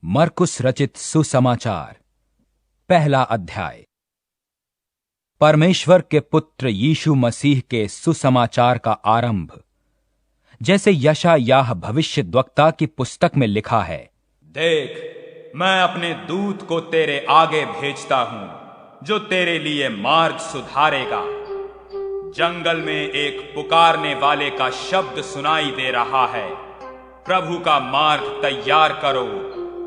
मरकुस रचित सुसमाचार, पहला अध्याय। परमेश्वर के पुत्र यीशु मसीह के सुसमाचार का आरंभ, जैसे यशायाह भविष्यद्वक्ता की पुस्तक में लिखा है। देख, मैं अपने दूत को तेरे आगे भेजता हूं, जो तेरे लिए मार्ग सुधारेगा। जंगल में एक पुकारने वाले का शब्द सुनाई दे रहा है, प्रभु का मार्ग तैयार करो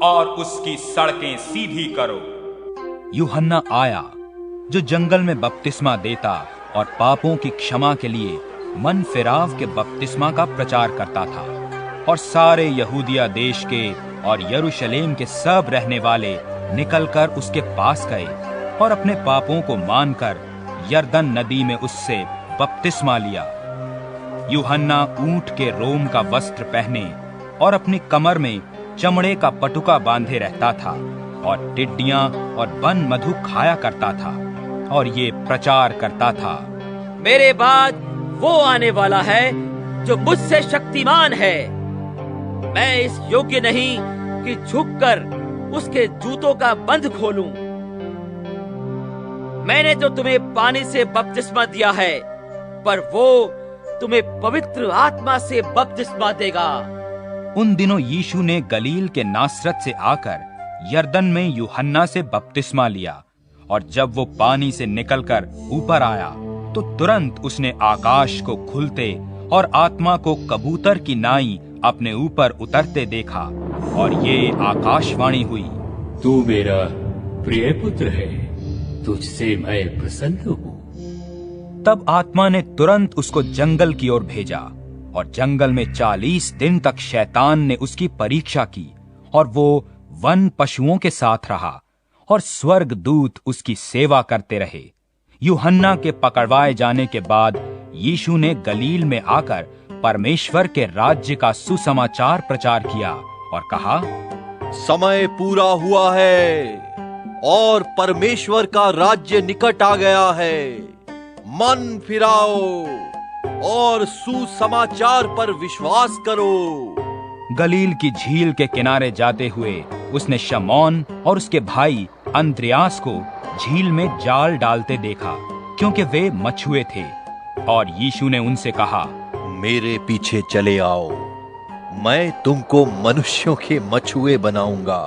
और उसकी सड़कें सीधी करो। यूहन्ना आया, जो जंगल में बपतिस्मा देता और पापों की क्षमा के लिए मन फिराव के बपतिस्मा का प्रचार करता था। और सारे यहूदिया देश के और यरूशलेम के सब रहने वाले निकलकर उसके पास गए और अपने पापों को मानकर यरदन नदी में उससे बपतिस्मा लिया। यूहन्ना ऊंट के रोम का वस्त्र पहने और अपनी कमर में चमड़े का पटुका बांधे रहता था और टिड्डियां और वन मधु खाया करता था और ये प्रचार करता था, मेरे बाद वो आने वाला है जो मुझसे शक्तिमान है। मैं इस योग्य नहीं कि झुककर उसके जूतों का बंध खोलूं। मैंने तो तुम्हें पानी से बपतिस्मा दिया है, पर वो तुम्हें पवित्र आत्मा से बपतिस्मा देगा। उन दिनों यीशु ने गलील के नासरत से आकर यरदन में यूहन्ना से बपतिस्मा लिया, और जब वो पानी से निकलकर ऊपर आया तो तुरंत उसने आकाश को खुलते और आत्मा को कबूतर की नाई अपने ऊपर उतरते देखा, और ये आकाशवाणी हुई, तू मेरा प्रिय पुत्र है, तुझसे मैं प्रसन्न हूँ। तब आत्मा ने तुरंत उसको जंगल की ओर भेजा, और जंगल में 40 दिन तक शैतान ने उसकी परीक्षा की, और वो वन पशुओं के साथ रहा, और स्वर्ग दूत उसकी सेवा करते रहे। यूहन्ना के पकड़वाए जाने के बाद यीशु ने गलील में आकर परमेश्वर के राज्य का सुसमाचार प्रचार किया और कहा, समय पूरा हुआ है और परमेश्वर का राज्य निकट आ गया है। मन फिराओ और सुसमाचार पर विश्वास करो। गलील की झील के किनारे जाते हुए उसने शमौन और उसके भाई अंद्रयास को झील में जाल डालते देखा, क्योंकि वे मछुए थे। और यीशु ने उनसे कहा, मेरे पीछे चले आओ, मैं तुमको मनुष्यों के मछुए बनाऊंगा।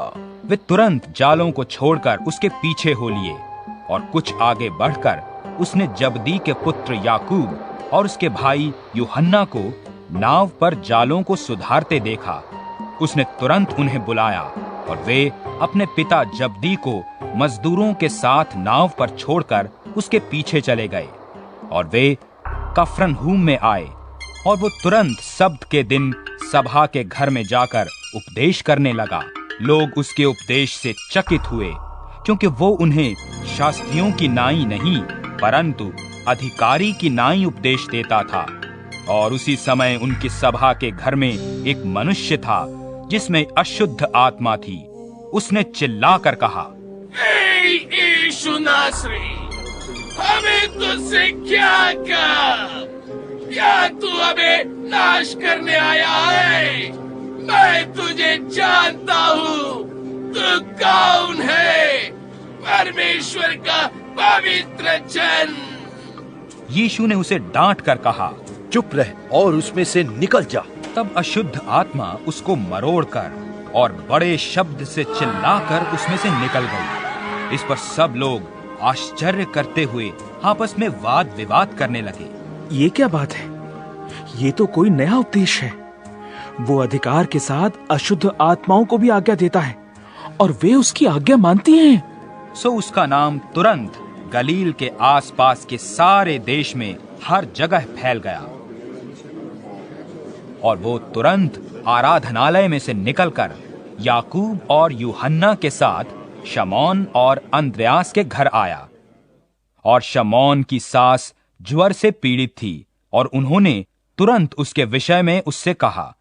वे तुरंत जालों को छोड़कर उसके पीछे हो लिए, और कुछ आगे बढ़कर उसने जबदी के पुत्र याकूब और उसके भाई यूहन्ना को नाव पर जालों को सुधारते देखा। उसने तुरंत उन्हें बुलाया, और वे अपने पिता जबदी को मजदूरों के साथ नाव पर छोड़कर उसके पीछे चले गए। और वे कफरनहूम में आए, और वो तुरंत सब्त के दिन सभा के घर में जाकर उपदेश करने लगा। लोग उसके उपदेश से चकित हुए, क्योंकि वो उन्हें शास्त्रियों की नाई नहीं परंतु अधिकारी की नाई उपदेश देता था। और उसी समय उनकी सभा के घर में एक मनुष्य था जिसमें अशुद्ध आत्मा थी। उसने चिल्लाकर कहा, यीशु नासरी, हमें तुझसे क्या काम? क्या तू हमें नाश करने आया है? मैं तुझे जानता हूँ, तू कौन है? परमेश्वर का पवित्र जन। यीशु ने उसे डांट कर कहा, चुप रह और उसमें से निकल जा। तब अशुद्ध आत्मा उसको मरोड़कर और बड़े शब्द से चिल्लाकर उसमें से निकल गई। इस पर सब लोग आश्चर्य करते हुए आपस में वाद विवाद करने लगे। ये क्या बात है? ये तो कोई नया उपदेश है। वो अधिकार के साथ अशुद्ध आत्माओं को भी आज्ञा देता है, और वे उसकी आज्ञा मानती हैं। सो उसका नाम तुरंत गलील के आसपास के सारे देश में हर जगह फैल गया। और वो तुरंत आराधनालय में से निकलकर याकूब और यूहन्ना के साथ शमौन और अंद्रयास के घर आया। और शमौन की सास ज्वर से पीड़ित थी, और उन्होंने तुरंत उसके विषय में उससे कहा।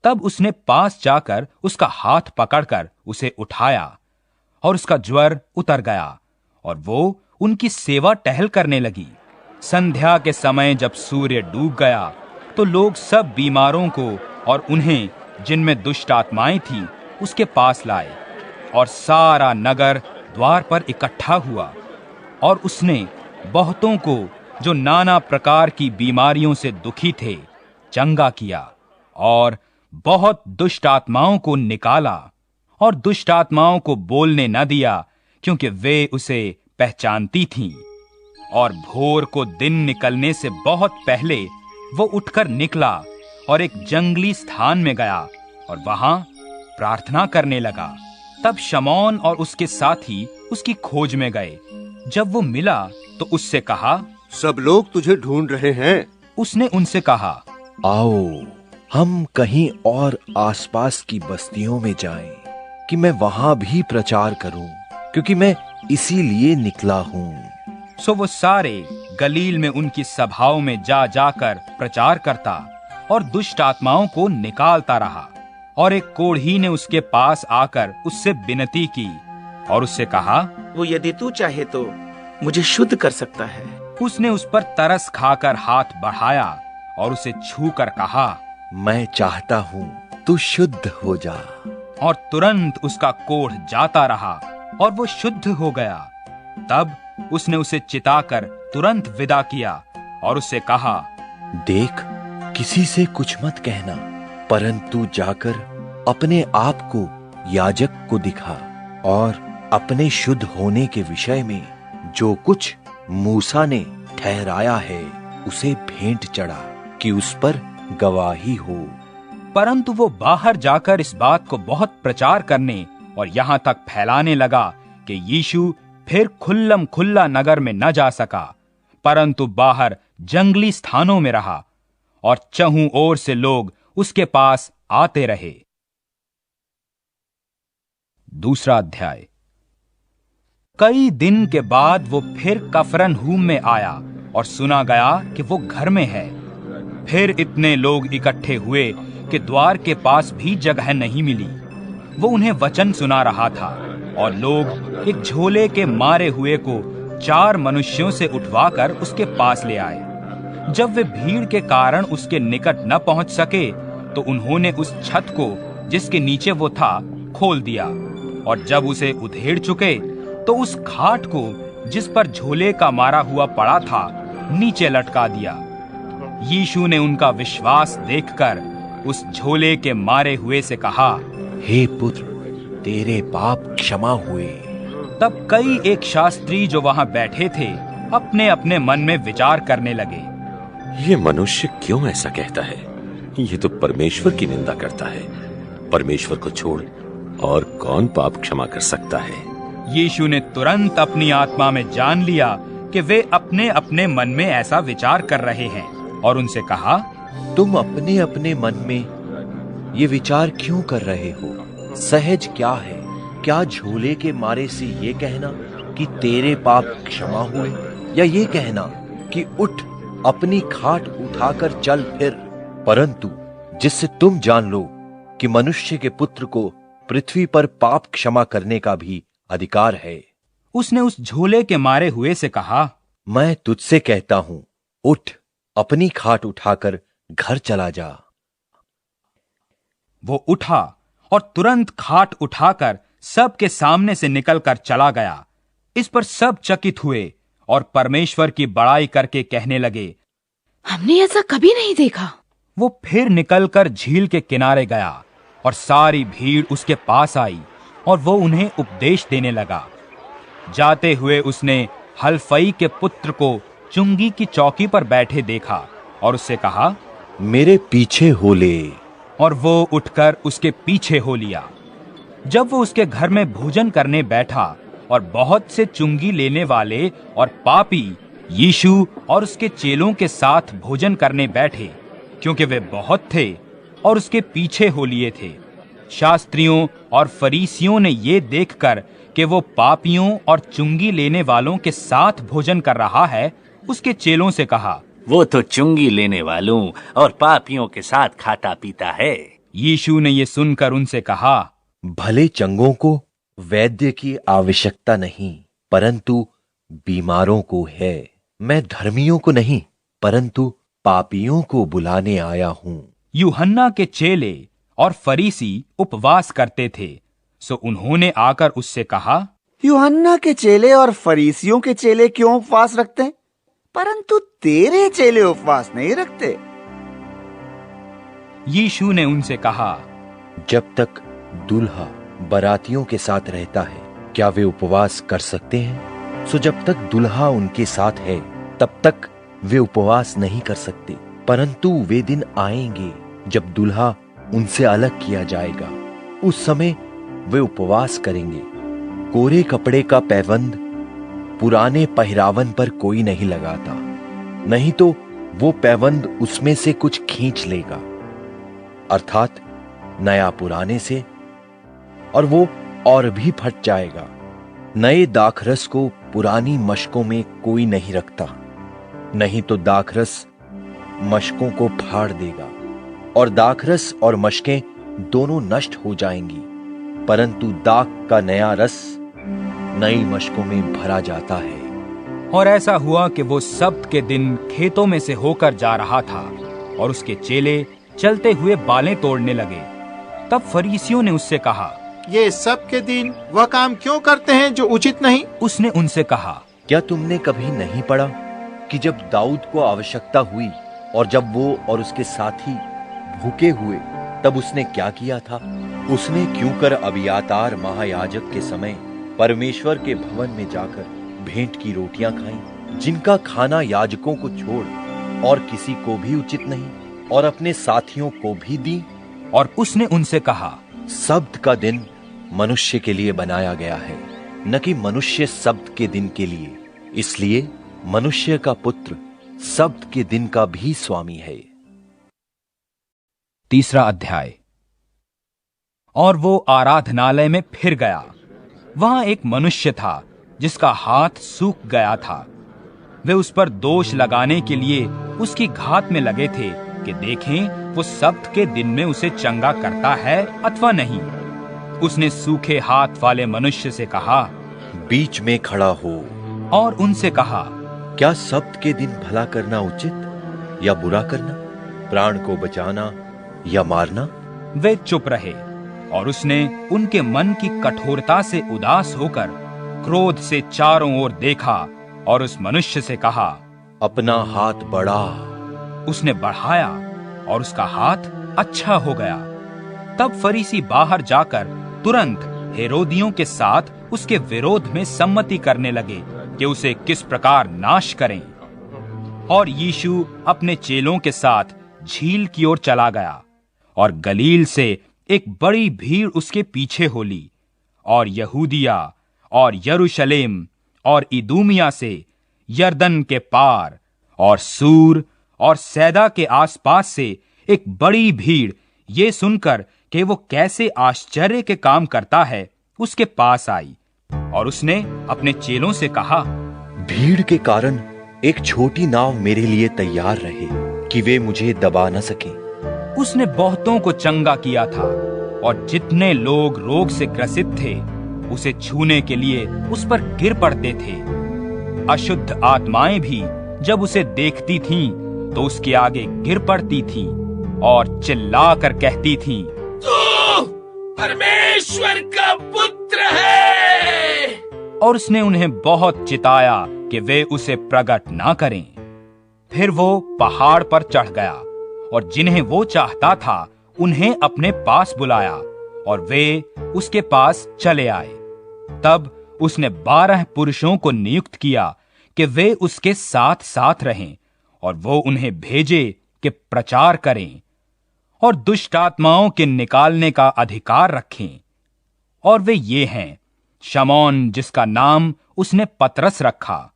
तब उसने पास जाकर उसका हाथ पकड़कर उसे उठाया, और उसका ज्वर उतर गया, और वो उनकी सेवा टहल करने लगी। संध्या के समय जब सूर्य डूब गया तो लोग सब बीमारों को और उन्हें जिनमें दुष्ट आत्माएं थी उसके पास लाए और सारा नगर द्वार पर इकट्ठा हुआ। और उसने बहुतों को जो नाना प्रकार की बीमारियों से दुखी थे चंगा किया और बहुत दुष्ट आत्माओं को निकाला और दुष्ट आत्माओं को बोलने न दिया, क्योंकि वे उसे पहचानती थीं। और भोर को दिन निकलने से बहुत पहले वो उठकर निकला और एक जंगली स्थान में गया और वहां प्रार्थना करने लगा। तब शमौन और उसके साथी उसकी खोज में गए। जब वो मिला तो उससे कहा, सब लोग तुझे ढूंढ रहे हैं। उसने उनसे कहा, आओ हम कहीं और आसपास की बस्तियों में जाएं, कि मैं वहां भी प्रचार करूं, क्योंकि मैं इसीलिए निकला हूं। सो वो सारे गलील में उनकी सभाओं में जा जाकर प्रचार करता और दुष्ट आत्माओं को निकालता रहा। और एक कोढ़ी ने उसके पास आकर उससे विनती की और उससे कहा, वो यदि तू चाहे तो मुझे शुद्ध कर सकता है। उसने उस पर तरस खाकर हाथ बढ़ाया और उसे छू कर कहा, मैं चाहता हूं तू शुद्ध हो जा। और तुरंत उसका कोढ़ जाता रहा और वो शुद्ध हो गया। तब उसने उसे चिताकर तुरंत विदा किया और उससे कहा, देख, किसी से कुछ मत कहना, परंतु जाकर अपने आप को याजक को दिखा और अपने शुद्ध होने के विषय में जो कुछ मूसा ने ठहराया है उसे भेंट चढ़ा, कि उस पर गवाही हो। परंतु वो बाहर जाकर इस बात को बहुत प्रचार करने और यहाँ तक फैलाने लगा कि यीशु फिर खुल्लम खुल्ला नगर में न जा सका, परंतु बाहर जंगली स्थानों में रहा और चहुं ओर से लोग उसके पास आते रहे। दूसरा अध्याय। कई दिन के बाद वो फिर कफरनहूम में आया और सुना गया कि वो घर में है। फिर इतने लोग इकट्ठे हुए कि द्वार के पास भी जगह नहीं मिली। वो उन्हें वचन सुना रहा था और लोग एक झोले के मारे हुए को 4 मनुष्यों से उठवाकर उसके पास ले आए। जब वे भीड़ के कारण उसके निकट न पहुंच सके तो उन्होंने उस छत को जिसके नीचे वो था खोल दिया और जब उसे उधेड़ चुके तो उस खाट को जिस पर झोले का मारा हुआ पड़ा था नीचे लटका दिया। यीशु ने उनका विश्वास देखकर उस झोले के मारे हुए से कहा, हे पुत्र, तेरे पाप क्षमा हुए। तब कई एक शास्त्री जो वहां बैठे थे अपने अपने मन में विचार करने लगे, ये मनुष्य क्यों ऐसा कहता है? ये तो परमेश्वर की निंदा करता है। परमेश्वर को छोड़ और कौन पाप क्षमा कर सकता है? यीशु ने तुरंत अपनी आत्मा में जान लिया कि वे अपने अपने मन में ऐसा विचार कर रहे हैं और उनसे कहा, तुम अपने अपने मन में ये विचार क्यों कर रहे हो? सहज क्या है? क्या झोले के मारे से ये कहना कि तेरे पाप क्षमा हुए, या ये कहना कि उठ अपनी खाट उठाकर चल फिर? परंतु जिससे तुम जान लो कि मनुष्य के पुत्र को पृथ्वी पर पाप क्षमा करने का भी अधिकार है। उसने उस झोले के मारे हुए से कहा, मैं तुझसे कहता हूं, उठ अपनी खाट उठाकर घर चला जा। वो उठा और तुरंत खाट उठाकर सबके सामने से निकलकर चला गया। इस पर सब चकित हुए और परमेश्वर की बड़ाई करके कहने लगे, हमने ऐसा कभी नहीं देखा। वो फिर निकलकर झील के किनारे गया और सारी भीड़ उसके पास आई और वो उन्हें उपदेश देने लगा। जाते हुए उसने हलफई के पुत्र को चुंगी की चौकी पर बैठे देखा और उससे कहा, मेरे पीछे हो ले। और वो उठकर उसके पीछे हो लिया। जब वो उसके घर में भोजन करने बैठा और बहुत से चुंगी लेने वाले और पापी यीशु और उसके चेलों के साथ भोजन करने बैठे, क्योंकि वे बहुत थे और उसके पीछे हो लिए थे। शास्त्रियों और फरीसियों ने ये देखकर कि वो पापियों और चुंगी लेने वालों के साथ भोजन कर रहा है, उसके चेलों से कहा, वो तो चुंगी लेने वालों और पापियों के साथ खाता पीता है। यीशु ने ये सुनकर उनसे कहा, भले चंगों को वैद्य की आवश्यकता नहीं, परंतु बीमारों को है। मैं धर्मियों को नहीं, परंतु पापियों को बुलाने आया हूं। यूहन्ना के चेले और फरीसी उपवास करते थे। सो उन्होंने आकर उससे कहा, यूहन्ना के चेले और फरीसियों के चेले क्यों उपवास रखते हैं, परंतु तेरे चेले उपवास नहीं रखते? यीशु ने उनसे कहा, जब तक दूल्हा बारातियों के साथ रहता है क्या वे उपवास कर सकते हैं? सो जब तक दूल्हा उनके साथ है तब तक वे उपवास नहीं कर सकते, परंतु वे दिन आएंगे जब दूल्हा उनसे अलग किया जाएगा, उस समय वे उपवास करेंगे। कोरे कपड़े का पैबंद पुराने पहरावन पर कोई नहीं लगाता, नहीं तो वो पैबंद उसमें से कुछ खींच लेगा, अर्थात नया पुराने से, और वो और भी फट जाएगा। नए दाखरस को पुरानी मशकों में कोई नहीं रखता, नहीं तो दाखरस मशकों को फाड़ देगा और दाखरस और मशकें दोनों नष्ट हो जाएंगी, परंतु दाख का नया रस नई मशकों में भरा जाता है। और ऐसा हुआ कि वो सब्त के दिन खेतों में से होकर जा रहा था और उसके चेले चलते हुए बालें तोड़ने लगे। तब फरीसियों ने उससे कहा, ये सब के दिन वह काम क्यों करते हैं जो उचित नहीं? उसने उनसे कहा, क्या तुमने कभी नहीं पढ़ा कि जब दाऊद को आवश्यकता हुई और जब वो और उसके साथी भूखे हुए तब उसने क्या किया था? उसने क्यों कर अबियातार महायाजक के समय परमेश्वर के भवन में जाकर भेंट की रोटियां खाईं, जिनका खाना याजकों को छोड़ और किसी को भी उचित नहीं, और अपने साथियों को भी दी। और उसने उनसे कहा, सब्त का दिन मनुष्य के लिए बनाया गया है, न कि मनुष्य सब्त के दिन के लिए, इसलिए मनुष्य का पुत्र सब्त के दिन का भी स्वामी है। 3 अध्याय। और वो आराधनालय में फिर गया। वहां एक मनुष्य था जिसका हाथ सूख गया था। वे उस पर दोष लगाने के लिए उसकी घात में लगे थे कि देखें वो सब्त के दिन में उसे चंगा करता है अथवा नहीं। उसने सूखे हाथ वाले मनुष्य से कहा, बीच में खड़ा हो, और उनसे कहा, क्या सब्त के दिन भला करना उचित या बुरा करना, प्राण को बचाना या मारना? वे चुप रहे। और उसने उनके मन की कठोरता से उदास होकर क्रोध से चारों ओर देखा और उस मनुष्य से कहा, अपना हाथ बढ़ा। उसने बढ़ाया और उसका हाथ अच्छा हो गया। तब फरीसी बाहर जाकर तुरंत हेरोदियों के साथ उसके विरोध में सम्मति करने लगे कि उसे किस प्रकार नाश करें। और यीशु अपने चेलों के साथ झील की ओर चला गया और गलील से एक बड़ी भीड़ उसके पीछे हो ली, और यहूदिया और यरूशलेम और इदूमिया से यरदन के पार और सूर और सैदा के आसपास से एक बड़ी भीड़ ये सुनकर कि वो कैसे आश्चर्य के काम करता है उसके पास आई। और उसने अपने चेलों से कहा, भीड़ के कारण एक छोटी नाव मेरे लिए तैयार रहे कि वे मुझे दबा न सके। उसने बहुतों को चंगा किया था, और जितने लोग रोग से ग्रसित थे उसे छूने के लिए उस पर गिर पड़ते थे। अशुद्ध आत्माएं भी जब उसे देखती थीं तो उसके आगे गिर पड़ती थीं और चिल्लाकर कहती थीं, तू परमेश्वर का पुत्र है। और उसने उन्हें बहुत चिताया कि वे उसे प्रकट ना करें। फिर वो पहाड़ पर चढ़ गया और जिन्हें वो चाहता था उन्हें अपने पास बुलाया और वे उसके पास चले आए। तब उसने 12 पुरुषों को नियुक्त किया कि वे उसके साथ साथ रहें और वो उन्हें भेजे कि प्रचार करें और दुष्ट आत्माओं के निकालने का अधिकार रखें। और वे ये हैं, शमौन जिसका नाम उसने पतरस रखा,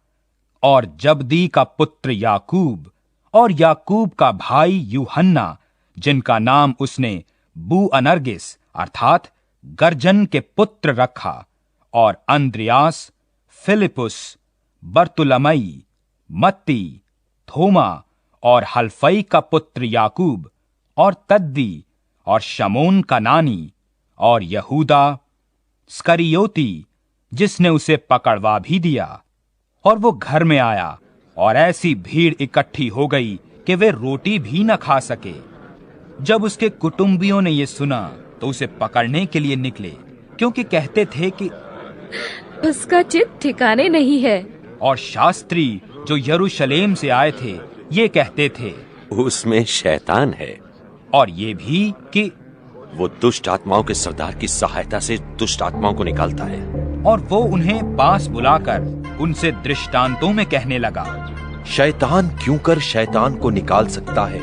और जब्दी का पुत्र याकूब, और याकूब का भाई यूहन्ना जिनका नाम उसने बूअनर्गिस अर्थात गर्जन के पुत्र रखा, और अंद्रियास, फिलिपुस, बर्तुलमई, मत्ती, थोमा और हल्फई का पुत्र याकूब, और तद्दी और शमौन का नानी, और यहूदा स्करियोती जिसने उसे पकड़वा भी दिया। और वो घर में आया और ऐसी भीड़ इकट्ठी हो गई कि वे रोटी भी न खा सके। जब उसके कुटुंबियों ने ये सुना तो उसे पकड़ने के लिए निकले, क्योंकि कहते थे कि उसका चित्त ठिकाने नहीं है। और शास्त्री जो यरूशलेम से आए थे ये कहते थे, उसमें शैतान है। और ये भी कि वो दुष्ट आत्माओं के सरदार की सहायता से दुष्ट आत्माओं को निकालता है। और वो उन्हें पास बुलाकर उनसे दृष्टांतों में कहने लगा, शैतान क्यों कर शैतान को निकाल सकता है?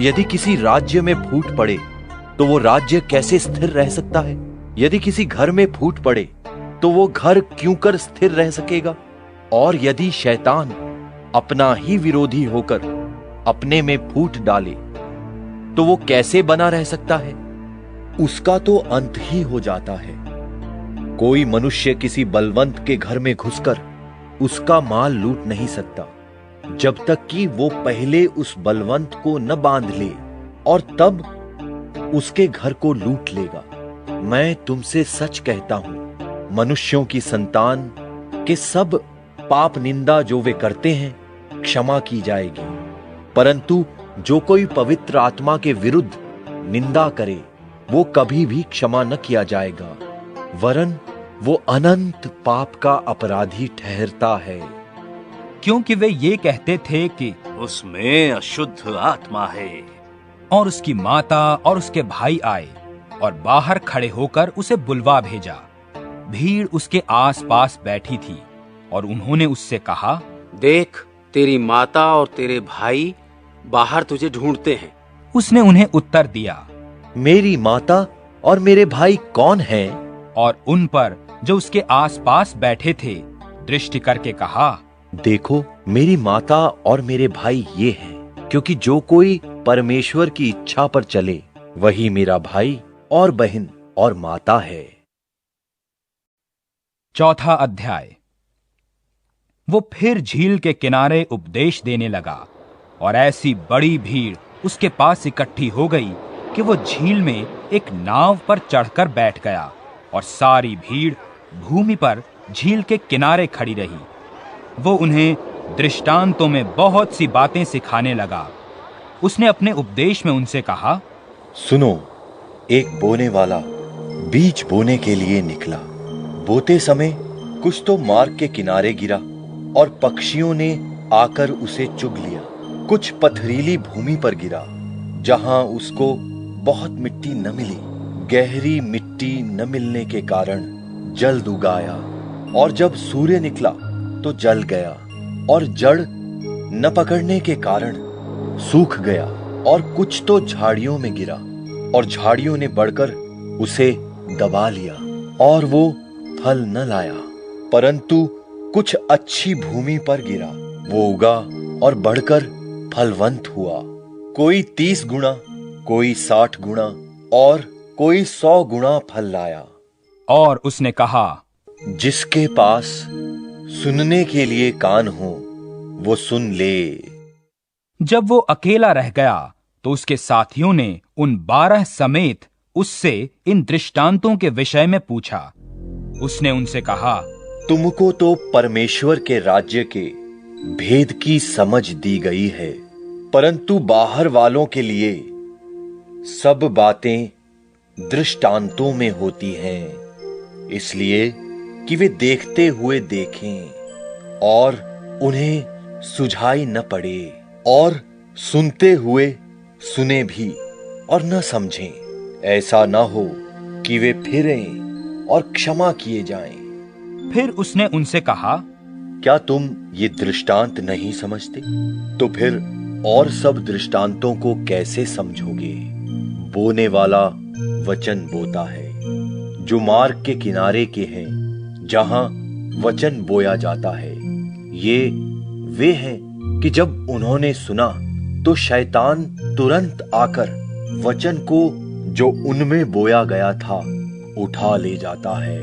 यदि किसी राज्य में फूट पड़े तो वो राज्य कैसे स्थिर रह सकता है? यदि किसी घर में फूट पड़े तो वो घर क्यों कर स्थिर रह सकेगा? और यदि शैतान अपना ही विरोधी होकर अपने में फूट डाले तो वो कैसे बना रह सकता है? उसका तो अंत ही हो जाता है। कोई मनुष्य किसी बलवंत के घर में घुसकर उसका माल लूट नहीं सकता जब तक कि वो पहले उस बलवंत को न बांध ले, और तब उसके घर को लूट लेगा। मैं तुमसे सच कहता हूं, मनुष्यों की संतान के सब पाप निंदा जो वे करते हैं क्षमा की जाएगी, परंतु जो कोई पवित्र आत्मा के विरुद्ध निंदा करे वो कभी भी क्षमा न किया जाएगा, वरन वो अनंत पाप का अपराधी ठहरता है। क्योंकि वे ये कहते थे कि उसमें अशुद्ध आत्मा है। और उसकी माता और उसके भाई आए और बाहर खड़े होकर उसे बुलवा भेजा। भीड़ उसके आसपास बैठी थी और उन्होंने उससे कहा, देख, तेरी माता और तेरे भाई बाहर तुझे ढूंढते हैं। उसने उन्हें उत्तर दिया, मेरी माता और मेरे भाई कौन हैं? और उन पर जो उसके आसपास बैठे थे दृष्टि करके कहा, देखो, मेरी माता और मेरे भाई ये हैं, क्योंकि जो कोई परमेश्वर की इच्छा पर चले वही मेरा भाई और बहन और माता है। चौथा अध्याय। वो फिर झील के किनारे उपदेश देने लगा और ऐसी बड़ी भीड़ उसके पास इकट्ठी हो गई कि वो झील में एक नाव पर चढ़कर बैठ गया और सारी भीड़ भूमि पर झील के किनारे खड़ी रही। वो उन्हें दृष्टांतों में बहुत सी बातें सिखाने लगा। उसने अपने उपदेश में उनसे कहा, सुनो, एक बोने वाला बीज बोने के लिए निकला। बोते समय कुछ तो मार्ग के किनारे गिरा और पक्षियों ने आकर उसे चुग लिया। कुछ पथरीली भूमि पर गिरा जहां उसको बहुत मिट्टी न मिली। गहरी मिट्टी न मिलने के कारण जल्द उगाया, और जब सूर्य निकला तो जल गया, और जड़ न पकड़ने के कारण सूख गया। और कुछ तो झाड़ियों में गिरा और झाड़ियों ने बढ़कर उसे दबा लिया और वो फल न लाया। परंतु कुछ अच्छी भूमि पर गिरा, वो उगा और बढ़कर फलवंत हुआ। कोई 30 गुना, कोई 60 गुना और कोई 100 गुना फल लाया। और उसने कहा, जिसके पास सुनने के लिए कान हो वो सुन ले। जब वो अकेला रह गया तो उसके साथियों ने उन 12 समेत उससे इन दृष्टांतों के विषय में पूछा। उसने उनसे कहा, तुमको तो परमेश्वर के राज्य के भेद की समझ दी गई है, परंतु बाहर वालों के लिए सब बातें दृष्टांतों में होती हैं, इसलिए कि वे देखते हुए देखें और उन्हें सुझाई न पड़े, और सुनते हुए सुने भी और न समझें। ऐसा न हो कि वे फिरें और क्षमा किए जाएं। फिर उसने उनसे कहा, क्या तुम ये दृष्टांत नहीं समझते? तो फिर और सब दृष्टांतों को कैसे समझोगे? बोने वाला वचन बोता है जो मार्ग के किनारे के हैं, जहां वचन बोया जाता है। ये वे हैं कि जब उन्होंने सुना तो शैतान तुरंत आकर वचन को जो उनमें बोया गया था उठा ले जाता है।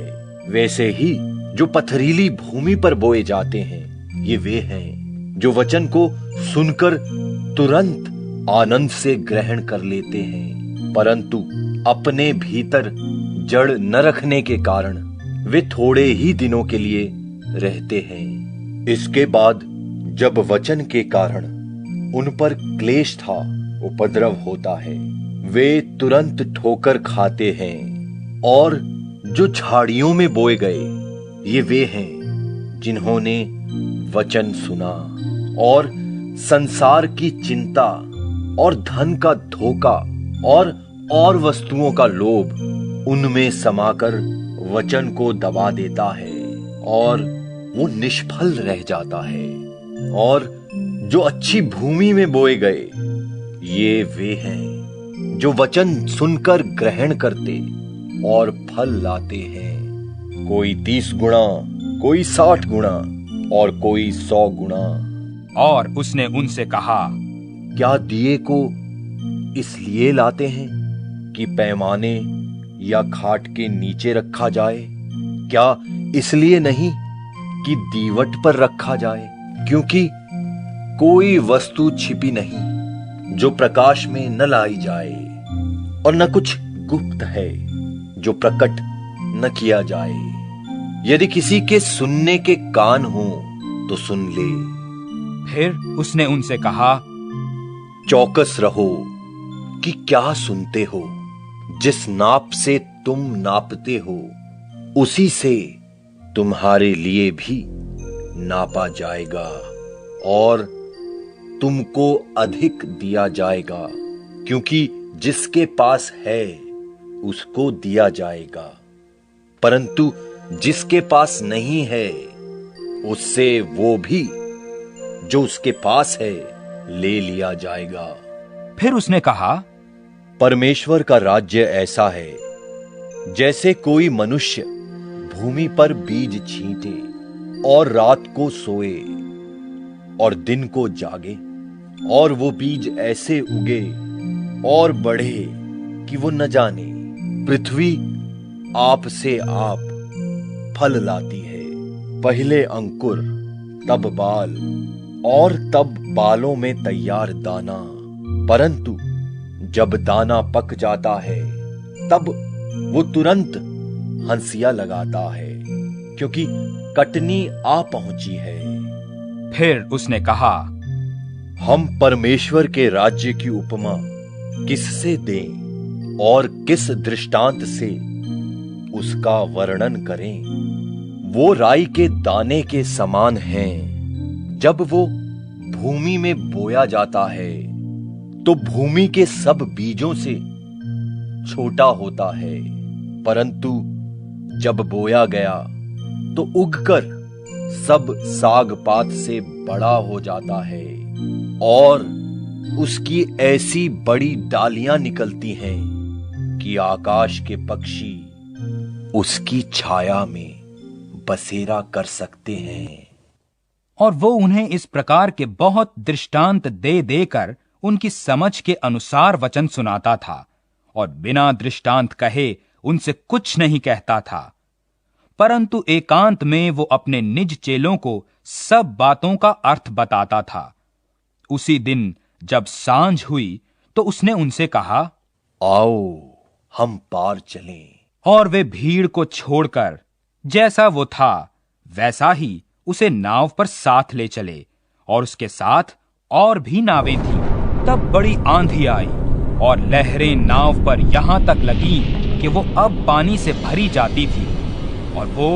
वैसे ही जो पथरीली भूमि पर बोए जाते हैं, ये वे हैं जो वचन को सुनकर तुरंत आनंद से ग्रहण कर लेते हैं, परंतु अपने भीतर जड़ न रखने के कारण वे थोड़े ही दिनों के लिए रहते हैं। इसके बाद जब वचन के कारण उन पर क्लेश था, उपद्रव होता है वे तुरंत ठोकर खाते हैं, और जो झाड़ियों में बोए गए ये वे हैं जिन्होंने वचन सुना और संसार की चिंता और धन का धोखा और वस्तुओं का लोभ उनमें समाकर वचन को दबा देता है और वो निष्फल रह जाता है। और जो अच्छी भूमि में बोए गए ये वे हैं जो वचन सुनकर ग्रहण करते और फल लाते हैं, कोई 30 गुना, कोई 60 गुना और कोई 100 गुना। और उसने उनसे कहा, क्या दिए को इसलिए लाते हैं कि पैमाने या खाट के नीचे रखा जाए? क्या इसलिए नहीं कि दीवट पर रखा जाए? क्योंकि कोई वस्तु छिपी नहीं जो प्रकाश में न लाई जाए, और न कुछ गुप्त है जो प्रकट न किया जाए। यदि किसी के सुनने के कान हो तो सुन ले। फिर उसने उनसे कहा, चौकस रहो कि क्या सुनते हो। जिस नाप से तुम नापते हो उसी से तुम्हारे लिए भी नापा जाएगा और तुमको अधिक दिया जाएगा, क्योंकि जिसके पास है उसको दिया जाएगा, परंतु जिसके पास नहीं है उससे वो भी जो उसके पास है ले लिया जाएगा। फिर उसने कहा, परमेश्वर का राज्य ऐसा है जैसे कोई मनुष्य भूमि पर बीज छींटे और रात को सोए और दिन को जागे, और वो बीज ऐसे उगे और बढ़े कि वो न जाने। पृथ्वी आप से आप फल लाती है, पहले अंकुर, तब बाल, और तब बालों में तैयार दाना। परंतु जब दाना पक जाता है तब वो तुरंत हंसिया लगाता है, क्योंकि कटनी आ पहुंची है। फिर उसने कहा, हम परमेश्वर के राज्य की उपमा किससे दें और किस दृष्टांत से उसका वर्णन करें? वो राई के दाने के समान हैं। जब वो भूमि में बोया जाता है तो भूमि के सब बीजों से छोटा होता है, परंतु जब बोया गया तो उगकर सब साग पात से बड़ा हो जाता है और उसकी ऐसी बड़ी डालियां निकलती हैं कि आकाश के पक्षी उसकी छाया में बसेरा कर सकते हैं। और वो उन्हें इस प्रकार के बहुत दृष्टांत दे देकर उनकी समझ के अनुसार वचन सुनाता था, और बिना दृष्टांत कहे उनसे कुछ नहीं कहता था। परंतु एकांत में वो अपने निज चेलों को सब बातों का अर्थ बताता था। उसी दिन जब सांझ हुई तो उसने उनसे कहा, आओ हम पार चलें। और वे भीड़ को छोड़कर जैसा वो था वैसा ही उसे नाव पर साथ ले चले, और उसके साथ और भी नावें थीं। तब बड़ी आंधी आई और लहरें नाव पर यहां तक लगी कि वो अब पानी से भरी जाती थी, और वो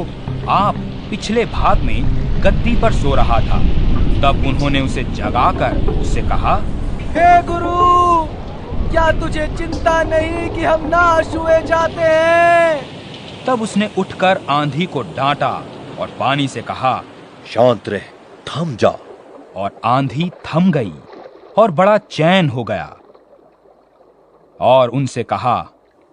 आप पिछले भाग में गद्दी पर सो रहा था। तब उन्होंने उसे जगाकर उससे कहा, हे गुरु, क्या तुझे चिंता नहीं कि हम नाश हुए जाते हैं? तब उसने उठकर आंधी को डांटा और पानी से कहा, शांत रह, थम जा। और आंधी थम गई और बड़ा चैन हो गया। और उनसे कहा,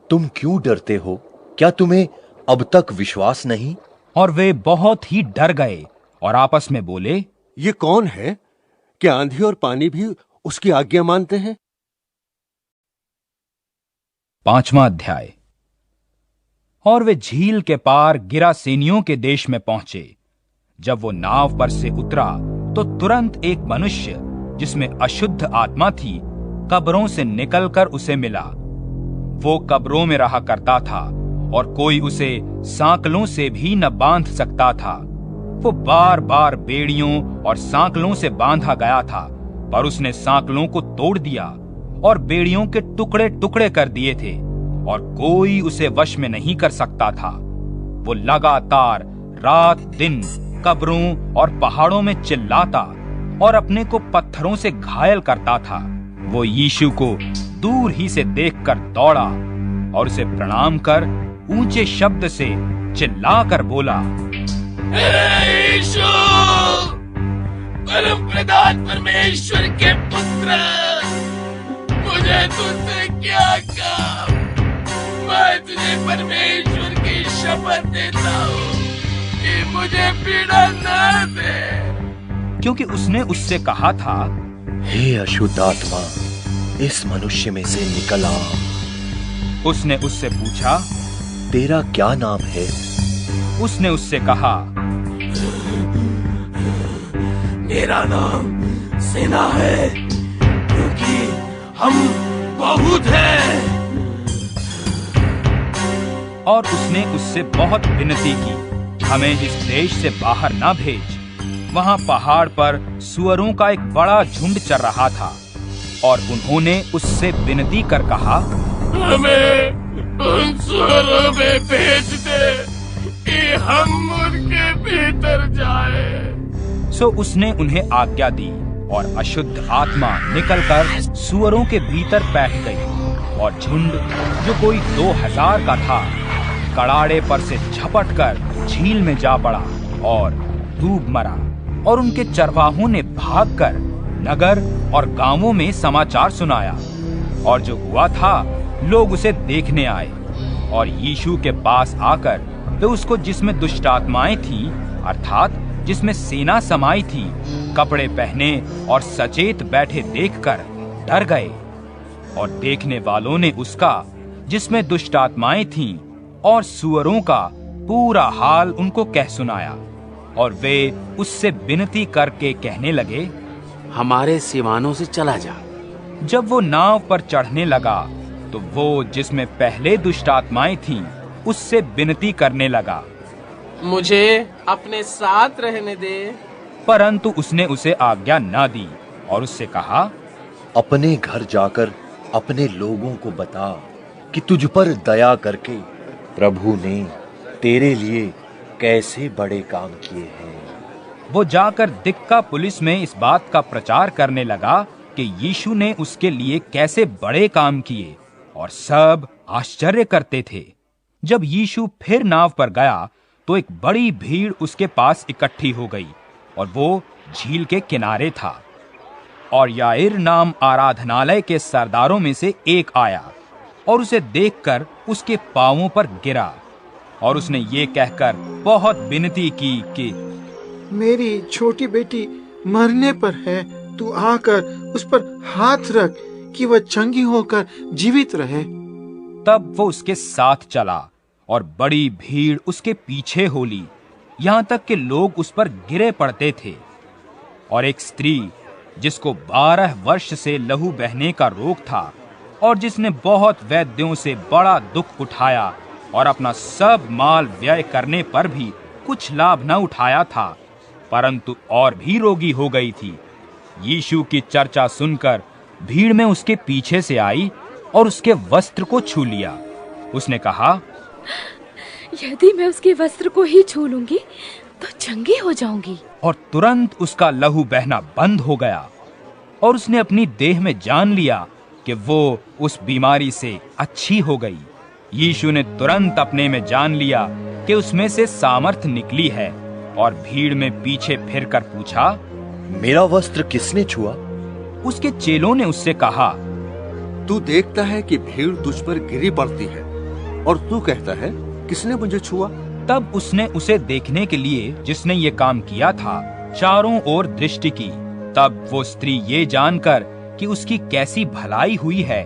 तुम क्यों डरते हो? क्या तुम्हें अब तक विश्वास नहीं? और वे बहुत ही डर गए और आपस में बोले, ये कौन है कि आंधी और पानी भी उसकी आज्ञा मानते हैं? 5वां अध्याय। और वे झील के पार गिरासेनियों के देश में पहुंचे। जब वो नाव पर से उतरा तो तुरंत एक मनुष्य जिसमें अशुद्ध आत्मा थी कब्रों से निकलकर उसे मिला। वो कब्रों में रहा करता था और कोई उसे सांकलों से भी न बांध सकता था। वो बार बार बेड़ियों और सांकलों से बांधा गया था, पर उसने सांकलों को तोड़ दिया और बेड़ियों के टुकड़े टुकड़े कर दिए थे और कोई उसे वश में नहीं कर सकता था। वो लगातार रात दिन कब्रों और पहाड़ों में चिल्लाता और अपने को पत्थरों से घायल करता था। वो यीशु को दूर ही से देखकर दौड़ा और उसे प्रणाम कर ऊंचे शब्द से चिल्लाकर बोला, यीशु, परम प्रधान परमेश्वर के पुत्र, मुझे तुझसे क्या काम? मैं तुझे परमेश्वर की शपथ देता हूँ कि मुझे पीड़ा न दे। क्योंकि उसने उससे कहा था, हे अशुद्ध आत्मा, इस मनुष्य में से निकल आ। उसने उससे पूछा, तेरा क्या नाम है? उसने उससे कहा, मेरा नाम सेना है, क्योंकि हम बहुत हैं। और उसने उससे बहुत विनती की, हमें इस देश से बाहर ना भेज। वहां पहाड़ पर सुअरों का एक बड़ा झुंड चर रहा था और उन्होंने उससे विनती कर कहा, हमें उन सुअरों में भेज दे कि हम उनके भीतर जाएं। सो उसने उन्हें आज्ञा दी और अशुद्ध आत्मा निकलकर सुअरों के भीतर बैठ गई और झुंड जो कोई 2000 का था कड़ाड़े पर से झपटकर झील में जा पड़ा और डूब मरा। और उनके चरवाहों ने भागकर नगर और गांवों में समाचार सुनाया और जो हुआ था लोग उसे देखने आए और यीशु के पास आकर वे उसको जिसमें दुष्ट आत्माएं थीं अर्थात जिसमें सेना समाई थी कपड़े पहने और सचेत बैठे देखकर डर गए। और देखने वालों ने उसका जिसमें दुष्ट आत्माएं थीं और सुअरों का पूरा हाल उनको कह सुनाया और वे उससे विनती करके कहने लगे, हमारे सिवानों से चला जा। जब वो नाव पर चढ़ने लगा तो वो जिसमें पहले दुष्ट आत्माएं थीं उससे विनती करने लगा, मुझे अपने साथ रहने दे। परंतु उसने उसे आज्ञा न दी और उससे कहा, अपने घर जाकर अपने लोगों को बता कि तुझ पर दया करके प्रभु ने तेरे लिए कैसे बड़े काम किए हैं। वो जाकर दिक्का पुलिस में इस बात का प्रचार करने लगा कि यीशु ने उसके लिए कैसे बड़े काम किए और सब आश्चर्य करते थे। जब यीशु फिर नाव पर गया तो एक बड़ी भीड़ उसके पास इकट्ठी हो गई और वो झील के किनारे था। और याईर नाम आराधनालय के सरदारों में से एक आया और उसे देखकर उसके पांवों पर गिरा और उसने ये कहकर बहुत विनती की कि मेरी छोटी बेटी मरने पर है, तू आकर उस पर हाथ रख कि वह चंगी होकर जीवित रहे। तब वो उसके साथ चला और बड़ी भीड़ उसके पीछे हो ली, यहाँ तक कि लोग उस पर गिरे पड़ते थे। और एक स्त्री जिसको 12 वर्ष से लहू बहने का रोग था और जिसने बहुत वैद्यों से बड़ा दुख उठाया और अपना सब माल व्यय करने पर भी कुछ लाभ न उठाया था, परंतु और भी रोगी हो गई थी, यीशु की चर्चा सुनकर भीड़ में उसके पीछे से आई और उसके वस्त्र को छू लिया। उसने कहा, यदि मैं उसके वस्त्र को ही छू लूंगी तो चंगी हो जाऊंगी। और तुरंत उसका लहू बहना बंद हो गया और उसने अपनी देह में जान लिया कि वो उस बीमारी से अच्छी हो गई। यीशु ने तुरंत अपने में जान लिया कि उसमें से सामर्थ निकली है और भीड़ में पीछे फिरकर पूछा, मेरा वस्त्र किसने छुआ? उसके चेलों ने उससे कहा, तू देखता है कि भीड़ तुझ पर गिरी पड़ती है और तू कहता है किसने मुझे छुआ? तब उसने उसे देखने के लिए जिसने ये काम किया था चारों ओर दृष्टि की। तब वो स्त्री ये जानकर कि उसकी कैसी भलाई हुई है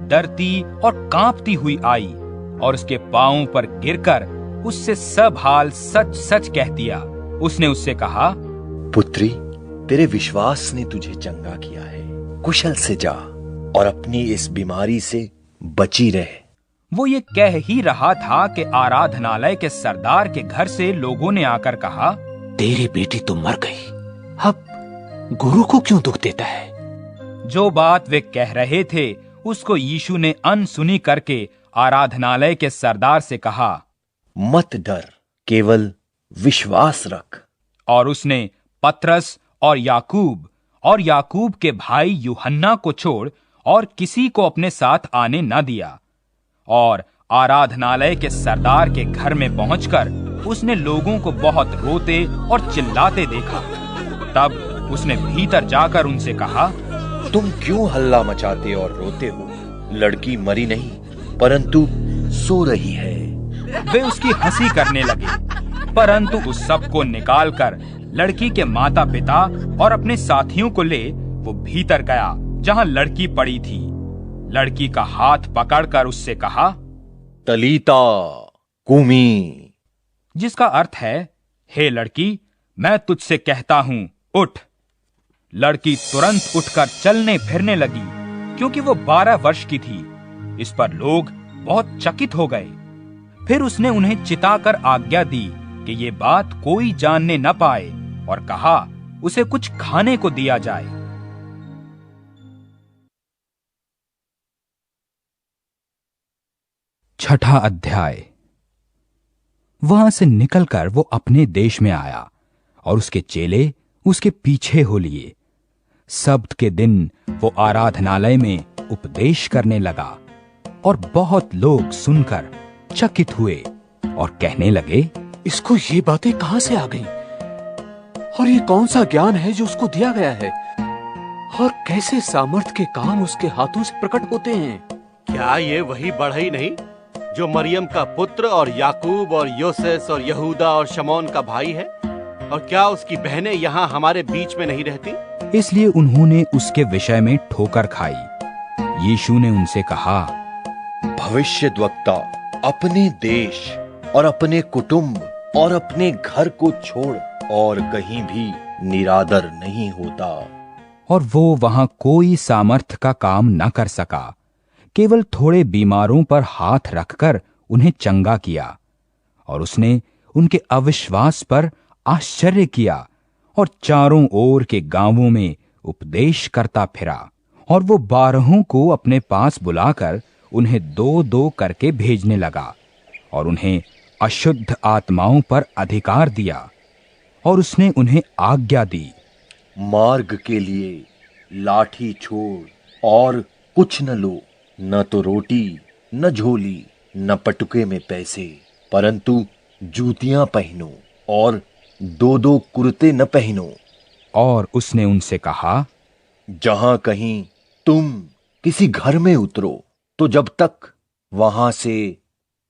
डरती और कांपती हुई आई और उसके पांवों पर गिरकर उससे सब हाल सच सच कह दिया। उसने उससे कहा, पुत्री, तेरे विश्वास ने तुझे चंगा किया है, कुशल से जा और अपनी इस बीमारी से बची रहे। वो ये कह ही रहा था कि आराधनालय के सरदार के घर से लोगों ने आकर कहा, तेरी बेटी तो मर गई, अब गुरु को क्यों दुख देता है? जो बात वे कह रहे थे उसको यीशु ने अनसुनी करके आराधनालय के सरदार से कहा, मत डर, केवल विश्वास रख। और उसने पतरस और याकूब के भाई यूहन्ना को छोड़ और किसी को अपने साथ आने न दिया। और आराधनालय के सरदार के घर में पहुंचकर उसने लोगों को बहुत रोते और चिल्लाते देखा। तब उसने भीतर जाकर उनसे कहा, तुम क्यों हल्ला मचाते और रोते हो? लड़की मरी नहीं, परंतु सो रही है। वे उसकी हंसी करने लगे, परंतु उस सब को निकालकर लड़की के माता पिता और अपने साथियों को ले वो भीतर गया जहां लड़की पड़ी थी। लड़की का हाथ पकड़कर उससे कहा, तलीता कुमी, जिसका अर्थ है, हे लड़की, मैं तुझसे कहता हूं, उठ। लड़की तुरंत उठकर चलने फिरने लगी, क्योंकि वो 12 वर्ष की थी। इस पर लोग बहुत चकित हो गए। फिर उसने उन्हें चिताकर आज्ञा दी कि ये बात कोई जानने न पाए, और कहा उसे कुछ खाने को दिया जाए। छठा अध्याय। वहां से निकलकर वो अपने देश में आया और उसके चेले उसके पीछे हो लिए। सब्त के दिन वो आराधनालय में उपदेश करने लगा और बहुत लोग सुनकर चकित हुए और कहने लगे, इसको ये बातें कहां से आ गईं? और ये कौन सा ज्ञान है जो उसको दिया गया है? और कैसे सामर्थ के काम उसके हाथों से प्रकट होते हैं? क्या ये वही बढ़ई नहीं जो मरियम का पुत्र और याकूब और योसेस और यहूदा और शमौन का भाई है? और क्या उसकी बहनें यहाँ हमारे बीच में नहीं रहती? इसलिए उन्होंने उसके विषय में ठोकर खाई। यीशु ने उनसे कहा, भविष्यद्वक्ता अपने देश और अपने कुटुंब और अपने घर को छोड़ और कहीं भी निरादर नहीं होता। और वो वहां कोई सामर्थ का काम न कर सका, केवल थोड़े बीमारों पर हाथ रखकर उन्हें चंगा किया। और उसने उनके अविश्वास पर आश्चर्य किया और चारों ओर के गांवों में उपदेश करता फिरा। और वो 12 को अपने पास बुलाकर उन्हें 2-2 करके भेजने लगा और उन्हें अशुद्ध आत्माओं पर अधिकार दिया। और उसने उन्हें आज्ञा दी, मार्ग के लिए लाठी छोड़ और कुछ न लो, न तो रोटी, न झोली, न पटुके में पैसे, परंतु जूतियां पहनो और 2-2 कुर्ते न पहनो। और उसने उनसे कहा, जहां कहीं तुम किसी घर में उतरो तो जब तक वहां से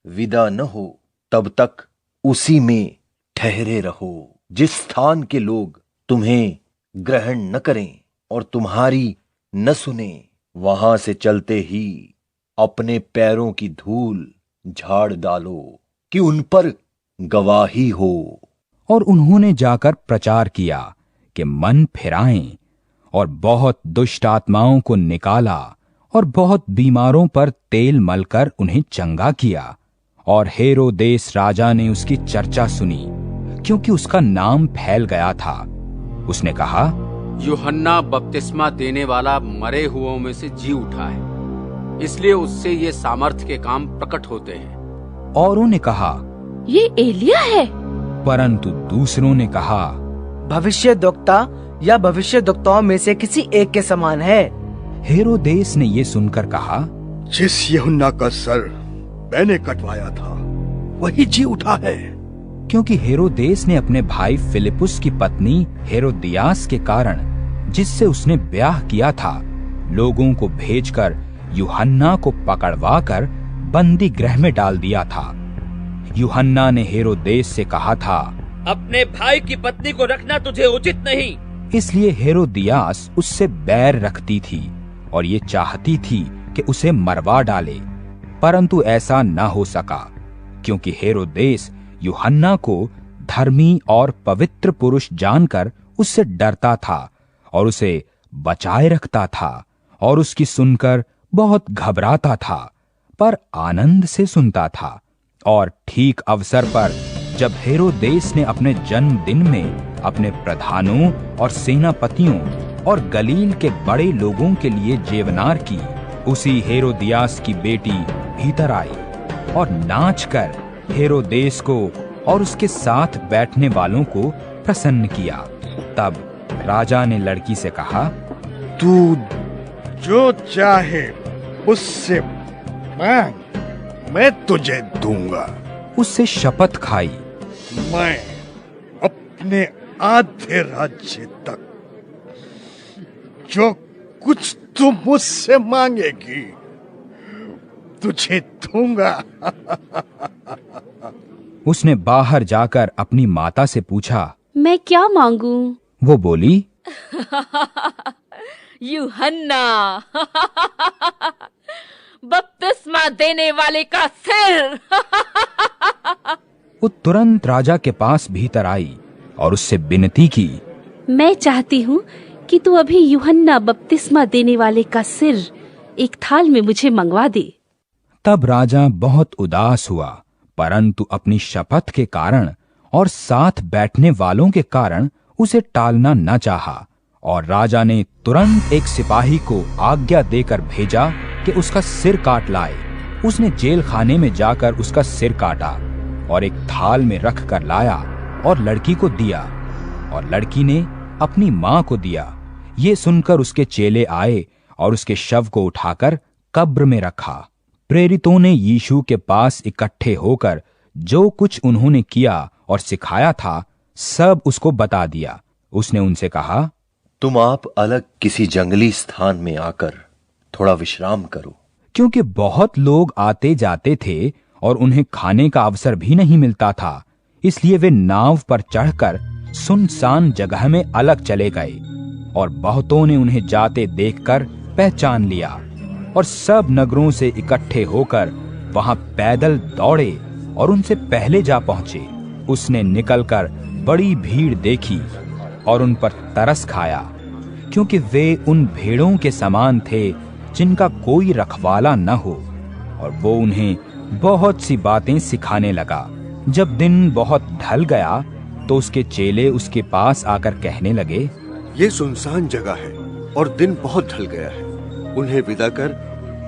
विदा न हो तब तक उसी में ठहरे रहो। जिस स्थान के लोग तुम्हें ग्रहण न करें और तुम्हारी न सुने, वहां से चलते ही अपने पैरों की धूल झाड़ डालो कि उन पर गवाही हो। और उन्होंने जाकर प्रचार किया कि मन फिराएं, और बहुत दुष्ट आत्माओं को निकाला और बहुत बीमारों पर तेल मलकर उन्हें चंगा किया। और हेरोदेस राजा ने उसकी चर्चा सुनी, क्योंकि उसका नाम फैल गया था। उसने कहा, यूहन्ना बपतिस्मा देने वाला मरे हुओं में से जी उठा है, इसलिए उससे ये सामर्थ्य के काम प्रकट होते हैं। औरों ने कहा, ये एलिया है। परंतु दूसरों ने कहा, भविष्यद्वक्ता या भविष्यद्वक्ताओं में से किसी एक के समान है। हेरोदेस ने ये सुनकर कहा, जिस यूहन्ना का सर मैंने कटवाया था वही जी उठा है। क्योंकि हेरोदेस ने अपने भाई फिलिपुस की पत्नी हेरोदियास के कारण, जिससे उसने ब्याह किया था, लोगों को भेजकर यूहन्ना को पकड़वाकर बंदी गृह में डाल दिया था। यूहन्ना ने हेरोदेस से कहा था, अपने भाई की पत्नी को रखना तुझे उचित नहीं। इसलिए हेरोदियास उससे बैर रखती थी और ये चाहती थी कि उसे मरवा डाले, परंतु ऐसा न हो सका, क्योंकि हेरोदेस यूहन्ना को धर्मी और पवित्र पुरुष जानकर उससे डरता था और उसे बचाए रखता था और उसकी सुनकर बहुत घबराता था, पर आनंद से सुनता था। और ठीक अवसर पर जब हेरोदेस ने अपने जन्मदिन में अपने प्रधानों और सेनापतियों और गलील के बड़े लोगों के लिए जेवनार की उसी हेरोदियास की बेटी भीतर आई और नाचकर हेरोदेस को और उसके साथ बैठने वालों को प्रसन्न किया। तब राजा ने लड़की से कहा, तू जो चाहे उससे मांग, मैं तुझे दूंगा। उससे शपथ खाई, मैं अपने आधे राज्य तक जो कुछ तू मुझसे मांगेगी तुझे दूंगा। उसने बाहर जाकर अपनी माता से पूछा, मैं क्या मांगू? वो बोली, यूहन्ना, बपतिस्मा देने वाले का सिर। वो तुरंत राजा के पास भीतर आई और उससे विनती की, मैं चाहती हूँ कि तू अभी यूहन्ना बपतिस्मा देने वाले का सिर एक थाल में मुझे मंगवा दे। तब राजा बहुत उदास हुआ, परंतु अपनी शपथ के कारण और साथ बैठने वालों के कारण उसे टालना न चाहा, और राजा ने तुरंत एक सिपाही को आज्ञा देकर भेजा कि उसका सिर काट लाए। उसने जेल खाने में जाकर उसका सिर काटा और एक थाल में रख कर लाया और लड़की को दिया, और लड़की ने अपनी माँ को दिया। ये सुनकर उसके चेले आए और उसके शव को उठाकर कब्र में रखा। प्रेरितों ने यीशु के पास इकट्ठे होकर जो कुछ उन्होंने किया और सिखाया था सब उसको बता दिया। उसने उनसे कहा, तुम आप अलग किसी जंगली स्थान में आकर थोड़ा विश्राम करो, क्योंकि बहुत लोग आते जाते थे और उन्हें खाने का अवसर भी नहीं मिलता था। इसलिए वे नाव पर चढ़कर सुनसान जगह में अलग चले गए, और बहुतों ने उन्हें जाते देखकर पहचान लिया, और सब नगरों से इकट्ठे होकर वहां पैदल दौड़े और उनसे पहले जा पहुंचे। उसने निकलकर बड़ी भीड़ देखी और उन पर तरस खाया, क्योंकि वे उन भेड़ों के समान थे जिनका कोई रखवाला न हो, और वो उन्हें बहुत सी बातें सिखाने लगा। जब दिन बहुत ढल गया तो उसके चेले उसके पास आकर कहने लगे, ये सुनसान जगह है और दिन बहुत ढल गया है, उन्हें विदा कर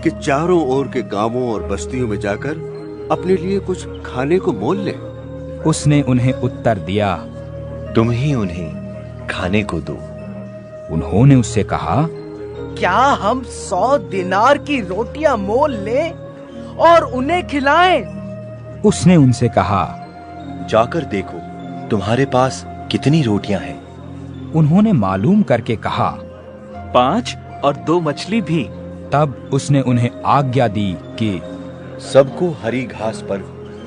कि चारों ओर के गांवों और बस्तियों में जाकर अपने लिए कुछ खाने को मोल ले। उसने उन्हें उत्तर दिया, तुम ही उन्हें खाने को दो। उन्होंने उससे कहा, क्या हम 100 दिनार की रोटियां मोल लें और उन्हें खिलाएं? उसने उनसे कहा, जाकर देखो तुम्हारे पास कितनी रोटियां हैं। उन्होंने मालूम करके कहा, 5 और 2 मछली भी। तब उसने उन्हें आज्ञा दी कि सबको हरी घास पर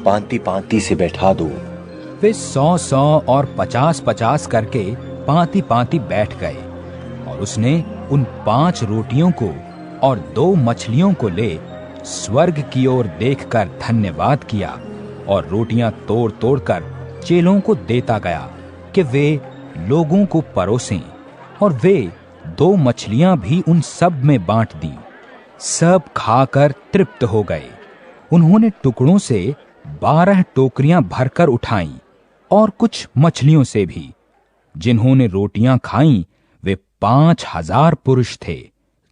पांति पांति से बैठा दो। वे 100-100 और 50-50 करके पांति पांति बैठ गए, और उसने उन 5 रोटियों को और 2 मछलियों को ले स्वर्ग की ओर देखकर धन्यवाद किया, और रोटियां तोड़ तोड़ कर चेलों को देता गया कि वे लोगों को परोसें, और वे 2 मछलियां भी उन सब में बांट दी। सब खाकर तृप्त हो गए। उन्होंने टुकड़ों से 12 टोकरियां भरकर उठाईं, और कुछ मछलियों से भी। जिन्होंने रोटियां खाईं वे 5000 पुरुष थे।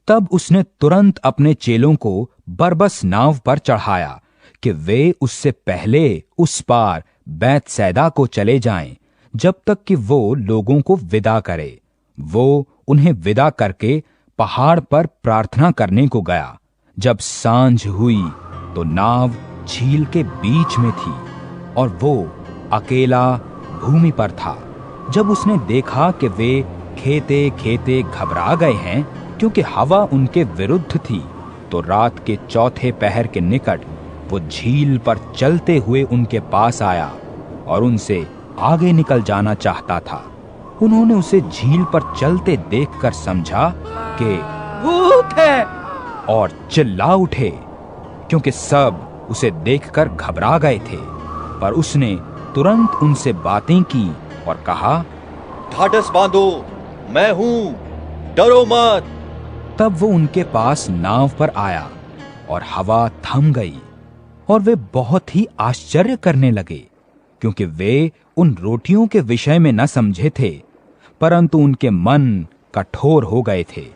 तब उसने तुरंत अपने चेलों को बरबस नाव पर चढ़ाया कि वे उससे पहले उस पार बैतसैदा को चले जाएं, जब तक कि वो लोगों को विदा करे। वो उन्हें विदा करके पहाड़ पर प्रार्थना करने को गया। जब सांझ हुई तो नाव झील के बीच में थी, और वो अकेला भूमि पर था। जब उसने देखा कि वे खेते खेते घबरा गए हैं, क्योंकि हवा उनके विरुद्ध थी, तो रात के 4थे पहर के निकट वो झील पर चलते हुए उनके पास आया और उनसे आगे निकल जाना चाहता था। उन्होंने उसे झील पर चलते देखकर समझा कि भूत है, और चिल्ला उठे, क्योंकि सब उसे देखकर घबरा गए थे। पर उसने तुरंत उनसे बातें की और कहा, ढाढ़स बांधो, मैं हूं, डरो मत। तब वो उनके पास नाव पर आया और हवा थम गई, और वे बहुत ही आश्चर्य करने लगे, क्योंकि वे उन रोटियों के विषय में न समझे थे, परंतु उनके मन कठोर हो गए थे।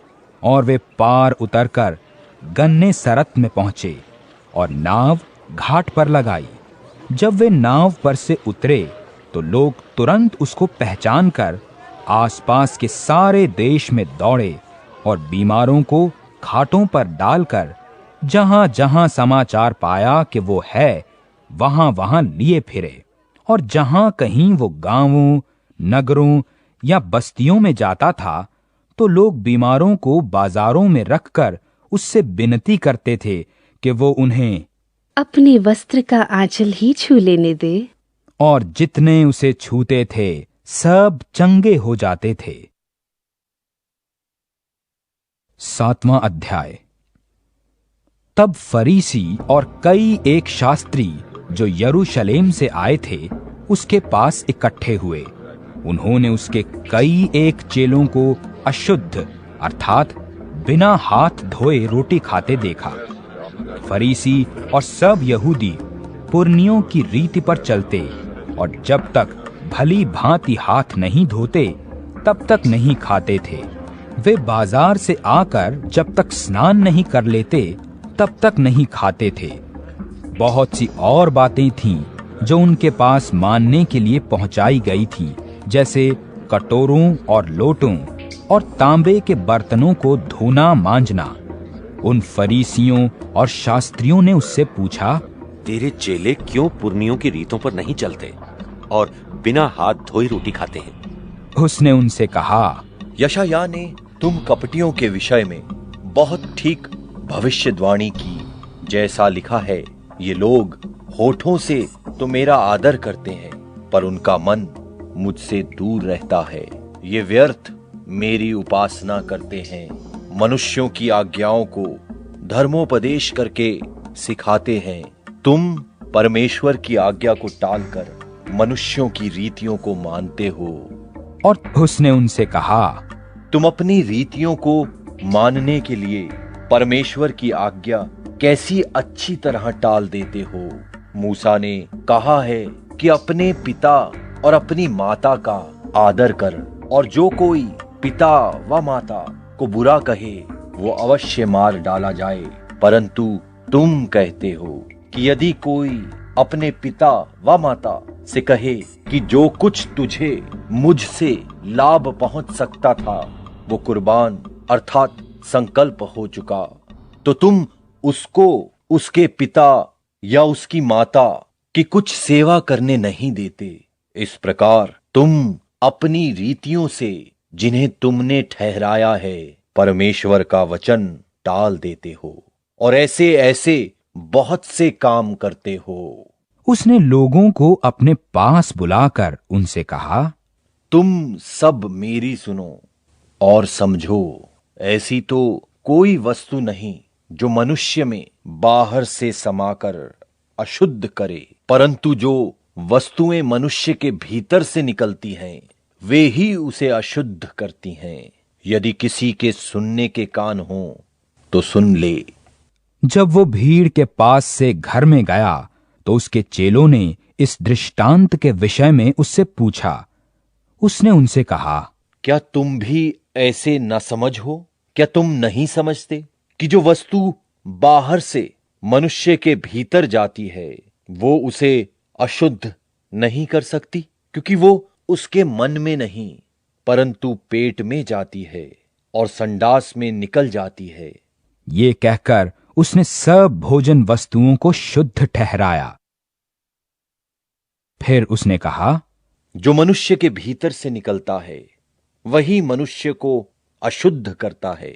और वे पार उतरकर गन्ने सरत में पहुंचे और नाव घाट पर लगाई। जब वे नाव पर से उतरे तो लोग तुरंत उसको पहचान कर आसपास के सारे देश में दौड़े और बीमारों को खाटों पर डालकर जहां जहां समाचार पाया कि वो है, वहां वहां लिए फिरे। और जहां कहीं वो गांवों, नगरों या बस्तियों में जाता था तो लोग बीमारों को बाजारों में रखकर उससे विनती करते थे कि वो उन्हें अपने वस्त्र का आंचल ही छू लेने दे। और जितने उसे छूते थे सब चंगे हो जाते थे। 7वां अध्याय। तब फरीसी और कई एक शास्त्री जो यरूशलेम से आए थे उसके पास इकट्ठे हुए। उन्होंने उसके कई एक चेलों को अशुद्ध अर्थात बिना हाथ धोए रोटी खाते देखा। फरीसी और सब यहूदी पुरनियों की रीति पर चलते और जब तक भली भांति हाथ नहीं धोते तब तक नहीं खाते थे। वे बाजार से आकर जब तक स्नान नहीं कर लेते तब तक नहीं खाते थे। बहुत सी और बातें थीं जो उनके पास मानने के लिए पहुंचाई गई थीं, जैसे कटोरों और लोटों और तांबे के बर्तनों को धोना मांजना। उन फरीसियों और शास्त्रियों ने उससे पूछा, तेरे चेले क्यों पुरनियों की रीतों पर नहीं चलते और बिना हाथ धोए रोटी खाते हैं? उसने उनसे कहा, यशायाह ने तुम कपटियों के विषय में बहुत ठीक भविष्यवाणी की, जैसा लिखा है, ये लोग होठों से तो मेरा आदर करते हैं पर उनका मन मुझसे दूर रहता है। ये व्यर्थ मेरी उपासना करते हैं, मनुष्यों की आज्ञाओं को धर्मोपदेश करके सिखाते हैं। तुम परमेश्वर की आज्ञा को टालकर मनुष्यों की रीतियों को मानते हो। और उसने उनसे कहा, तुम अपनी रीतियों को मानने के लिए परमेश्वर की आज्ञा कैसी अच्छी तरह टाल देते हो। मूसा ने कहा है कि अपने पिता और अपनी माता का आदर कर, और जो कोई पिता व माता को बुरा कहे वो अवश्य मार डाला जाए। परंतु तुम कहते हो कि यदि कोई अपने पिता व माता से कहे कि जो कुछ तुझे मुझसे लाभ पहुंच सकता था वो कुर्बान अर्थात संकल्प हो चुका, तो तुम उसको उसके पिता या उसकी माता की कुछ सेवा करने नहीं देते। इस प्रकार तुम अपनी रीतियों से जिन्हें तुमने ठहराया है परमेश्वर का वचन टाल देते हो और ऐसे ऐसे बहुत से काम करते हो। उसने लोगों को अपने पास बुलाकर उनसे कहा, तुम सब मेरी सुनो और समझो। ऐसी तो कोई वस्तु नहीं जो मनुष्य में बाहर से समाकर अशुद्ध करे, परंतु जो वस्तुएं मनुष्य के भीतर से निकलती हैं वे ही उसे अशुद्ध करती हैं। यदि किसी के सुनने के कान हो तो सुन ले। जब वो भीड़ के पास से घर में गया तो उसके चेलों ने इस दृष्टांत के विषय में उससे पूछा। उसने उनसे कहा, क्या तुम भी ऐसे न समझ हो? क्या तुम नहीं समझते कि जो वस्तु बाहर से मनुष्य के भीतर जाती है वो उसे अशुद्ध नहीं कर सकती, क्योंकि वो उसके मन में नहीं परंतु पेट में जाती है और संडास में निकल जाती है। ये कहकर उसने सब भोजन वस्तुओं को शुद्ध ठहराया। फिर उसने कहा, जो मनुष्य के भीतर से निकलता है वही मनुष्य को अशुद्ध करता है,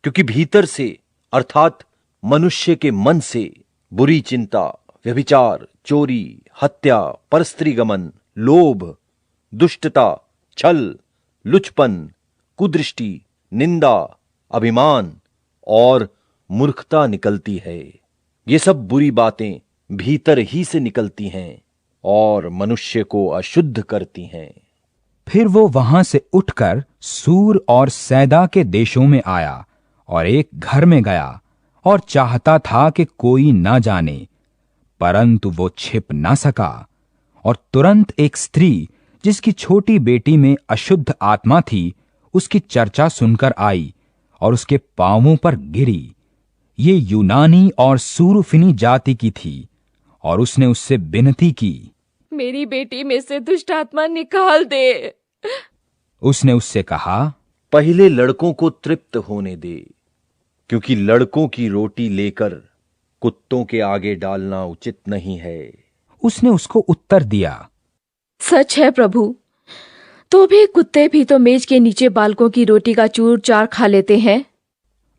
क्योंकि भीतर से अर्थात मनुष्य के मन से बुरी चिंता, व्यभिचार, चोरी, हत्या, परस्त्रीगमन, लोभ, दुष्टता, छल, लुचपन, कुदृष्टि, निंदा, अभिमान और मूर्खता निकलती है। ये सब बुरी बातें भीतर ही से निकलती हैं और मनुष्य को अशुद्ध करती हैं। फिर वो वहां से उठकर सूर और सैदा के देशों में आया और एक घर में गया और चाहता था कि कोई ना जाने, परंतु वो छिप ना सका। और तुरंत एक स्त्री जिसकी छोटी बेटी में अशुद्ध आत्मा थी उसकी चर्चा सुनकर आई और उसके पांवों पर गिरी। ये यूनानी और सूरुफिनी जाति की थी और उसने उससे विनती की, मेरी बेटी में से दुष्ट आत्मा निकाल दे। उसने उससे कहा, पहले लड़कों को तृप्त होने दे, क्योंकि लड़कों की रोटी लेकर कुत्तों के आगे डालना उचित नहीं है। उसने उसको उत्तर दिया, सच है प्रभु, तो भी कुत्ते भी तो मेज के नीचे बालकों की रोटी का चूर चार खा लेते हैं।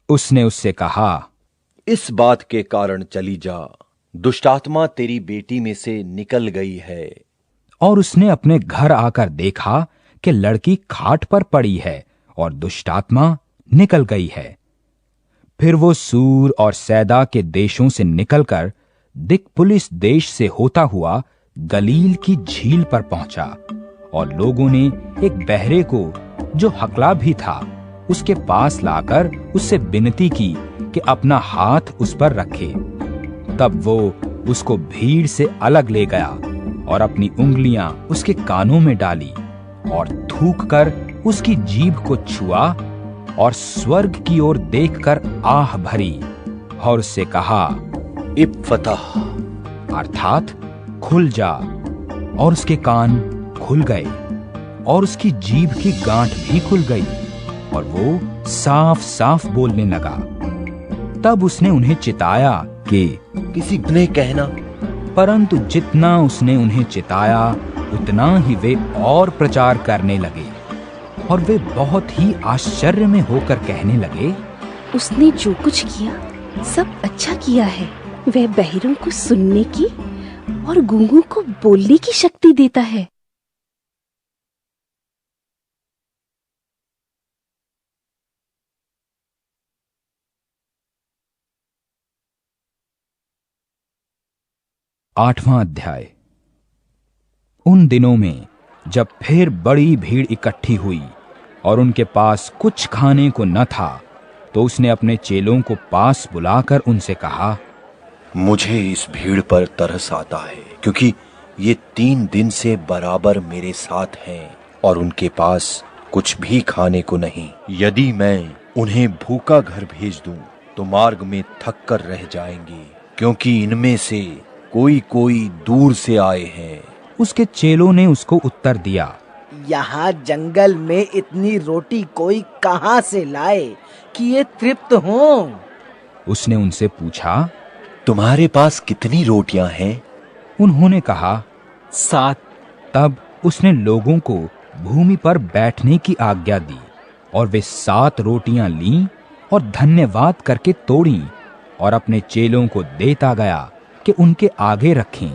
उसने उससे कहा, इस बात के कारण चली जा, दुष्टात्मा तेरी बेटी में से निकल गई है। और उसने अपने घर आकर देखा कि लड़की खाट पर पड़ी है और दुष्टात्मा निकल गई है। फिर वो सूर और सैदा के देशों से निकलकर दिकपुलिस देश से होता हुआ गलील की झील पर पहुंचा और लोगों ने एक बहरे को, जो हकला भी था, उसके पास लाकर उससे विनती की कि अपना हाथ उस पर रखे। तब वो उसको भीड़ से अलग ले गया और अपनी उंगलियां उसके कानों में डाली और थूककर उसकी जीभ को छुआ और स्वर्ग की ओर देखकर आह भरी और उससे कहा, इप्फतह, अर्थात खुल जा। और उसके कान खुल गए और उसकी जीभ की गांठ भी खुल गई और वो साफ साफ बोलने लगा। तब उसने उन्हें चिताया कि किसी ने कहना, परंतु जितना उसने उन्हें चिताया उतना ही वे और प्रचार करने लगे और वे बहुत ही आश्चर्य में होकर कहने लगे, उसने जो कुछ किया सब अच्छा किया है। वह बहरों को सुनने की और गूंगों को बोलने की शक्ति देता है। आठवां अध्याय। उन दिनों में जब फिर बड़ी भीड़ इकट्ठी हुई और उनके पास कुछ खाने को न था, तो उसने अपने चेलों को पास बुलाकर उनसे कहा, मुझे इस भीड़ पर तरस आता है, क्योंकि ये 3 दिन से बराबर मेरे साथ हैं और उनके पास कुछ भी खाने को नहीं। यदि मैं उन्हें भूखा घर भेज दूं, तो मार्ग में थक कर रह जाएंगे, क्योंकि इनमें से कोई कोई दूर से आए हैं। उसके चेलों ने उसको उत्तर दिया, यहाँ जंगल में इतनी रोटी कोई कहाँ से लाए कि ये तृप्त हों? उसने उनसे पूछा, तुम्हारे पास कितनी रोटियां हैं? उन्होंने कहा, 7। तब उसने लोगों को भूमि पर बैठने की आज्ञा दी और वे 7 रोटियां लीं और धन्यवाद करके तोड़ी और अपने चेलों को देता गया कि उनके आगे रखें,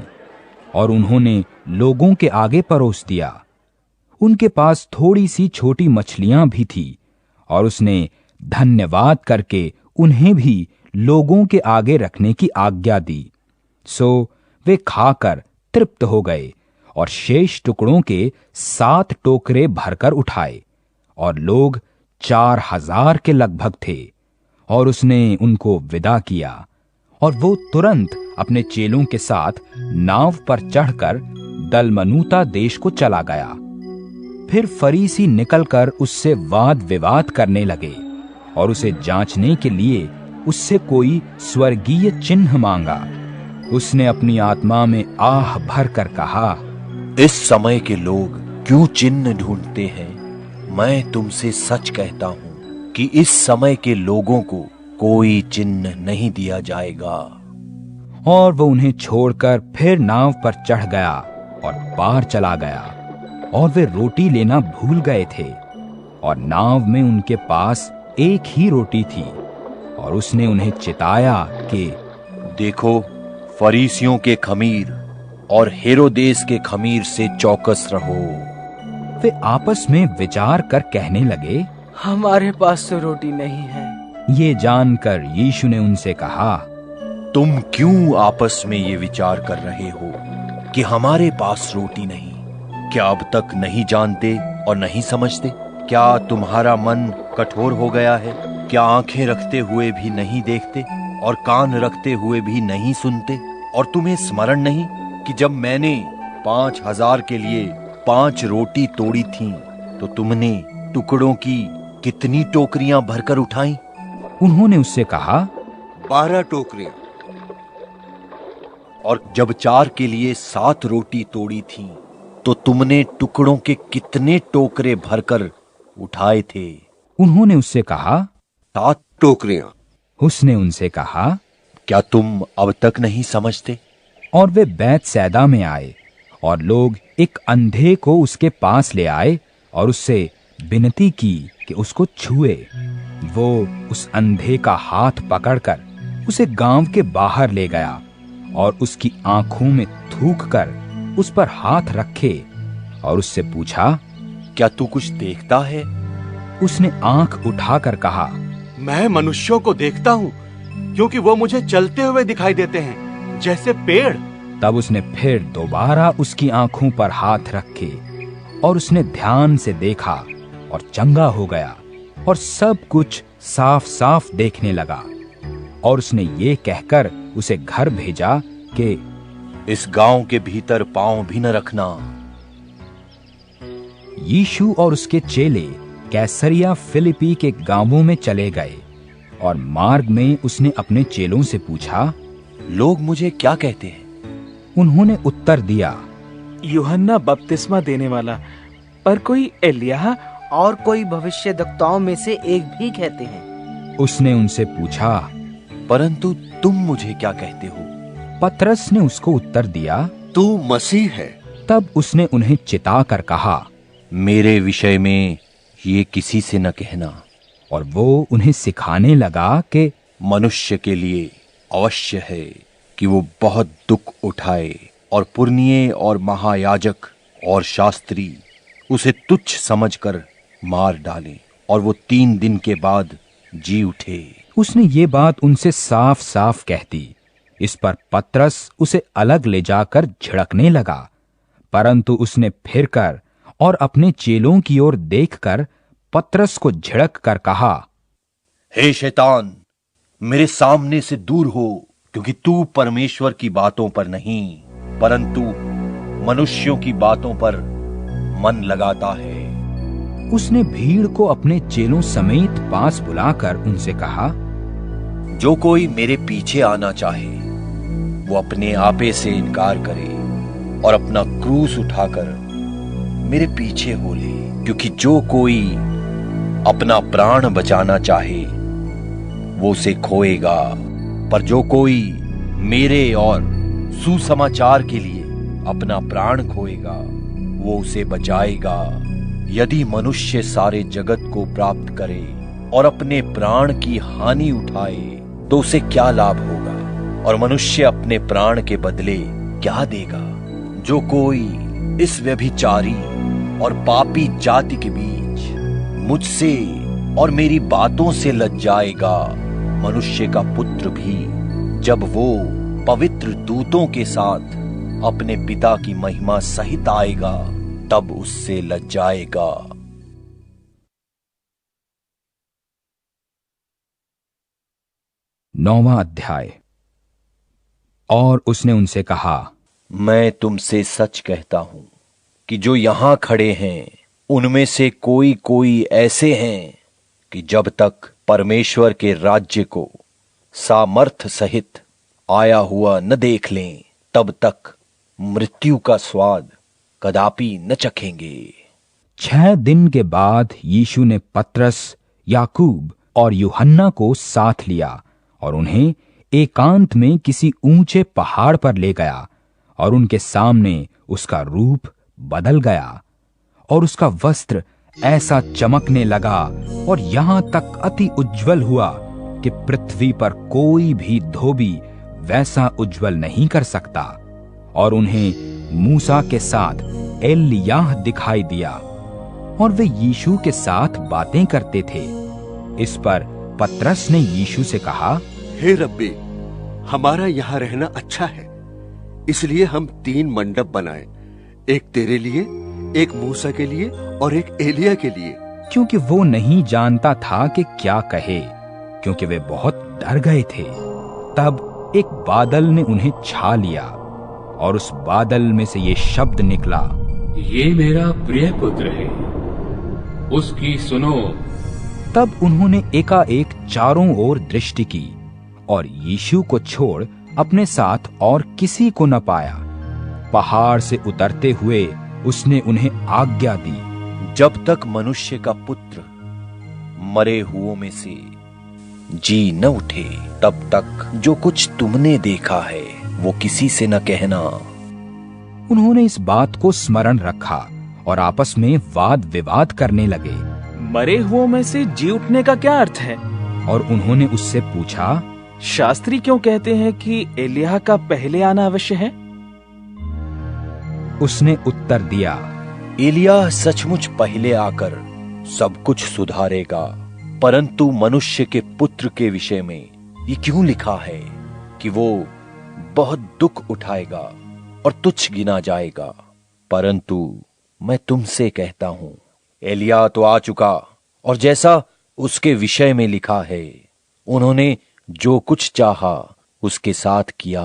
और उन्होंने लोगों के आगे परोस दिया। उनके पास थोड़ी सी छोटी मछलियां भी थी और उसने धन्यवाद करके उन्हें भी लोगों के आगे रखने की आज्ञा दी। सो वे खाकर तृप्त हो गए और शेष टुकड़ों के 7 टोकरे भरकर उठाए, और लोग 4000 के लगभग थे। और उसने उनको विदा किया और वो तुरंत अपने चेलों के साथ नाव पर चढ़कर दलमनूता देश को चला गया। फिर फरीसी निकलकर उससे वाद विवाद करने लगे और उसे जांचने के लिए उससे कोई स्वर्गीय चिन्ह मांगा। उसने अपनी आत्मा में आह भर कर कहा, इस समय के लोग क्यों चिन्ह ढूंढते हैं? मैं तुमसे सच कहता हूं कि इस समय के लोगों को कोई चिन्ह नहीं दिया जाएगा। और वो उन्हें छोड़कर फिर नाव पर चढ़ गया और पार चला गया, और वे रोटी लेना भूल गए थे, और नाव में उनके पास एक ही रोटी थी। और उसने उन्हें चिताया कि देखो, फरीसियों के खमीर और हेरोदेस के खमीर से चौकस रहो। वे आपस में विचार कर कहने लगे, हमारे पास तो रोटी नहीं है। ये जानकर यीशु ने उनसे कहा, तुम क्यों आपस में ये विचार कर रहे हो कि हमारे पास रोटी नहीं? क्या अब तक नहीं जानते और नहीं समझते? क्या तुम्हारा मन कठोर हो गया है? क्या आंखें रखते हुए भी नहीं देखते और कान रखते हुए भी नहीं सुनते? और तुम्हें स्मरण नहीं कि जब मैंने 5000 के लिए 5 रोटी तोड़ी थीं, तो तुमने टुकड़ों की कितनी टोकरियां भरकर उठाई? उन्होंने उससे कहा, 12 टोकरियां। और जब 4 के लिए 7 रोटी तोड़ी थी, तो तुमने टुकड़ों के कितने टोकरे भरकर उठाए थे? उन्होंने उससे कहा, 7 टोकरियां। उसने उनसे कहा, क्या तुम अब तक नहीं समझते? और वे बैतसैदा में आए, और लोग एक अंधे को उसके पास ले आए और उससे विनती की कि उसको छुए। वो उस अंधे का हाथ पकड़कर उसे गांव के बाहर ले गया और उसकी आंखों में थूककर उस पर हाथ रखे और उससे पूछा, क्या तू कुछ देखता है? उसने आंख उठाकर कहा, मैं मनुष्यों को देखता हूँ, क्योंकि वो मुझे चलते हुए दिखाई देते हैं, जैसे पेड़। तब उसने फिर दोबारा उसकी आंखों पर हाथ रखे और उसने ध्यान से देखा और चंगा हो गया और सब कुछ साफ साफ देखने लगा। और उसने ये कहकर उसे घर भेजा कि इस गांव के भीतर पांव भी न रखना। यीशु और उसके चेले कैसरिया फिलिपी के गांवों में चले गए और मार्ग में उसने अपने चेलों से पूछा, लोग मुझे क्या कहते हैं? उन्होंने उत्तर दिया, यूहन्ना बपतिस्मा देने वाला, पर कोई एलिय्याह और कोई भविष्यद्वक्ताओं में से एक भी कहते हैं। उसने उनसे पूछा, परंतु तुम मुझे क्या कहते हो? पतरस ने उसको उत्तर दिया, तू मसीह है। तब उसने उन्हें चिता कर कहा, मेरे विषय में ये किसी से न कहना। और वो उन्हें सिखाने लगा कि मनुष्य के लिए अवश्य है कि वो बहुत दुख उठाए और पुरनिये और महायाजक और शास्त्री उसे तुच्छ समझकर मार डालें और वो 3 दिन के बाद जी उठे। उसने ये बात उनसे साफ साफ कह दी। इस पर पतरस उसे अलग ले जाकर झिड़कने लगा, परंतु उसने फिरकर और अपने चेलों की ओर देखकर पतरस को झिड़क कर कहा, हे शैतान, मेरे सामने से दूर हो, क्योंकि तू परमेश्वर की बातों पर नहीं परंतु मनुष्यों की बातों पर मन लगाता है। उसने भीड़ को अपने चेलों समेत पास बुलाकर उनसे कहा, जो कोई मेरे पीछे आना चाहे वो अपने आपे से इनकार करे और अपना क्रूस उठाकर मेरे पीछे हो ले। क्योंकि जो कोई अपना प्राण बचाना चाहे वो उसे खोएगा, पर जो कोई मेरे और सुसमाचार के लिए अपना प्राण खोएगा वो उसे बचाएगा। यदि मनुष्य सारे जगत को प्राप्त करे और अपने प्राण की हानि उठाए तो उसे क्या लाभ होगा? और मनुष्य अपने प्राण के बदले क्या देगा? जो कोई इस व्यभिचारी और पापी जाति के बीच मुझसे और मेरी बातों से लज्जाएगा, मनुष्य का पुत्र भी जब वो पवित्र दूतों के साथ अपने पिता की महिमा सहित आएगा तब उससे लज्जाएगा। नौवां अध्याय। और उसने उनसे कहा, मैं तुमसे सच कहता हूं कि जो यहां खड़े हैं उनमें से कोई कोई ऐसे हैं कि जब तक परमेश्वर के राज्य को सामर्थ सहित आया हुआ न देख लें तब तक मृत्यु का स्वाद कदापि न चखेंगे। 6 दिन के बाद यीशु ने पतरस, याकूब और यूहन्ना को साथ लिया और उन्हें एकांत में किसी ऊंचे पहाड़ पर ले गया और उनके सामने उसका रूप बदल गया और उसका वस्त्र ऐसा चमकने लगा और यहां तक अति उज्जवल हुआ कि पृथ्वी पर कोई भी धोबी वैसा उज्जवल नहीं कर सकता। और उन्हें मूसा के साथ एलिय्याह दिखाई दिया और वे यीशु के साथ बातें करते थे। इस पर पतरस ने यीशु से कहा, हे रब्बी, हमारा यहाँ रहना अच्छा है, इसलिए हम 3 मंडप बनाए, एक तेरे लिए, एक मूसा के लिए और एक एलिय्याह के लिए। क्योंकि वो नहीं जानता था कि क्या कहे, क्योंकि वे बहुत डर गए थे। तब एक बादल ने उन्हें छा लिया और उस बादल में से ये शब्द निकला, ये मेरा प्रिय पुत्र है, उसकी सुनो। तब उन्होंने एकाएक चारों ओर दृष्टि की और यीशु को छोड़ अपने साथ और किसी को न पाया। पहाड़ से उतरते हुए उसने उन्हें आज्ञा दी, जब तक मनुष्य का पुत्र मरे हुओं में से जी न उठे, तब तक जो कुछ तुमने देखा है वो किसी से न कहना। उन्होंने इस बात को स्मरण रखा और आपस में वाद विवाद करने लगे। मरे हुओं में से जी उठने का क्या अर्थ है? और उन्होंने उससे पूछा, शास्त्री क्यों कहते हैं कि एलिय्याह का पहले आना अवश्य है? उसने उत्तर दिया, एलिय्याह सचमुच पहले आकर सब कुछ सुधारेगा, परंतु मनुष्य के पुत्र के विषय में ये क्यों लिखा है कि वो बहुत दुख उठाएगा और तुच्छ गिना जाएगा। परंतु मैं तुमसे कहता हूं, एलिय्याह तो आ चुका और जैसा उसके विषय में लिखा है, उन्होंने जो कुछ चाहा उसके साथ किया।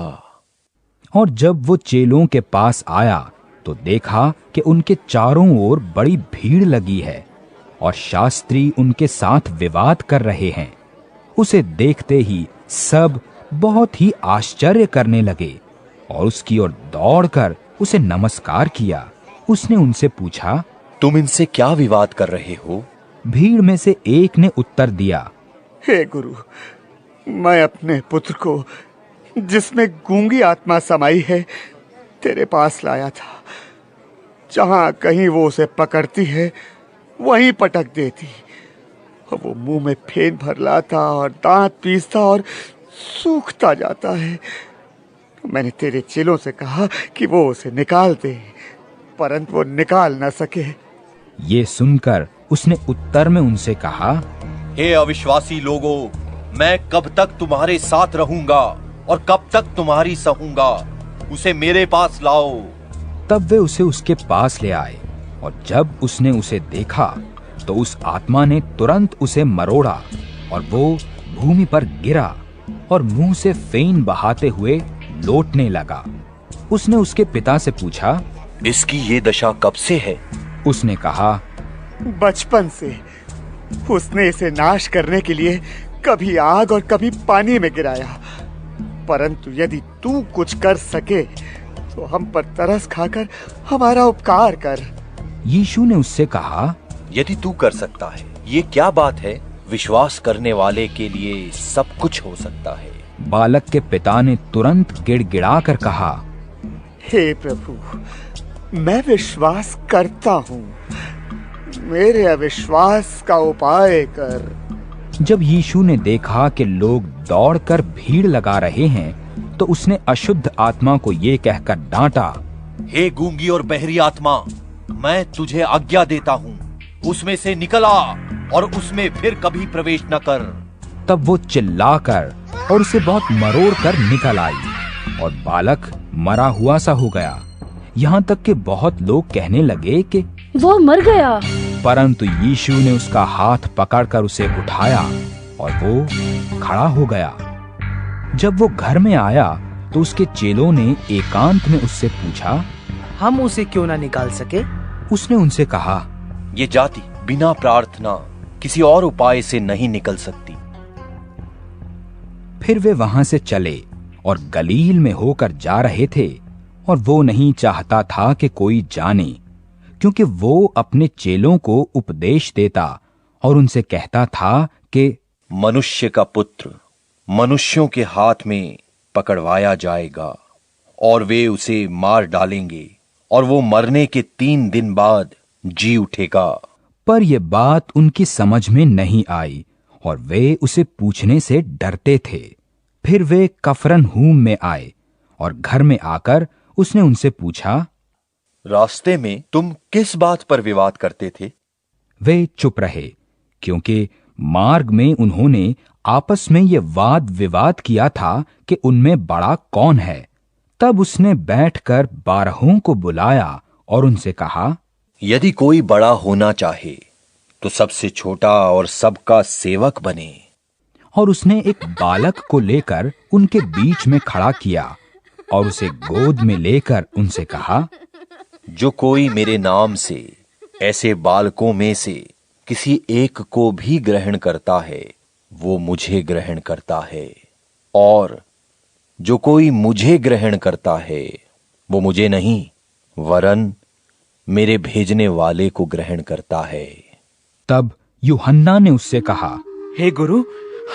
और जब वो चेलों के पास आया तो देखा कि उनके चारों ओर बड़ी भीड़ लगी है और शास्त्री उनके साथ विवाद कर रहे हैं। उसे देखते ही सब बहुत ही आश्चर्य करने लगे और उसकी ओर दौड़कर उसे नमस्कार किया। उसने उनसे पूछा, तुम इनसे क्या विवाद कर रहे हो? भीड़ में से एक ने उत्तर दिया, हे गुरु, मैं अपने पुत्र को जिसमें गूंगी आत्मा समाई है तेरे पास लाया था। जहां कहीं वो उसे पकड़ती है वहीं पटक देती। वो मुंह में फेन भर लाता और दांत पीसता और सूखता जाता है। मैंने तेरे चेलों से कहा कि वो उसे निकाल दे, परंतु वो निकाल न सके। ये सुनकर उसने उत्तर में उनसे कहा, हे अविश्वासी लोगों, मैं कब तक तुम्हारे साथ रहूंगा और कब तक तुम्हारी सहूंगा? उसे मेरे पास लाओ। तब वे उसे उसके पास ले आए और जब उसने उसे देखा तो उस आत्मा ने तुरंत उसे मरोड़ा और वो भूमि पर गिरा और मुंह से फेन बहाते हुए लौटने लगा। उसने उसके पिता से पूछा, इसकी ये दशा कब से है? उसने कहा, बचपन से। उसने इसे नाश करने के लिए कभी आग और कभी पानी में गिराया। परंतु यदि तू कुछ कर सके तो हम पर तरस खाकर हमारा उपकार कर। यीशु ने उससे कहा, यदि तू कर सकता है, ये क्या बात है? विश्वास करने वाले के लिए सब कुछ हो सकता है। बालक के पिता ने तुरंत गिड़गिड़ा कर कहा, हे प्रभु, मैं विश्वास करता हूँ, मेरे अविश्वास का उपाय कर। जब यीशु ने देखा कि लोग दौड़कर भीड़ लगा रहे हैं तो उसने अशुद्ध आत्मा को ये कहकर डांटा, हे गूंगी और बहरी आत्मा, मैं तुझे आज्ञा देता हूँ, उसमें से निकल आ और उसमें फिर कभी प्रवेश न कर। तब वो चिल्लाकर और उसे बहुत मरोड़ कर निकल आई और बालक मरा हुआ सा हो गया। यहाँ तक कि बहुत लोग कहने लगे कि वो मर गया। परंतु यीशु ने उसका हाथ पकड़कर उसे उठाया और वो खड़ा हो गया। जब वो घर में आया तो उसके चेलों ने एकांत में उससे पूछा, हम उसे क्यों ना निकाल सके? उसने उनसे कहा, ये जाति बिना प्रार्थना किसी और उपाय से नहीं निकल सकती। फिर वे वहां से चले और गलील में होकर जा रहे थे और वो नहीं चाहता था कि कोई जाने, क्योंकि वो अपने चेलों को उपदेश देता और उनसे कहता था कि मनुष्य का पुत्र मनुष्यों के हाथ में पकड़वाया जाएगा और वे उसे मार डालेंगे और वो मरने के 3 दिन बाद जी उठेगा। पर यह बात उनकी समझ में नहीं आई और वे उसे पूछने से डरते थे। फिर वे कफरनहूम में आए और घर में आकर उसने उनसे पूछा, रास्ते में तुम किस बात पर विवाद करते थे? वे चुप रहे, क्योंकि मार्ग में उन्होंने आपस में ये वाद विवाद किया था कि उनमें बड़ा कौन है। तब उसने बैठकर 12 को बुलाया और उनसे कहा, यदि कोई बड़ा होना चाहे तो सबसे छोटा और सबका सेवक बने। और उसने एक बालक को लेकर उनके बीच में खड़ा किया और उसे गोद में लेकर उनसे कहा, जो कोई मेरे नाम से ऐसे बालकों में से किसी एक को भी ग्रहण करता है वो मुझे ग्रहण करता है, और जो कोई मुझे ग्रहण करता है वो मुझे नहीं वरन मेरे भेजने वाले को ग्रहण करता है। तब यूहन्ना ने उससे कहा, हे गुरु,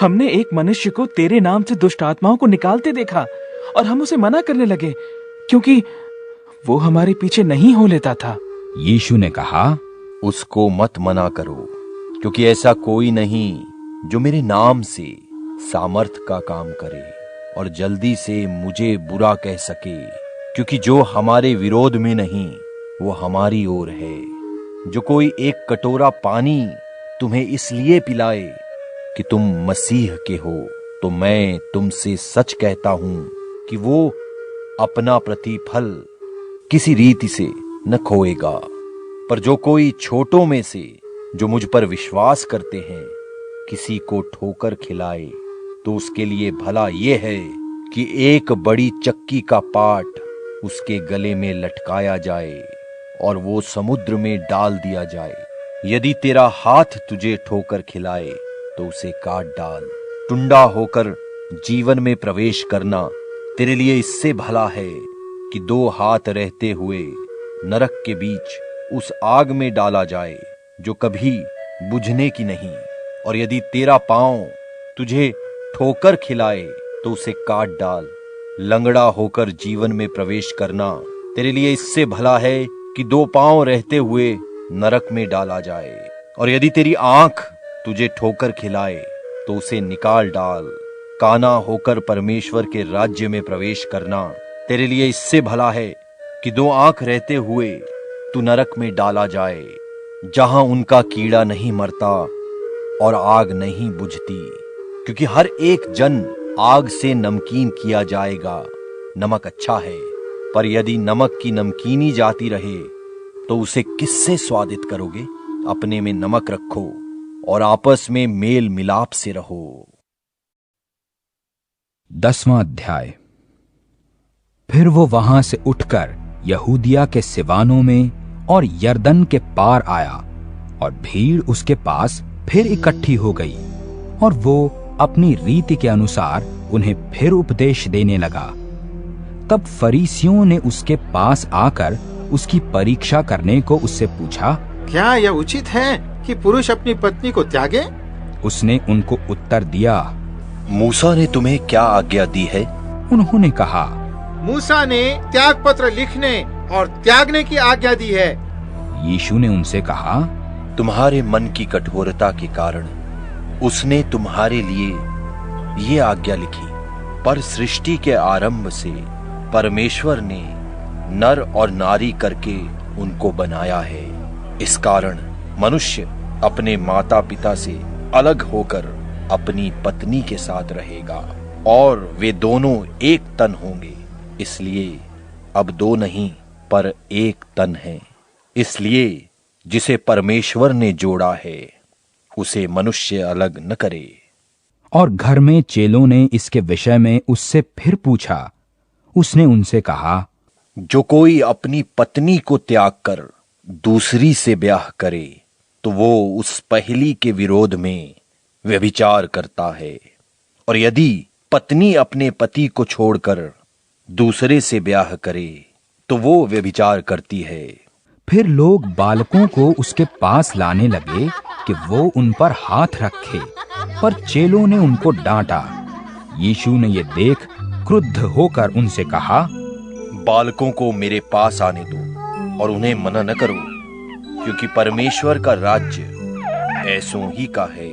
हमने एक मनुष्य को तेरे नाम से दुष्ट आत्माओं को निकालते देखा और हम उसे मना करने लगे क्योंकि वो हमारे पीछे नहीं हो लेता था। यीशु ने कहा, उसको मत मना करो, क्योंकि ऐसा कोई नहीं जो मेरे नाम से सामर्थ का काम करे और जल्दी से मुझे बुरा कह सके, क्योंकि जो हमारे विरोध में नहीं वो हमारी ओर है। जो कोई एक कटोरा पानी तुम्हें इसलिए पिलाए कि तुम मसीह के हो, तो मैं तुमसे सच कहता हूं कि वो अपना प्रतिफल किसी रीति से न खोएगा। पर जो कोई छोटों में से जो मुझ पर विश्वास करते हैं किसी को ठोकर खिलाए, तो उसके लिए भला ये है कि एक बड़ी चक्की का पाट उसके गले में लटकाया जाए और वो समुद्र में डाल दिया जाए। यदि तेरा हाथ तुझे ठोकर खिलाए तो उसे काट डाल। टुंडा होकर जीवन में प्रवेश करना तेरे लिए इससे भला है कि 2 हाथ रहते हुए नरक के बीच उस आग में डाला जाए जो कभी बुझने की नहीं। और यदि तेरा पांव तुझे ठोकर खिलाए तो उसे काट डाल। लंगड़ा होकर जीवन में प्रवेश करना तेरे लिए इससे भला है कि 2 पांव रहते हुए नरक में डाला जाए। और यदि तेरी आंख तुझे ठोकर खिलाए तो उसे निकाल डाल। काना होकर परमेश्वर के राज्य में प्रवेश करना तेरे लिए इससे भला है कि 2 आंख रहते हुए तू नरक में डाला जाए, जहां उनका कीड़ा नहीं मरता और आग नहीं बुझती, क्योंकि हर एक जन आग से नमकीन किया जाएगा। नमक अच्छा है, पर यदि नमक की नमकीनी जाती रहे तो उसे किससे स्वादित करोगे? अपने में नमक रखो और आपस में मेल मिलाप से रहो। 10वां अध्याय। फिर वो वहां से उठकर यहूदिया के सिवानों में और यरदन के पार आया और भीड़ उसके पास फिर इकट्ठी हो गई और वो अपनी रीति के अनुसार उन्हें फिर उपदेश देने लगा। तब फरीसियों ने उसके पास आकर उसकी परीक्षा करने को उससे पूछा, क्या यह उचित है कि पुरुष अपनी पत्नी को त्यागे? उसने उनको उत्तर दिया, मूसा ने तुम्हें क्या आज्ञा दी है? उन्होंने कहा, मूसा ने त्याग पत्र लिखने और त्यागने की आज्ञा दी है। यीशु ने उनसे कहा, तुम्हारे मन की कठोरता के कारण उसने तुम्हारे लिए ये आज्ञा लिखी, पर सृष्टि के आरंभ से परमेश्वर ने नर और नारी करके उनको बनाया है। इस कारण मनुष्य अपने माता पिता से अलग होकर अपनी पत्नी के साथ रहेगा और वे दोनों एक तन होंगे। इसलिए अब 2 नहीं पर 1 तन है। इसलिए जिसे परमेश्वर ने जोड़ा है उसे मनुष्य अलग न करे। और घर में चेलों ने इसके विषय में उससे फिर पूछा। उसने उनसे कहा, जो कोई अपनी पत्नी को त्याग कर दूसरी से ब्याह करे तो वो उस पहली के विरोध में व्यभिचार करता है। और यदि पत्नी अपने पति को छोड़कर दूसरे से ब्याह करे तो वो व्यभिचार करती है। फिर लोग बालकों को उसके पास लाने लगे कि वो उन पर हाथ रखे, पर चेलों ने उनको डांटा। यीशु ने ये देख क्रुद्ध होकर उनसे कहा, बालकों को मेरे पास आने दो और उन्हें मना न करो, क्योंकि परमेश्वर का राज्य ऐसों ही का है।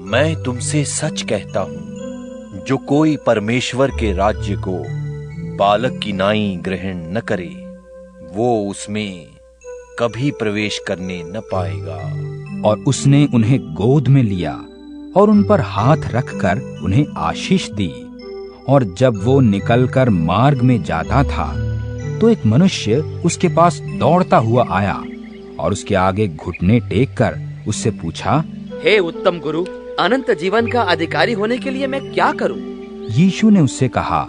मैं तुमसे सच कहता हूं, जो कोई परमेश्वर के राज्य को बालक की नाई ग्रहण न करे वो उसमें कभी प्रवेश करने न पाएगा। और उसने उन्हें गोद में लिया और उन पर हाथ रखकर उन्हें आशीष दी। और जब वो निकलकर मार्ग में जाता था तो एक मनुष्य उसके पास दौड़ता हुआ आया और उसके आगे घुटने टेक कर उससे पूछा, हे उत्तम गुरु, अनंत जीवन का अधिकारी होने के लिए मैं क्या करूं? यीशु ने उससे कहा,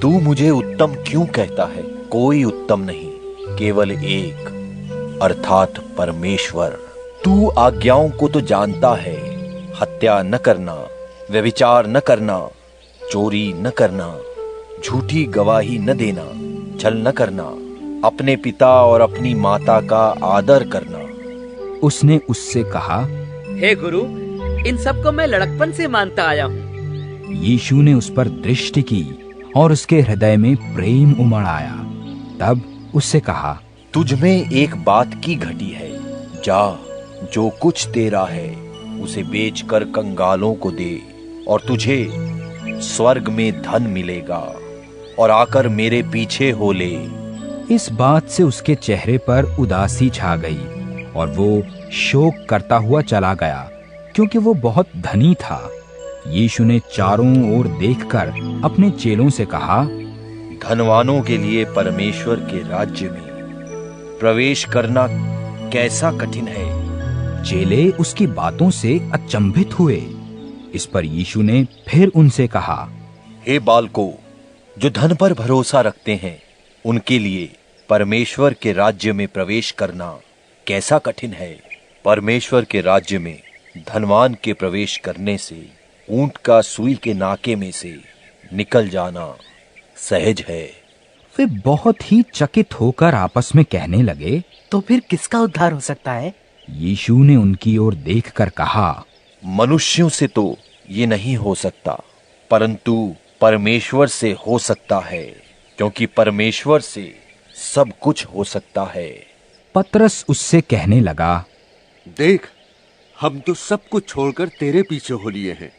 तू मुझे उत्तम क्यों कहता है? कोई उत्तम नहीं, केवल एक, अर्थात परमेश्वर। तू आज्ञाओं को तो जानता है, हत्या न करना, व्यभिचार न करना, चोरी न करना, झूठी गवाही न देना, छल न करना, अपने पिता और अपनी माता का आदर करना। उसने उससे कहा, हे गुरु, इन सब को मैं लड़कपन से मानता आया हूँ। यीशु ने उस पर दृष्टि की और उसके हृदय में प्रेम उमड़ आया। तब उससे कहा, तुझ में एक बात की घटी है, जा, जो कुछ तेरा है उसे बेचकर कंगालों को दे और तुझे स्वर्ग में धन मिलेगा, और आकर मेरे पीछे हो ले। इस बात से उसके चेहरे पर उदासी छा गई और वो शोक करता हुआ चला गया, क्योंकि वो बहुत धनी था। यीशु ने चारों ओर देखकर अपने चेलों से कहा, धनवानों के लिए परमेश्वर के राज्य में प्रवेश करना कैसा कठिन है। चेले उसकी बातों से अचंभित हुए। इस पर यीशु ने फिर उनसे कहा, हे बालकों, जो धन पर भरोसा रखते हैं उनके लिए परमेश्वर के राज्य में प्रवेश करना कैसा कठिन है। परमेश्वर के राज्य में धनवान के प्रवेश करने से ऊंट का सुई के नाके में से निकल जाना सहज है। वे बहुत ही चकित होकर आपस में कहने लगे, तो फिर किसका उद्धार हो सकता है? यीशु ने उनकी ओर देखकर कहा, मनुष्यों से तो ये नहीं हो सकता, परंतु परमेश्वर से हो सकता है, क्योंकि परमेश्वर से सब कुछ हो सकता है। पतरस उससे कहने लगा, देख, हम तो सब कुछ छोड़कर तेरे पीछे हो लिए हैं।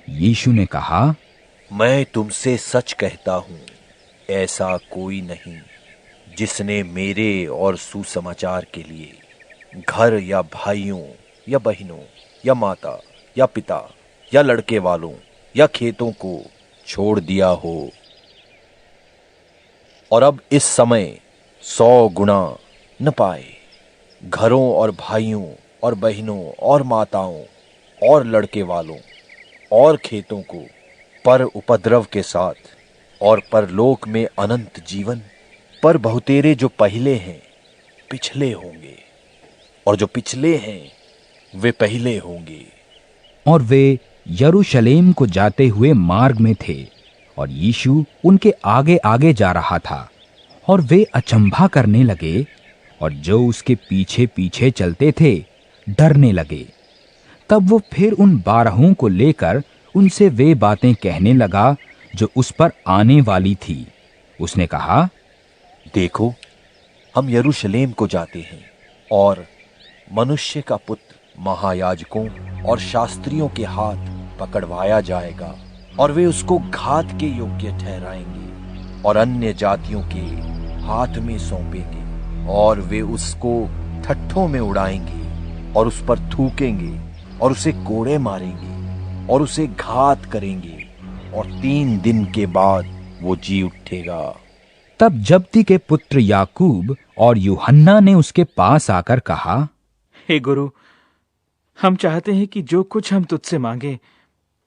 यीशु ने कहा, मैं तुमसे सच कहता हूं, ऐसा कोई नहीं जिसने मेरे और सुसमाचार के लिए घर या भाइयों या बहनों या माता या पिता या लड़के वालों या खेतों को छोड़ दिया हो, और अब इस समय 100 गुना न पाए, घरों और भाइयों और बहनों और माताओं और लड़के वालों और खेतों को पर उपद्रव के साथ और परलोक में अनंत जीवन। पर बहुतेरे जो पहले हैं पिछले होंगे, और जो पिछले हैं वे पहले होंगे। और वे यरूशलेम को जाते हुए मार्ग में थे, और यीशु उनके आगे आगे जा रहा था, और वे अचंभा करने लगे, और जो उसके पीछे पीछे चलते थे डरने लगे। तब वो फिर उन 12 को लेकर उनसे वे बातें कहने लगा जो उस पर आने वाली थी। उसने कहा, देखो, हम यरूशलेम को जाते हैं, और मनुष्य का पुत्र महायाजकों और शास्त्रियों के हाथ पकड़वाया जाएगा, और वे उसको घात के योग्य ठहराएंगे और अन्य जातियों के हाथ में सौंपेंगे, और वे उसको ठट्ठों में उड़ाएंगे और उस पर थूकेंगे और उसे कोड़े मारेंगे और उसे घात करेंगे, और 3 दिन के बाद वो जी उठेगा। तब जब्दी के पुत्र याकूब और यूहन्ना ने उसके पास आकर कहा, हे गुरु, हम चाहते हैं कि जो कुछ हम तुझसे मांगे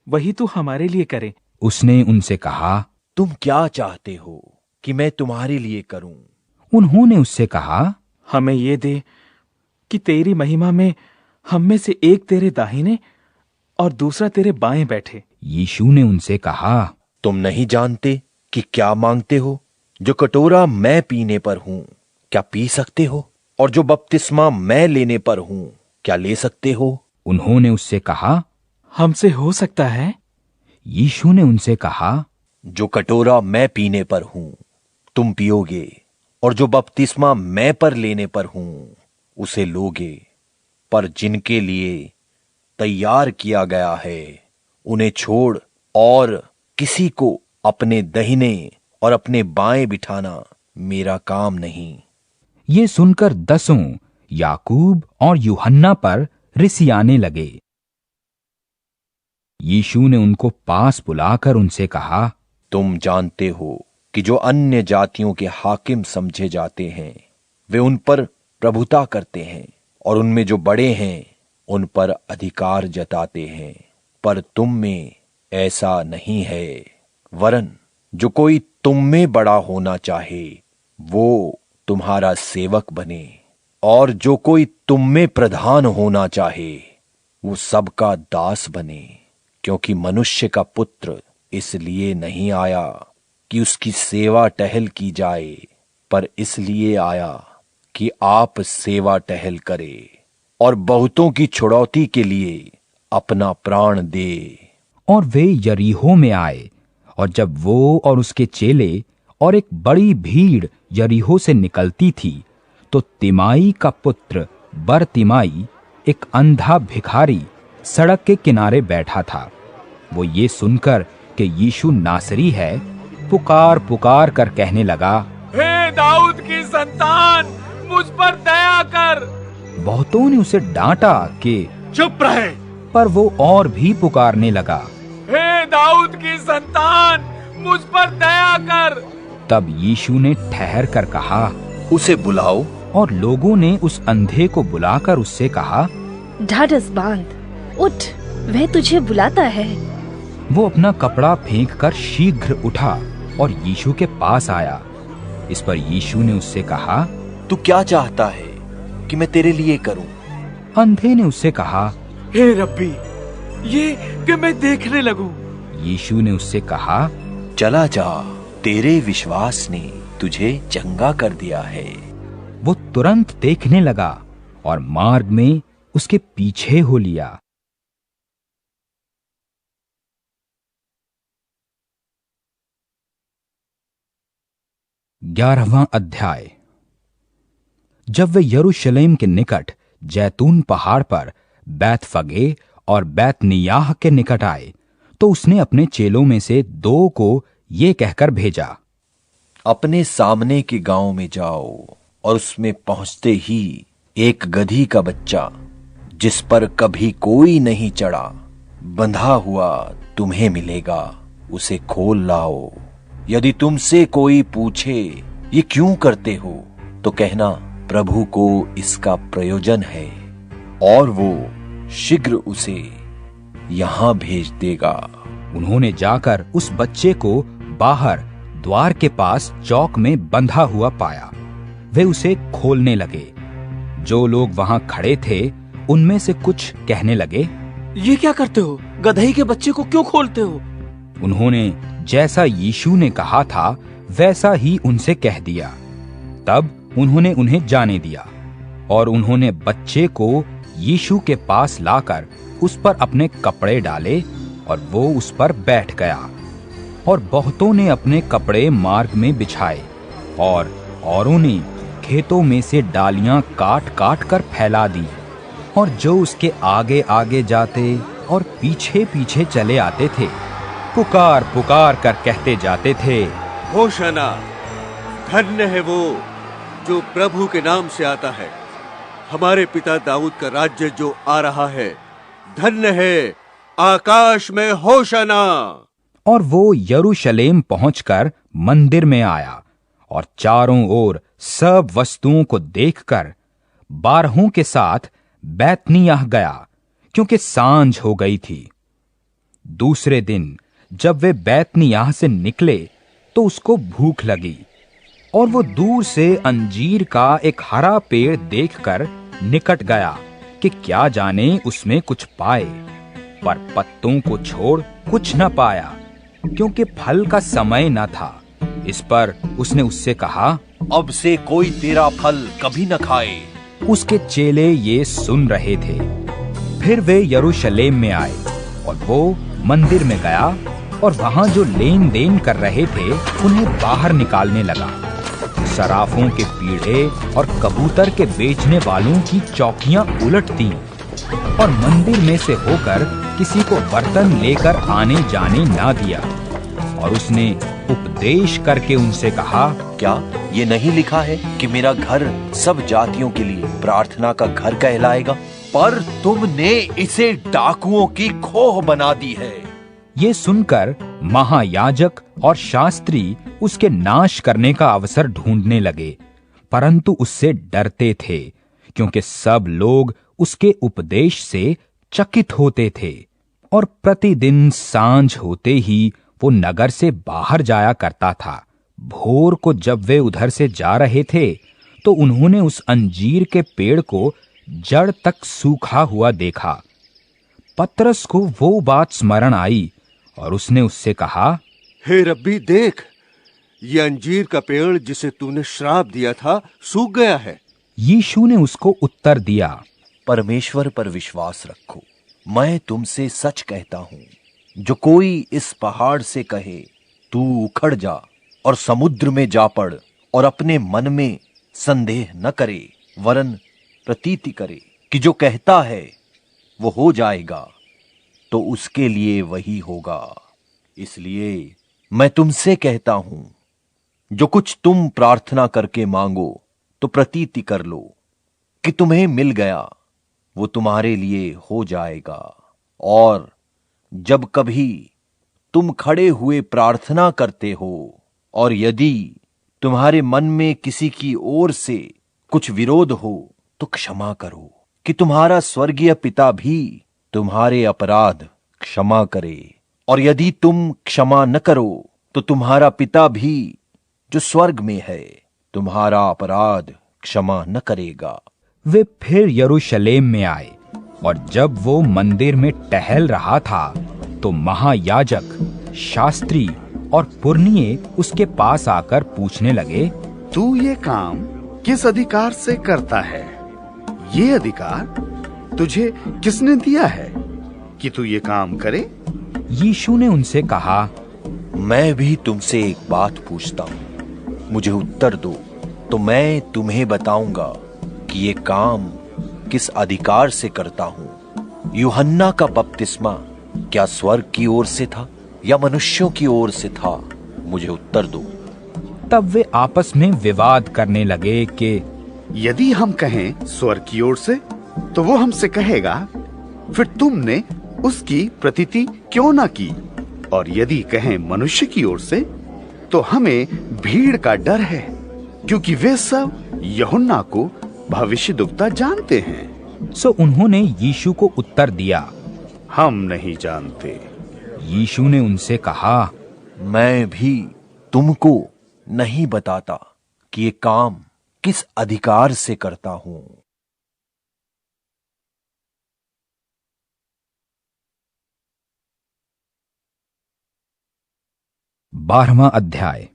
वही तू हमारे लिए करे। उसने उनसे कहा, तुम क्या चाहते हो कि मैं तुम्हारे लिए करूं? उन्होंने उससे कहा, हमें ये दे कि तेरी महिमा में हम में से एक तेरे दाहिने और दूसरा तेरे बाएं बैठे। यीशु ने उनसे कहा, तुम नहीं जानते कि क्या मांगते हो? जो कटोरा मैं पीने पर हूं क्या पी सकते हो? और जो बपतिस्मा मैं लेने पर हूं क्या ले सकते हो? उन्होंने उससे कहा, हमसे हो सकता है। यीशु ने उनसे कहा, जो कटोरा मैं पीने पर हूं तुम पियोगे, और जो बपतिस्मा मैं पर लेने पर हूं उसे लोगे, पर जिनके लिए तैयार किया गया है उन्हें छोड़ और किसी को अपने दाहिने और अपने बाएं बिठाना मेरा काम नहीं। ये सुनकर 10 याकूब और यूहन्ना पर रिसियाने लगे। यीशु ने उनको पास बुलाकर उनसे कहा, तुम जानते हो कि जो अन्य जातियों के हाकिम समझे जाते हैं वे उन पर प्रभुता करते हैं, और उनमें जो बड़े हैं उन पर अधिकार जताते हैं, पर तुम में ऐसा नहीं है। वरन जो कोई तुम में बड़ा होना चाहे वो तुम्हारा सेवक बने, और जो कोई तुम में प्रधान होना चाहे वो सबका दास बने, क्योंकि मनुष्य का पुत्र इसलिए नहीं आया कि उसकी सेवा टहल की जाए, पर इसलिए आया कि आप सेवा टहल करे और बहुतों की छुड़ौती के लिए अपना प्राण दे। और वे यरीहो में आए, और जब वो और उसके चेले और एक बड़ी भीड़ यरीहो से निकलती थी, तो तिमाई का पुत्र बरतिमाई, एक अंधा भिखारी, सड़क के किनारे बैठा था। वो ये सुनकर कि यीशु नासरी है, पुकार पुकार कर कहने लगा, हे दाऊद की संतान, मुझ पर दया कर। बहुतों ने उसे डांटा कि चुप रहे, पर वो और भी पुकारने लगा, हे दाऊद की संतान, मुझ पर दया कर। तब यीशु ने ठहर कर कहा, उसे बुलाओ। और लोगों ने उस अंधे को बुलाकर उससे कहा, ढाढ़स बांध, उठ, वह तुझे बुलाता है। वो अपना कपड़ा फेंककर शीघ्र उठा और यीशु के पास आया। इस पर यीशु ने उससे कहा, तू क्या चाहता है कि मैं तेरे लिए करूं? अंधे ने उससे कहा, हे रब्बी, ये कि मैं देखने लगूं। यीशु ने उससे कहा, चला जा, तेरे विश्वास ने तुझे चंगा कर दिया है। वो तुरंत देखने लगा और मार्ग में उसके पीछे हो लिया। 11वां अध्याय। जब वे यरूशलेम के निकट जैतून पहाड़ पर बैतफगे और बैतनियाह के निकट आए, तो उसने अपने चेलों में से 2 को ये कहकर भेजा, अपने सामने के गांव में जाओ और उसमें पहुंचते ही एक गधी का बच्चा, जिस पर कभी कोई नहीं चढ़ा, बंधा हुआ तुम्हें मिलेगा, उसे खोल लाओ। यदि तुमसे कोई पूछे ये क्यों करते हो, तो कहना प्रभु को इसका प्रयोजन है, और वो शीघ्र उसे यहां भेज देगा। उन्होंने जाकर उस बच्चे को बाहर द्वार के पास चौक में बंधा हुआ पाया। वे उसे खोलने लगे। जो लोग वहां खड़े थे उनमें से कुछ कहने लगे, ये क्या करते हो? गधे के बच्चे को क्यों खोलते हो? उन्होंने जैसा यीशु ने कहा था वैसा ही उनसे कह दिया। तब उन्होंने उन्हें जाने दिया, और उन्होंने बच्चे को यीशु के पास लाकर उस पर अपने कपड़े डाले, और वो उस पर बैठ गया। और बहुतों ने अपने कपड़े मार्ग में बिछाए, और औरों ने खेतों में से डालियां काट काट कर फैला दी। और जो उसके आगे आगे जाते और पीछे पीछे चले आते थे, पुकार पुकार कर कहते जाते थे, होशाना, धन्य है वो जो प्रभु के नाम से आता है, हमारे पिता दाऊद का राज्य जो आ रहा है, धन्य है, आकाश में होशाना। और वो यरूशलेम पहुंचकर मंदिर में आया, और चारों ओर सब वस्तुओं को देखकर 12 के साथ बैतनियाह गया, क्योंकि सांझ हो गई थी। दूसरे दिन जब वे बैतनियाह से निकले, तो उसको भूख लगी, और वो दूर से अंजीर का एक हरा पेड़ देखकर निकट गया कि क्या जाने उसमें कुछ पाए, पर पत्तों को छोड़ कुछ न पाया, क्योंकि फल का समय न था। इस पर उसने उससे कहा, अब से कोई तेरा फल कभी न खाए। उसके चेले ये सुन रहे थे। फिर वे यरूशलेम में आए, और वो मंदिर में गया, और वहां जो लेन देन कर रहे थे उन्हें बाहर निकालने लगा। सराफों के पीढ़े और कबूतर के बेचने वालों की चौकियां उलट दी, और मंदिर में से होकर किसी को बर्तन लेकर आने जाने ना दिया। और उसने उपदेश करके उनसे कहा, क्या ये नहीं लिखा है कि मेरा घर सब जातियों के लिए प्रार्थना का घर कहलाएगा? पर तुमने इसे डाकुओं की खोह बना दी है। ये सुनकर महायाजक और शास्त्री उसके नाश करने का अवसर ढूंढने लगे, परंतु उससे डरते थे, क्योंकि सब लोग उसके उपदेश से चकित होते थे। और प्रतिदिन सांझ होते ही वो नगर से बाहर जाया करता था। भोर को जब वे उधर से जा रहे थे, तो उन्होंने उस अंजीर के पेड़ को जड़ तक सूखा हुआ देखा। पतरस को वो बात स्मरण आई, और उसने उससे कहा, हे रब्बी, देख, ये अंजीर का पेड़ जिसे तूने श्राप दिया था सूख गया है। यीशु ने उसको उत्तर दिया, परमेश्वर पर विश्वास रखो। मैं तुमसे सच कहता हूं, जो कोई इस पहाड़ से कहे तू उखड़ जा और समुद्र में जा पड़, और अपने मन में संदेह न करे, वरन प्रतीति करे कि जो कहता है वो हो जाएगा, तो उसके लिए वही होगा। इसलिए मैं तुमसे कहता हूं, जो कुछ तुम प्रार्थना करके मांगो तो प्रतीति कर लो कि तुम्हें मिल गया, वो तुम्हारे लिए हो जाएगा। और जब कभी तुम खड़े हुए प्रार्थना करते हो, और यदि तुम्हारे मन में किसी की ओर से कुछ विरोध हो, तो क्षमा करो कि तुम्हारा स्वर्गीय पिता भी तुम्हारे अपराध क्षमा करे। और यदि तुम क्षमा न करो, तो तुम्हारा पिता भी जो स्वर्ग में है तुम्हारा अपराध क्षमा न करेगा। वे फिर यरूशलेम में आए, और जब वो मंदिर में टहल रहा था, तो महायाजक, शास्त्री और पुरनिये उसके पास आकर पूछने लगे, तू ये काम किस अधिकार से करता है? ये अधिकार तुझे किसने दिया है कि तू ये काम करे? यीशु ने उनसे कहा, मैं भी तुमसे एक बात पूछता हूं, मुझे उत्तर दो तो मैं तुम्हें बताऊंगा कि ये काम किस अधिकार से करता हूं। यूहन्ना का बपतिस्मा क्या स्वर्ग की ओर से था या मनुष्यों की ओर से था? मुझे उत्तर दो। तब वे आपस में विवाद करने लगे कि यदि हम कहें स्वर्ग की ओर से, तो वो हमसे कहेगा, फिर तुमने उसकी प्रतीति क्यों ना की? और यदि कहें मनुष्य की ओर से, तो हमें भीड़ का डर है, क्योंकि वे सब यूहन्ना को भविष्यद्वक्ता जानते हैं। सो उन्होंने यीशु को उत्तर दिया, हम नहीं जानते। यीशु ने उनसे कहा, मैं भी तुमको नहीं बताता कि ये काम किस अधिकार से करता हूं। बारहवां अध्याय।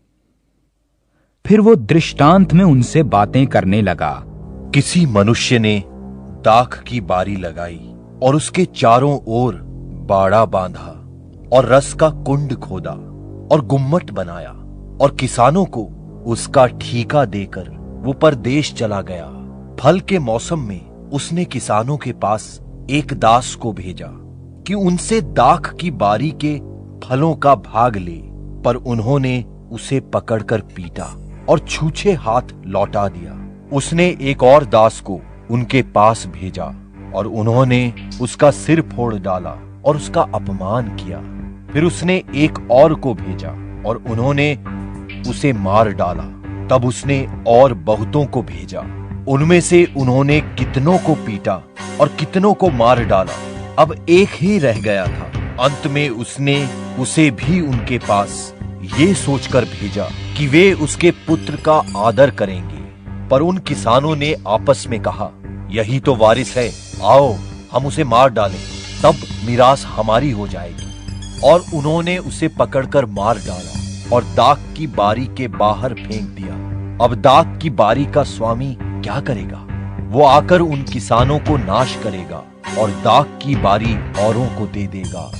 फिर वो दृष्टांत में उनसे बातें करने लगा। किसी मनुष्य ने दाख की बारी लगाई और उसके चारों ओर बाड़ा बांधा और रस का कुंड खोदा और गुम्मट बनाया, और किसानों को उसका ठीका देकर वो परदेश चला गया। फल के मौसम में उसने किसानों के पास एक दास को भेजा कि उनसे दाख की बारी के फलों का भाग ले, पर उन्होंने उसे पकड़कर पीटा और छूछे हाथ लौटा दिया। उसने एक और दास को उनके पास भेजा, और उन्होंने उसका सिर फोड़ डाला और उसका अपमान किया। फिर उसने एक और को भेजा, और उन्होंने उसे मार डाला। तब उसने और बहुतों को भेजा, उनमें से उन्होंने कितनों को पीटा और कितनों को मार डाला। अब एक ही रह गया था। अंत में उसने उसे भी उनके पास ये सोचकर भेजा कि वे उसके पुत्र का आदर करेंगे। पर उन किसानों ने आपस में कहा, यही तो वारिस है, आओ हम उसे मार डालें, तब मिरास हमारी हो जाएगी। और उन्होंने उसे पकड़कर मार डाला और दाख की बारी के बाहर फेंक दिया। अब दाख की बारी का स्वामी क्या करेगा? वो आकर उन किसानों को नाश करेगा और दाख की बारी औरों को दे देगा।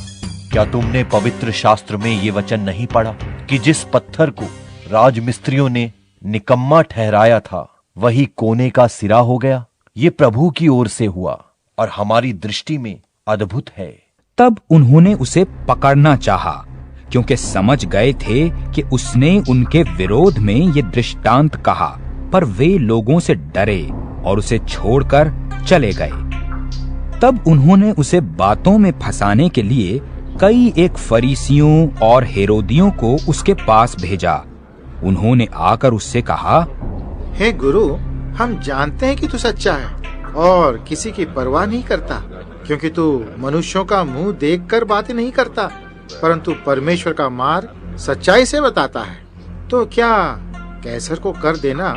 क्या तुमने पवित्र शास्त्र में ये वचन नहीं पढ़ा कि जिस पत्थर को राजमिस्त्रियों ने निकम्मा ठहराया था, वही कोने का सिरा हो गया? ये प्रभु की ओर से हुआ और हमारी दृष्टि में अद्भुत है। तब उन्होंने उसे पकड़ना चाहा, क्योंकि समझ गए थे कि उसने उनके विरोध में ये दृष्टांत कहा। पर वे लोगों से डरे और उसे छोड़कर चले गए। तब उन्होंने उसे बातों में फंसाने के लिए कई एक फरीसियों और हेरोदियों को उसके पास भेजा। उन्होंने आकर उससे कहा, हे गुरु, हम जानते हैं कि तू सच्चा है और किसी की परवाह नहीं करता, क्योंकि तू मनुष्यों का मुंह देखकर बातें नहीं करता, परंतु परमेश्वर का मार्ग सच्चाई से बताता है। तो क्या कैसर को कर देना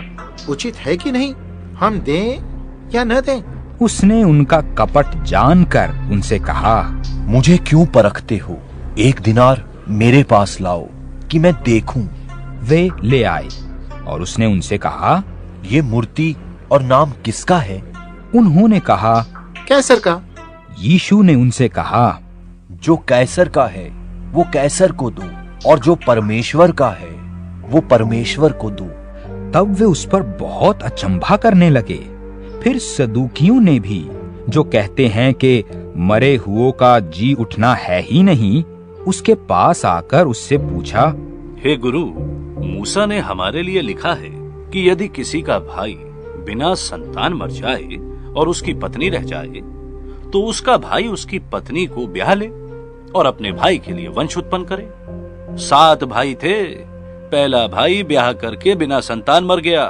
उचित है कि नहीं? हम दें या न दें? उसने उनका कपट जानकर उनसे कहा, मुझे क्यों परखते हो? 1 दिनार मेरे पास लाओ कि मैं देखूं। वे ले आए और उसने उनसे कहा, ये मूर्ति और नाम किसका है? उन्होंने कहा, कैसर का। यीशु ने उनसे कहा, जो कैसर का है वो कैसर को दो, और जो परमेश्वर का है वो परमेश्वर को दो। तब वे उस पर बहुत अचंभा करने लगे। फिर सदूकियों ने भी, जो कहते हैं कि मरे हुओं का जी उठना है ही नहीं, उसके पास आकर उससे पूछा, हे गुरु, मूसा ने हमारे लिए लिखा है कि यदि किसी का भाई बिना संतान मर जाए और उसकी पत्नी रह जाए, तो उसका भाई उसकी पत्नी को ब्याह ले और अपने भाई के लिए वंश उत्पन्न करे। 7 भाई थे। पहला भाई ब्याह करके बिना संतान मर गया।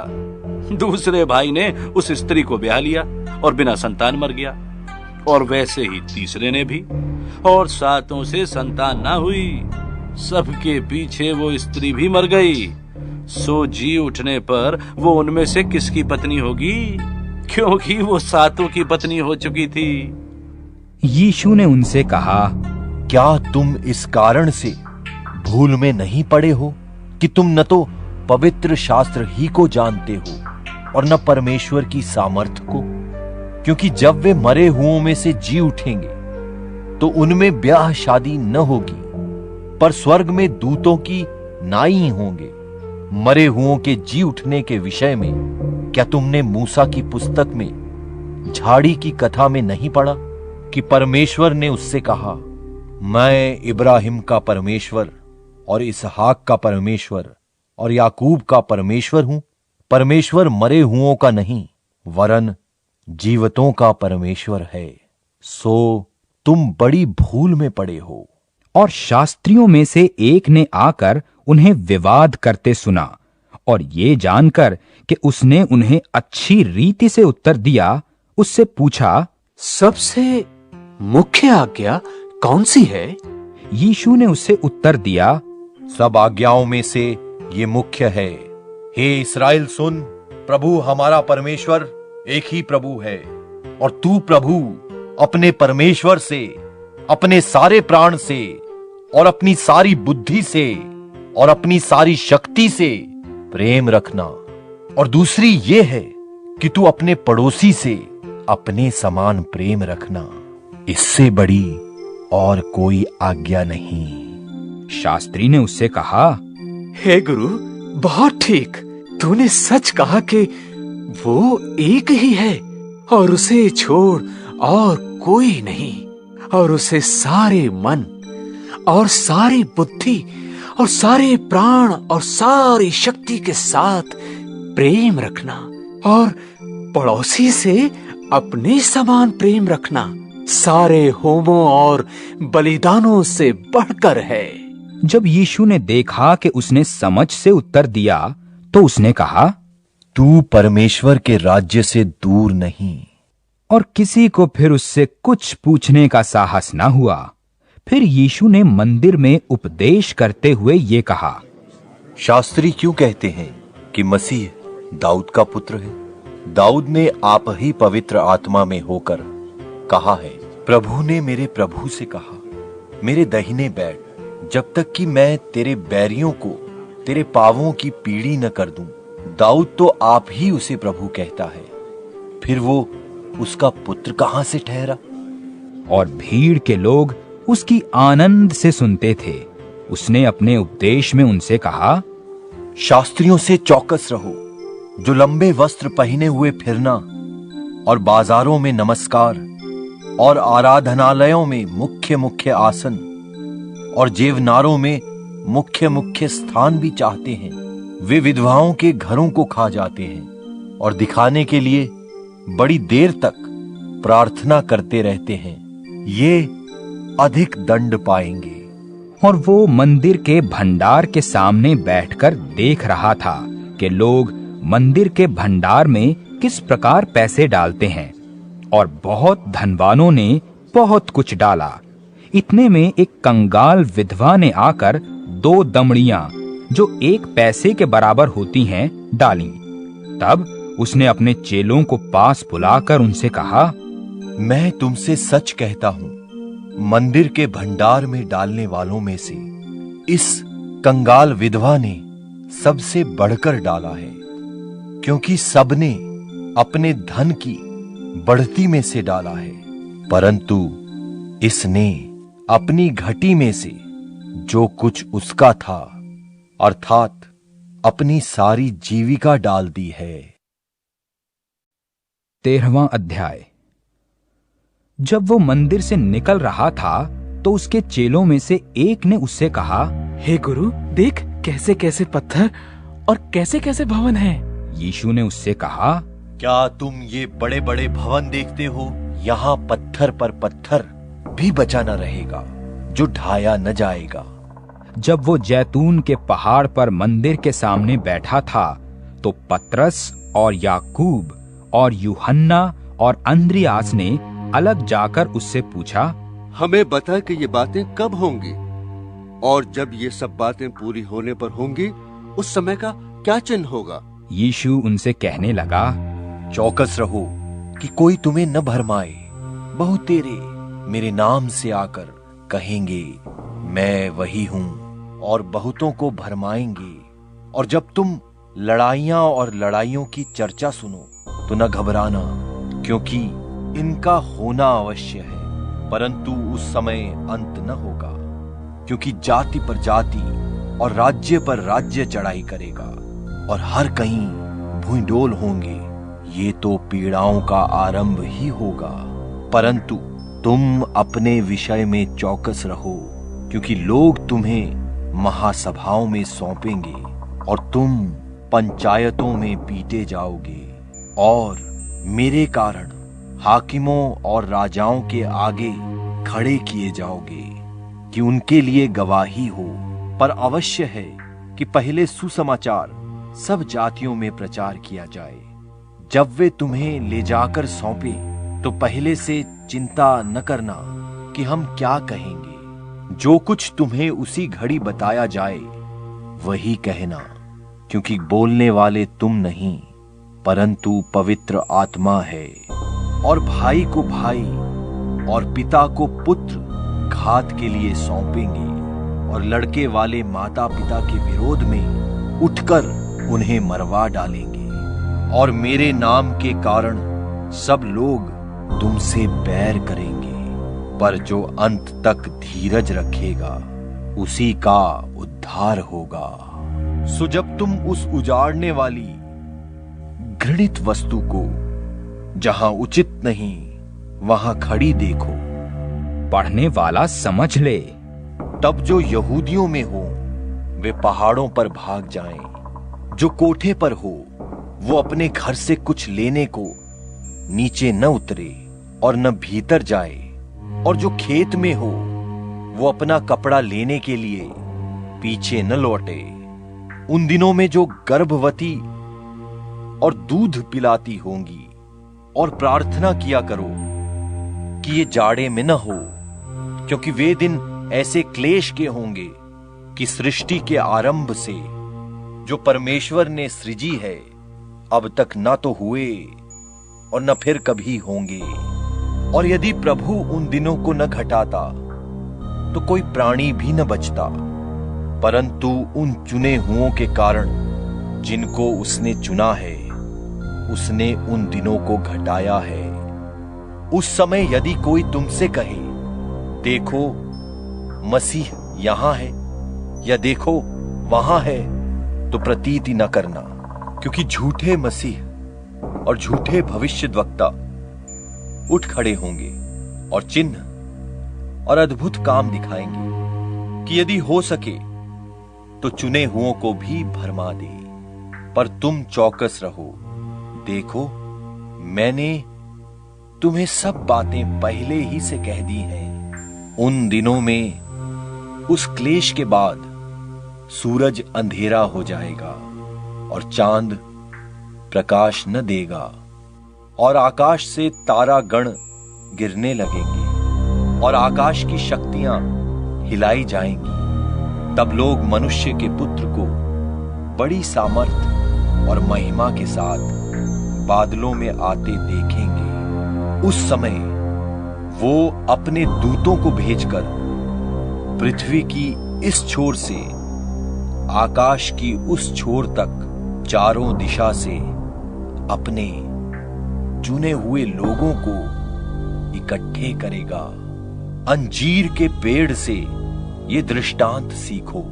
दूसरे भाई ने उस स्त्री को ब्याह लिया और बिना संतान मर गया, और वैसे ही तीसरे ने भी, और 7 से संतान ना हुई। सबके पीछे वो स्त्री भी मर गई। सो जी उठने पर वो उनमें से किसकी पत्नी होगी, क्योंकि वो 7 की पत्नी हो चुकी थी। यीशु ने उनसे कहा, क्या तुम इस कारण से भूल में नहीं पड़े हो कि तुम न तो पवित्र शास्त्र ही को जानते हो और न परमेश्वर की सामर्थ को? क्योंकि जब वे मरे हुओं में से जी उठेंगे तो उनमें ब्याह शादी न होगी, पर स्वर्ग में दूतों की नाई होंगे। मरे हुओं के जी उठने के विषय में क्या तुमने मूसा की पुस्तक में झाड़ी की कथा में नहीं पढ़ा कि परमेश्वर ने उससे कहा, मैं इब्राहिम का परमेश्वर और इसहाक का परमेश्वर और याकूब का परमेश्वर हूं। परमेश्वर मरे हुओं का नहीं वरन जीवतों का परमेश्वर है। सो तुम बड़ी भूल में पड़े हो। और शास्त्रियों में से एक ने आकर उन्हें विवाद करते सुना, और ये जानकर कि उसने उन्हें अच्छी रीति से उत्तर दिया, उससे पूछा, सबसे मुख्य आज्ञा कौन सी है? यीशु ने उससे उत्तर दिया, सब आज्ञाओं में से ये मुख्य है, हे इस्राएल सुन, प्रभु हमारा परमेश्वर एक ही प्रभु है, और तू प्रभु अपने परमेश्वर से अपने सारे प्राण से और अपनी सारी बुद्धि से और अपनी सारी शक्ति से प्रेम रखना। और दूसरी ये है कि तू अपने पड़ोसी से अपने समान प्रेम रखना। इससे बड़ी और कोई आज्ञा नहीं। शास्त्री ने उससे कहा, हे गुरु, बहुत ठीक, तूने सच कहा कि वो एक ही है और उसे छोड़ और कोई नहीं, और उसे सारे मन और सारी बुद्धि और सारे प्राण और सारी शक्ति के साथ प्रेम रखना, और पड़ोसी से अपने समान प्रेम रखना सारे होमों और बलिदानों से बढ़कर है। जब यीशु ने देखा कि उसने समझ से उत्तर दिया, तो उसने कहा, तू परमेश्वर के राज्य से दूर नहीं। और किसी को फिर उससे कुछ पूछने का साहस न हुआ। फिर यीशु ने मंदिर में उपदेश करते हुए ये कहा, शास्त्री क्यों कहते हैं कि मसीह दाऊद का पुत्र है? दाऊद ने आप ही पवित्र आत्मा में होकर कहा है, प्रभु ने मेरे प्रभु से कहा, मेरे दाहिने बैठ, जब तक कि मैं तेरे बैरियों को तेरे पांवों की पीढ़ी न कर दूं। दाऊद तो आप ही उसे प्रभु कहता है, फिर वो उसका पुत्र कहां से ठहरा? और भीड़ के लोग उसकी आनंद से सुनते थे। उसने अपने उपदेश में उनसे कहा, शास्त्रियों से चौकस रहो, जो लंबे वस्त्र पहने हुए फिरना और बाजारों में नमस्कार और आराधनालयों में मुख्य मुख्य आसन और जेवनारों में मुख्य मुख्य स्थान भी चाहते हैं। वे विधवाओं के घरों को खा जाते हैं और दिखाने के लिए बड़ी देर तक प्रार्थना करते रहते हैं। ये अधिक दंड पाएंगे। और वो मंदिर के भंडार के सामने बैठकर देख रहा था कि लोग मंदिर के भंडार में किस प्रकार पैसे डालते हैं, और बहुत धनवानों ने बहुत कुछ डाला। इतने में एक कंगाल विधवा ने आकर 2 दमड़ियां, जो 1 पैसे के बराबर होती हैं, डाली। तब उसने अपने चेलों को पास बुलाकर उनसे कहा, मैं तुमसे सच कहता हूं मंदिर के भंडार में डालने वालों में से इस कंगाल विधवा ने सबसे बढ़कर डाला है, क्योंकि सबने अपने धन की बढ़ती में से डाला है, परंतु इसने अपनी घटी में से जो कुछ उसका था अर्थात अपनी सारी जीविका डाल दी है। 13वां अध्याय। जब वो मंदिर से निकल रहा था तो उसके चेलों में से एक ने उससे कहा, हे गुरु, देख कैसे कैसे पत्थर और कैसे कैसे भवन हैं। यीशु ने उससे कहा, क्या तुम ये बड़े बड़े भवन देखते हो? यहाँ पत्थर पर पत्थर भी बचा न रहेगा जो ढाया न जाएगा। जब वो जैतून के पहाड़ पर मंदिर के सामने बैठा था तो पतरस और याकूब और यूहन्ना और अंद्रियास ने अलग जाकर उससे पूछा, हमें बता कि ये बातें कब होंगी और जब ये सब बातें पूरी होने पर होंगी उस समय का क्या चिन्ह होगा? यीशु उनसे कहने लगा, चौकस रहो कि कोई तुम्हें न भरमाए। बहुतेरे मेरे नाम से आकर कहेंगे मैं वही हूं और बहुतों को भरमाएंगे। और जब तुम लड़ाइयां और लड़ाइयों की चर्चा सुनो तो न घबराना, क्योंकि इनका होना अवश्य है, परंतु उस समय अंत न होगा। क्योंकि जाति पर जाति और राज्य पर राज्य चढ़ाई करेगा और हर कहीं भूइंडोल होंगे। ये तो पीड़ाओं का आरंभ ही होगा। परंतु तुम अपने विषय में चौकस रहो, क्योंकि लोग तुम्हें महासभाओं में सौंपेंगे और तुम पंचायतों में पीटे जाओगे और मेरे कारण हाकिमों और राजाओं के आगे खड़े किए जाओगे कि उनके लिए गवाही हो। पर अवश्य है कि पहले सुसमाचार सब जातियों में प्रचार किया जाए। जब वे तुम्हें ले जाकर सौंपे तो पहले से चिंता न करना कि हम क्या कहेंगे। जो कुछ तुम्हें उसी घड़ी बताया जाए वही कहना, क्योंकि बोलने वाले तुम नहीं परंतु पवित्र आत्मा है। और भाई को भाई और पिता को पुत्र घात के लिए सौंपेंगे और लड़के वाले माता पिता के विरोध में उठकर उन्हें मरवा डालेंगे। और मेरे नाम के कारण सब लोग तुमसे बैर करेंगे, पर जो अंत तक धीरज रखेगा उसी का उद्धार होगा। सो जब तुम उस उजाड़ने वाली घृणित वस्तु को जहां उचित नहीं वहां खड़ी देखो, पढ़ने वाला समझ ले। तब जो यहूदियों में हो वे पहाड़ों पर भाग जाएं। जो कोठे पर हो वो अपने घर से कुछ लेने को नीचे न उतरे और न भीतर जाए। और जो खेत में हो वो अपना कपड़ा लेने के लिए पीछे न लौटे। उन दिनों में जो गर्भवती और दूध पिलाती होंगी और प्रार्थना किया करो कि ये जाड़े में न हो, क्योंकि वे दिन ऐसे क्लेश के होंगे कि सृष्टि के आरंभ से जो परमेश्वर ने सृजी है अब तक न तो हुए और न फिर कभी होंगे। और यदि प्रभु उन दिनों को न घटाता तो कोई प्राणी भी न बचता, परंतु उन चुने हुओं के कारण जिनको उसने चुना है उसने उन दिनों को घटाया है। उस समय यदि कोई तुमसे कहे देखो मसीह यहां है या देखो वहां है, तो प्रतीति न करना, क्योंकि झूठे मसीह और झूठे भविष्यद्वक्ता उठ खड़े होंगे और चिन्ह और अद्भुत काम दिखाएंगे कि यदि हो सके तो चुने हुओं को भी भरमा दे। पर तुम चौकस रहो। देखो मैंने तुम्हें सब बातें पहले ही से कह दी हैं। उन दिनों में उस क्लेश के बाद सूरज अंधेरा हो जाएगा और चांद प्रकाश न देगा और आकाश से तारा गण गिरने लगेंगे और आकाश की शक्तियां हिलाई जाएंगी। तब लोग मनुष्य के पुत्र को बड़ी सामर्थ और महिमा के साथ बादलों में आते देखेंगे। उस समय वो अपने दूतों को भेजकर पृथ्वी की इस छोर से आकाश की उस छोर तक चारों दिशा से अपने चुने हुए लोगों को इकट्ठे करेगा। अंजीर के पेड़ से ये दृष्टांत सीखो,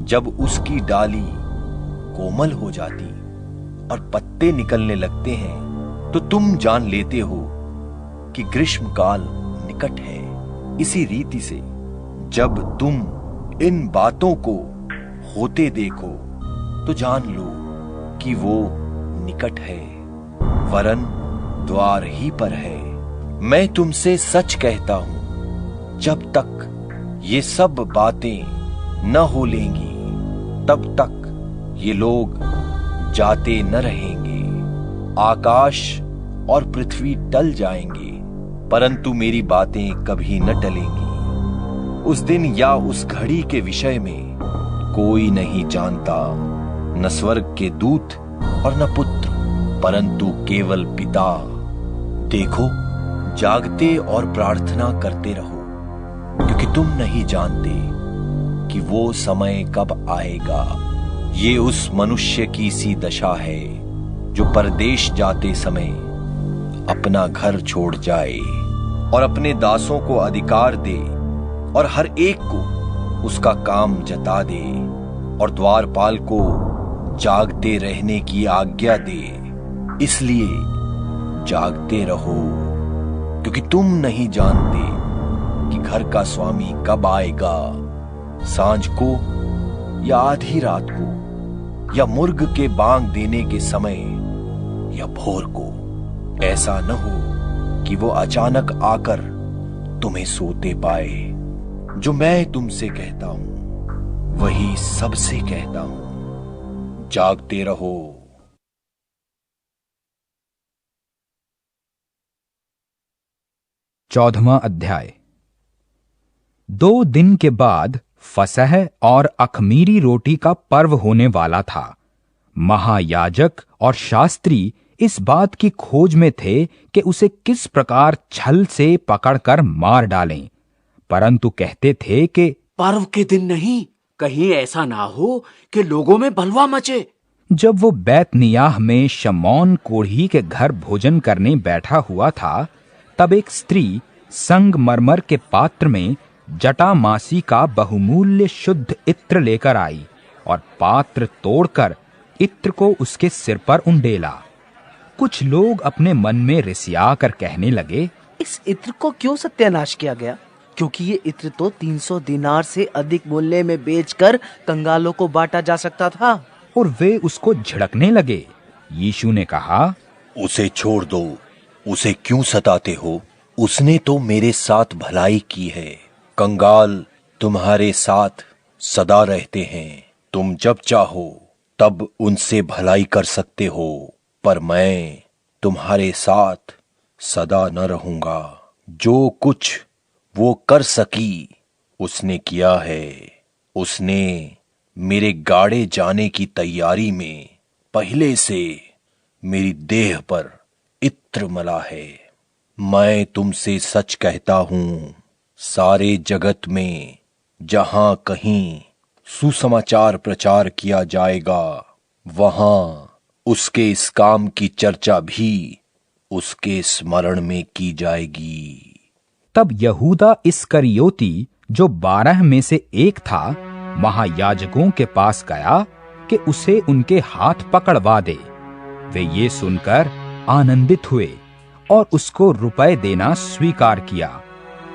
जब उसकी डाली कोमल हो जाती और पत्ते निकलने लगते हैं तो तुम जान लेते हो कि ग्रीष्मकाल निकट है। इसी रीति से जब तुम इन बातों को होते देखो तो जान लो कि वो निकट है, वरन द्वार ही पर है। मैं तुमसे सच कहता हूं, जब तक ये सब बातें न हो लेंगी तब तक ये लोग जाते न रहेंगे। आकाश और पृथ्वी टल जाएंगे, परंतु मेरी बातें कभी न टलेंगी। उस दिन या उस घड़ी के विषय में कोई नहीं जानता, न स्वर्ग के दूत और न पुत्र, परंतु केवल पिता। देखो, जागते और प्रार्थना करते रहो, क्योंकि तुम नहीं जानते कि वो समय कब आएगा। ये उस मनुष्य की सी दशा है जो परदेश जाते समय अपना घर छोड़ जाए और अपने दासों को अधिकार दे और हर एक को उसका काम जता दे और द्वारपाल को जागते रहने की आज्ञा दे। इसलिए जागते रहो, क्योंकि तुम नहीं जानते कि घर का स्वामी कब आएगा, सांझ को या आधी रात को, या मुर्ग के बांग देने के समय, या भोर को। ऐसा न हो कि वो अचानक आकर तुम्हें सोते पाए। जो मैं तुमसे कहता हूं वही सबसे कहता हूं, जागते रहो। चौदहवां अध्याय। 2 दिन के बाद फसह और अखमीरी रोटी का पर्व होने वाला था। महायाजक और शास्त्री इस बात की खोज में थे कि उसे किस प्रकार छल से पकड़कर मार डालें, परंतु कहते थे कि पर्व के दिन नहीं, कहीं ऐसा ना हो कि लोगों में बलवा मचे। जब वो बैतनियाह में शमौन कोढ़ी के घर भोजन करने बैठा हुआ था, तब एक स्त्री संगमरमर के पात्र में जटामासी का बहुमूल्य शुद्ध इत्र लेकर आई और पात्र तोड़कर इत्र को उसके सिर पर उंडेला। कुछ लोग अपने मन में रिसिया कर कहने लगे, इस इत्र को क्यों सत्यानाश किया गया? क्योंकि ये इत्र तो 300 दिनार से अधिक मूल्य में बेचकर कंगालों को बांटा जा सकता था। और वे उसको झिड़कने लगे। यीशु ने कहा, उसे छोड़ दो, उसे क्यों सताते हो? उसने तो मेरे साथ भलाई की है। कंगाल तुम्हारे साथ सदा रहते हैं, तुम जब चाहो तब उनसे भलाई कर सकते हो, पर मैं तुम्हारे साथ सदा न रहूंगा। जो कुछ वो कर सकी उसने किया है। उसने मेरे गाड़े जाने की तैयारी में पहले से मेरी देह पर इत्र मला है। मैं तुमसे सच कहता हूं, सारे जगत में जहां कहीं सुसमाचार प्रचार किया जाएगा, वहां उसके इस काम की चर्चा भी उसके स्मरण में की जाएगी। तब यहूदा इस्करियोती, जो 12 में से एक था, महायाजकों के पास गया कि उसे उनके हाथ पकड़वा दे। वे ये सुनकर आनंदित हुए और उसको रुपए देना स्वीकार किया,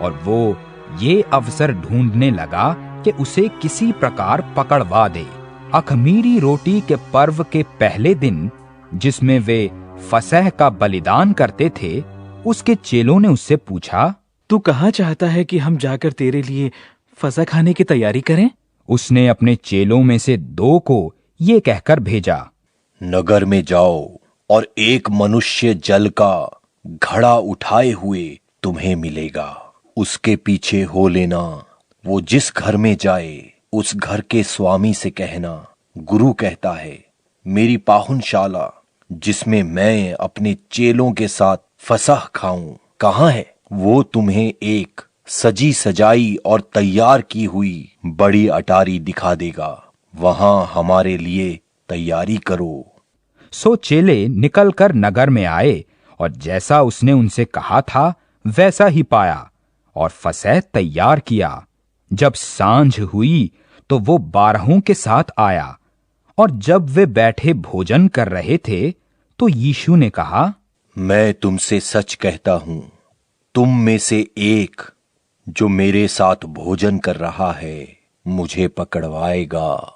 और वो ये अवसर ढूंढने लगा कि उसे किसी प्रकार पकड़वा दे। अखमीरी रोटी के पर्व के पहले दिन, जिसमें वे फसह का बलिदान करते थे, उसके चेलों ने उससे पूछा, तू कहाँ चाहता है कि हम जाकर तेरे लिए फसह खाने की तैयारी करें? उसने अपने चेलों में से 2 को ये कहकर भेजा, नगर में जाओ और एक मनुष्य जल का घड़ा उठाए हुए तुम्हें मिलेगा, उसके पीछे हो लेना। वो जिस घर में जाए उस घर के स्वामी से कहना, गुरु कहता है, मेरी पाहुनशाला जिसमें मैं अपने चेलों के साथ फसह खाऊं कहाँ है? वो तुम्हें एक सजी सजाई और तैयार की हुई बड़ी अटारी दिखा देगा। वहां हमारे लिए तैयारी करो। सो चेले निकलकर नगर में आए और जैसा उसने उनसे कहा था वैसा ही पाया और फसह तैयार किया। जब सांझ हुई तो वो 12 के साथ आया और जब वे बैठे भोजन कर रहे थे तो यीशु ने कहा, मैं तुमसे सच कहता हूं, तुम में से एक जो मेरे साथ भोजन कर रहा है मुझे पकड़वाएगा।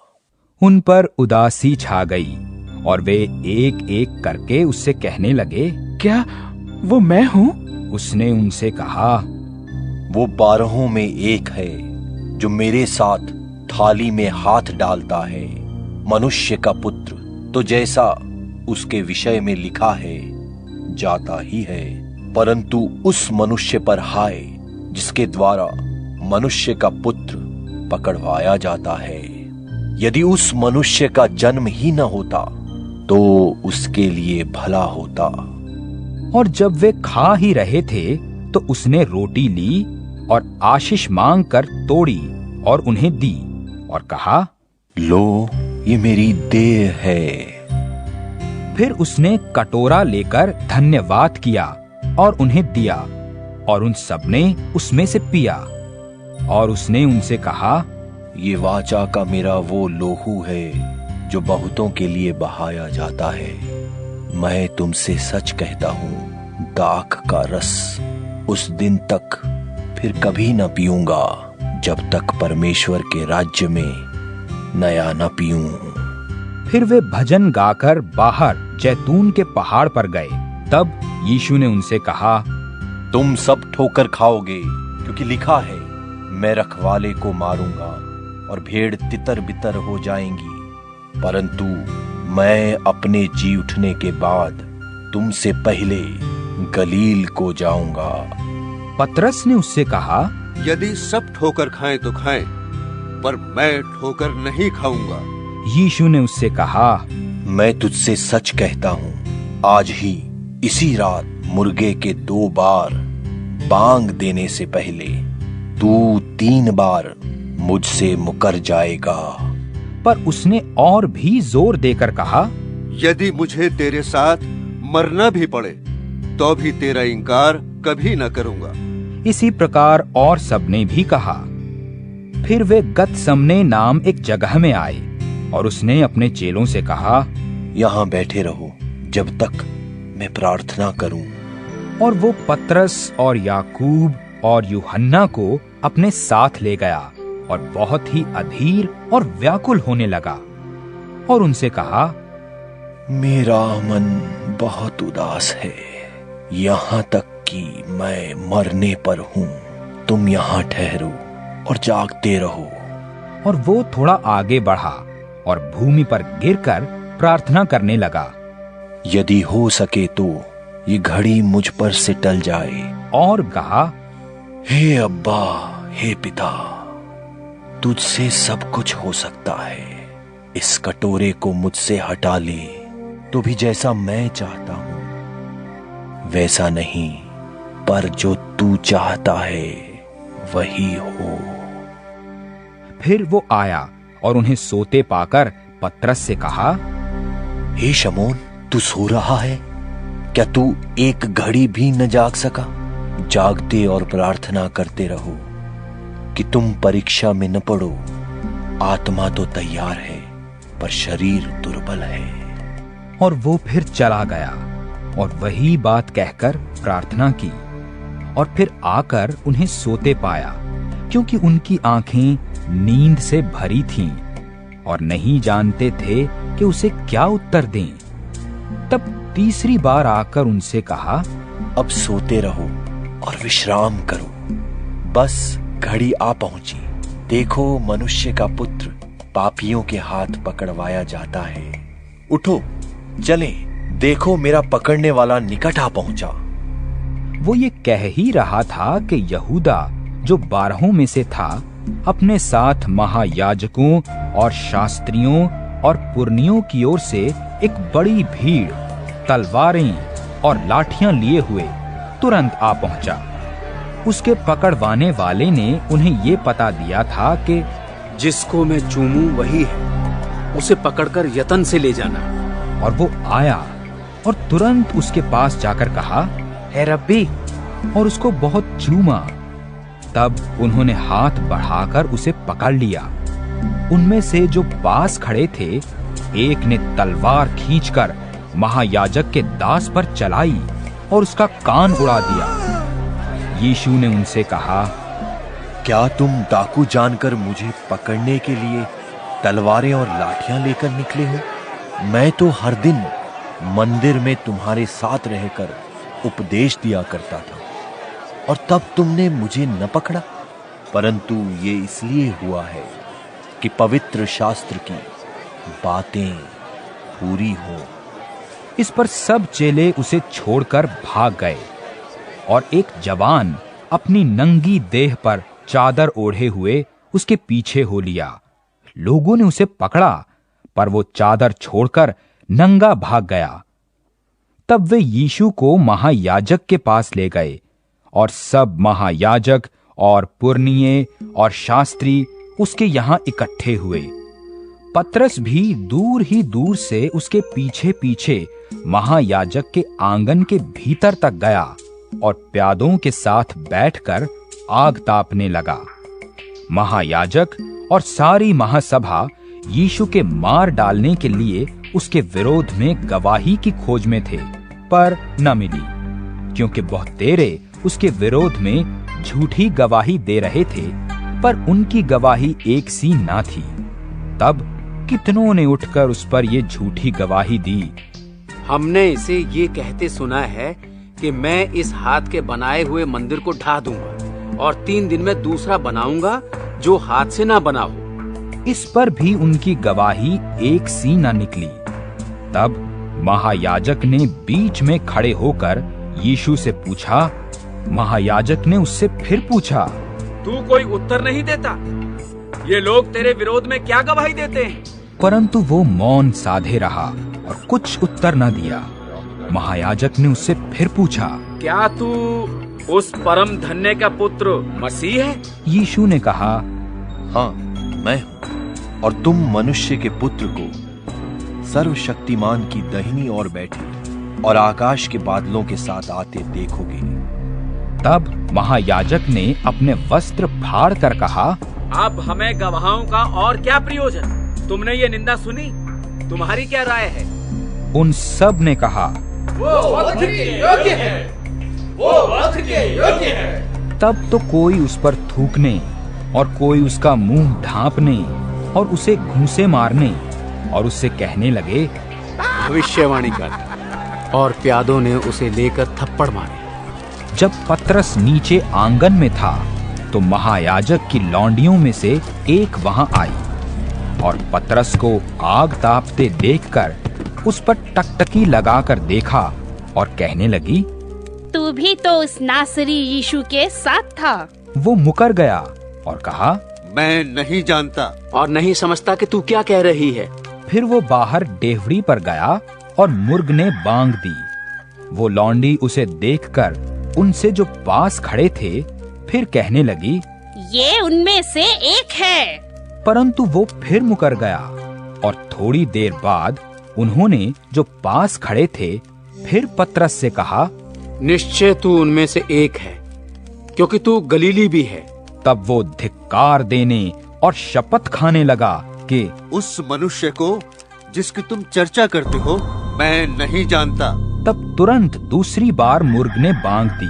उन पर उदासी छा गई और वे एक एक करके उससे कहने लगे, क्या वो मैं हूं? उसने उनसे कहा, वो 12 में एक है जो मेरे साथ थाली में हाथ डालता है। मनुष्य का पुत्र तो जैसा उसके विषय में लिखा है जाता ही है, परंतु उस मनुष्य पर हाय जिसके द्वारा मनुष्य का पुत्र पकड़वाया जाता है। यदि उस मनुष्य का जन्म ही न होता तो उसके लिए भला होता। और जब वे खा ही रहे थे तो उसने रोटी ली और आशीष मांगकर तोड़ी और उन्हें दी और कहा, लो ये मेरी देह है। फिर उसने कटोरा लेकर धन्यवाद किया और उन्हें दिया और उन सबने उसमें से पिया। और उसने उनसे कहा, ये वाचा का मेरा वो लोहू है जो बहुतों के लिए बहाया जाता है। मैं तुमसे सच कहता हूं, दाख का रस उस दिन तक फिर कभी न पीऊंगा जब तक परमेश्वर के राज्य में नया न पीऊं। फिर वे भजन गाकर बाहर जैतून के पहाड़ पर गए। तब यीशु ने उनसे कहा, तुम सब ठोकर खाओगे, क्योंकि लिखा है, मैं रखवाले को मारूंगा और भेड़ तितर बितर हो जाएंगी। परंतु मैं अपने जी उठने के बाद तुमसे पहले गलील को जाऊंगा। पतरस ने उससे कहा, यदि सब ठोकर खाएं तो खाएं, पर मैं ठोकर नहीं खाऊंगा। यीशु ने उससे कहा, मैं तुझसे सच कहता हूं, आज ही इसी रात मुर्गे के 2 बार बांग देने से पहले तू 3 बार मुझसे मुकर जाएगा। पर उसने और भी जोर देकर कहा, यदि मुझे तेरे साथ मरना भी पड़े तो भी तेरा इनकार कभी न करूंगा। इसी प्रकार और सबने भी कहा। फिर वे गतसमने नाम एक जगह में आए और उसने अपने चेलों से कहा, यहां बैठे रहो जब तक मैं प्रार्थना करूं। और वो पतरस और याकूब और यूहन्ना को अपने साथ ले गया और बहुत ही अधीर और व्याकुल होने लगा और उनसे कहा, मेरा मन बहुत उदास है, यहाँ तक कि मैं मरने पर हूँ। तुम यहाँ ठहरो और जागते रहो। और वो थोड़ा आगे बढ़ा और भूमि पर गिरकर प्रार्थना करने लगा, यदि हो सके तो ये घड़ी मुझ पर से टल जाए। और कहा, हे अब्बा, हे पिता, तुझसे सब कुछ हो सकता है। इस कटोरे को मुझसे हटा ले, तो भी जैसा मैं चाहता हूं वैसा नहीं, पर जो तू चाहता है वही हो। फिर वो आया और उन्हें सोते पाकर पतरस से कहा, हे शमौन, तू सो रहा है? क्या तू एक घड़ी भी न जाग सका? जागते और प्रार्थना करते रहो कि तुम परीक्षा में न पड़ो। आत्मा तो तैयार है पर शरीर दुर्बल है। और वो फिर चला गया और वही बात कहकर प्रार्थना की और फिर आकर उन्हें सोते पाया, क्योंकि उनकी आंखें नींद से भरी थीं और नहीं जानते थे कि उसे क्या उत्तर दें। तब तीसरी बार आकर उनसे कहा, अब सोते रहो और विश्राम करो, बस घड़ी आ पहुंची। देखो, मनुष्य का पुत्र पापियों के हाथ पकड़वाया जाता है। उठो, चलें, देखो मेरा पकड़ने वाला निकट आ पहुंचा। वो ये कह ही रहा था कि यहूदा, जो 12 में से था, अपने साथ महायाजकों और शास्त्रियों और पुरनियों की ओर से एक बड़ी भीड़ तलवारें और लाठियां लिए हुए तुरंत आ पहुंचा उसके पकड़वाने वाले ने उन्हें ये पता दिया था कि जिसको मैं चूमूं वही है, उसे पकड़कर यतन से ले जाना। और वो आया और तुरंत उसके पास जाकर कहा, है रब्बी, और उसको बहुत चूमा। तब उन्होंने हाथ बढ़ाकर उसे पकड़ लिया। उनमें से जो पास खड़े थे, एक ने तलवार खींचकर महायाजक के दास पर चलाई और उसका कान उड़ा दिया। यीशु ने उनसे कहा, क्या तुम डाकू जानकर मुझे पकड़ने के लिए तलवारें और लाठियां लेकर निकले हो? मैं तो हर दिन मंदिर में तुम्हारे साथ रहकर उपदेश दिया करता था, और तब तुमने मुझे न पकड़ा। परंतु ये इसलिए हुआ है कि पवित्र शास्त्र की बातें पूरी हो। इस पर सब चेले उसे छोड़कर भाग गए, और एक जवान अपनी नंगी देह पर चादर ओढ़े हुए उसके पीछे हो लिया। लोगों ने उसे पकड़ा, पर वो चादर छोड़कर नंगा भाग गया। तब वे यीशु को महायाजक के पास ले गए, और सब महायाजक और पुरनिये और शास्त्री उसके यहां इकट्ठे हुए। पतरस भी दूर ही दूर से उसके पीछे पीछे महायाजक के आंगन के भीतर तक गया और प्यादों के साथ बैठकर आग तापने लगा। महायाजक और सारी महासभा यीशु के मार डालने के लिए उसके विरोध में गवाही की खोज में थे, पर न मिली, क्योंकि बहुतेरे उसके विरोध में झूठी गवाही दे रहे थे, पर उनकी गवाही एक सी ना थी। तब कितनों ने उठकर उस पर ये झूठी गवाही दी। हमने इसे ये कहते सुना है कि मैं इस हाथ के बनाए हुए मंदिर को ढा दूंगा और 3 दिन में दूसरा बनाऊंगा जो हाथ से ना बना हो। इस पर भी उनकी गवाही एक सी ना निकली। तब महायाजक ने बीच में खड़े होकर यीशु से पूछा। महायाजक ने उससे फिर पूछा, तू कोई उत्तर नहीं देता? ये लोग तेरे विरोध में क्या गवाही देते हैं? परंतु वो मौन साधे रहा और कुछ उत्तर न दिया। महायाजक ने उससे फिर पूछा, क्या तू उस परम धन्य का पुत्र मसीह है? यीशु ने कहा, हाँ, मैं हूँ, और तुम मनुष्य के पुत्र को सर्वशक्तिमान की दाहिनी ओर बैठे और आकाश के बादलों के साथ आते देखोगे। तब महायाजक ने अपने वस्त्र फाड़ कर कहा, अब हमें गवाहों का और क्या प्रयोजन? तुमने ये निंदा सुनी, तुम्हारी क्या राय है? उन सब ने कहा, वो वध के योग्य है, वो वध के योग्य है। तब तो कोई उस पर थूकने और कोई उसका मुंह ढांपने और उसे घूंसे मारने और उससे कहने लगे, भविष्यवाणी कर। और प्यादों ने उसे लेकर थप्पड़ मारे। जब पतरस नीचे आंगन में था तो महायाजक की लौंडियों में से एक वहां आई और पतरस को आग तापते देखकर उस पर टकटकी लगाकर देखा और कहने लगी, तू भी तो उस नासरी यीशु के साथ था। वो मुकर गया और कहा, मैं नहीं जानता और नहीं समझता कि तू क्या कह रही है। फिर वो बाहर डेवड़ी पर गया और मुर्ग ने बांग दी। वो लौंडी उसे देखकर उनसे जो पास खड़े थे फिर कहने लगी, ये उनमें से एक है। परंतु वो फिर मुकर गया। और थोड़ी देर बाद उन्होंने जो पास खड़े थे फिर पतरस से कहा, निश्चय तू उनमें से एक है, क्योंकि तू गलीली भी है। तब वो धिक्कार देने और शपथ खाने लगा कि उस मनुष्य को जिसकी तुम चर्चा करते हो मैं नहीं जानता। तब तुरंत दूसरी बार मुर्ग ने बांग दी।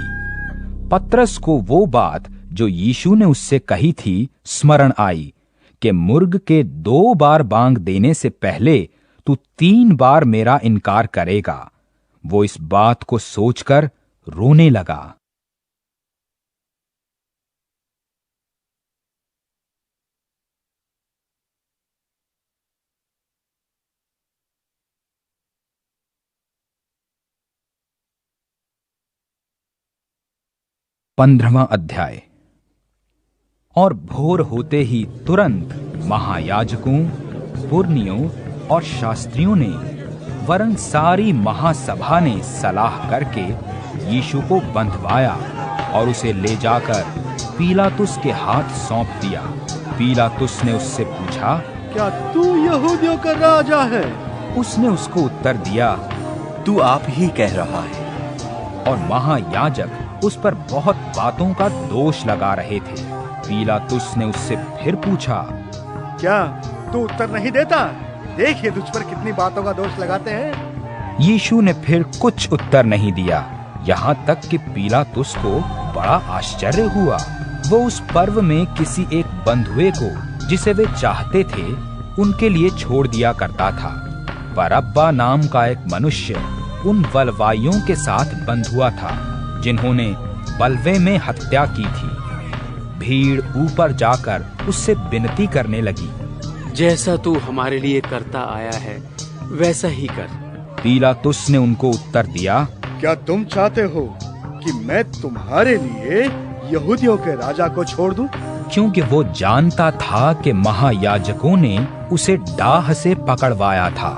पतरस को वो बात जो यीशु ने उससे कही थी स्मरण आई कि मुर्ग के 2 बार बांग देने से पहले तू 3 बार मेरा इनकार करेगा। वो इस बात को सोचकर रोने लगा। पंद्रहवां अध्याय। और भोर होते ही तुरंत महायाजकों, पुरनियों और शास्त्रियों ने वरन सारी महासभा ने सलाह करके यीशु को बंधवाया और उसे ले जाकर पीलातुस के हाथ सौंप दिया। पीलातुस ने उससे पूछा, क्या तू यहूदियों का राजा है? उसने उसको उत्तर दिया, तू आप ही कह रहा है। और महायाजक उस पर बहुत बातों का दोष लगा रहे थे। पीलातुस ने उससे फिर पूछा, क्या तू उत्तर नहीं देता? देखिए तुझ पर कितनी बातों का दोष लगाते हैं। यीशु ने फिर कुछ उत्तर नहीं दिया, यहाँ तक कि पीलातुस को बड़ा आश्चर्य हुआ। वो उस पर्व में किसी एक बंधुए को, जिसे वे चाहते थे, उनके लिए छोड़ दिया करता था। बरअब्बा नाम का एक मनुष्य उन बलवाइयों के साथ बंधुआ था जिन्होंने बलवे में हत्या की थी। भीड़ ऊपर जाकर उससे विनती करने लगी, जैसा तू हमारे लिए करता आया है वैसा ही कर। पीलातुस ने उनको उत्तर दिया, क्या तुम चाहते हो कि मैं तुम्हारे लिए यहूदियों के राजा को छोड़ दूं? क्योंकि वो जानता था कि महायाजकों ने उसे डाह से पकड़वाया था।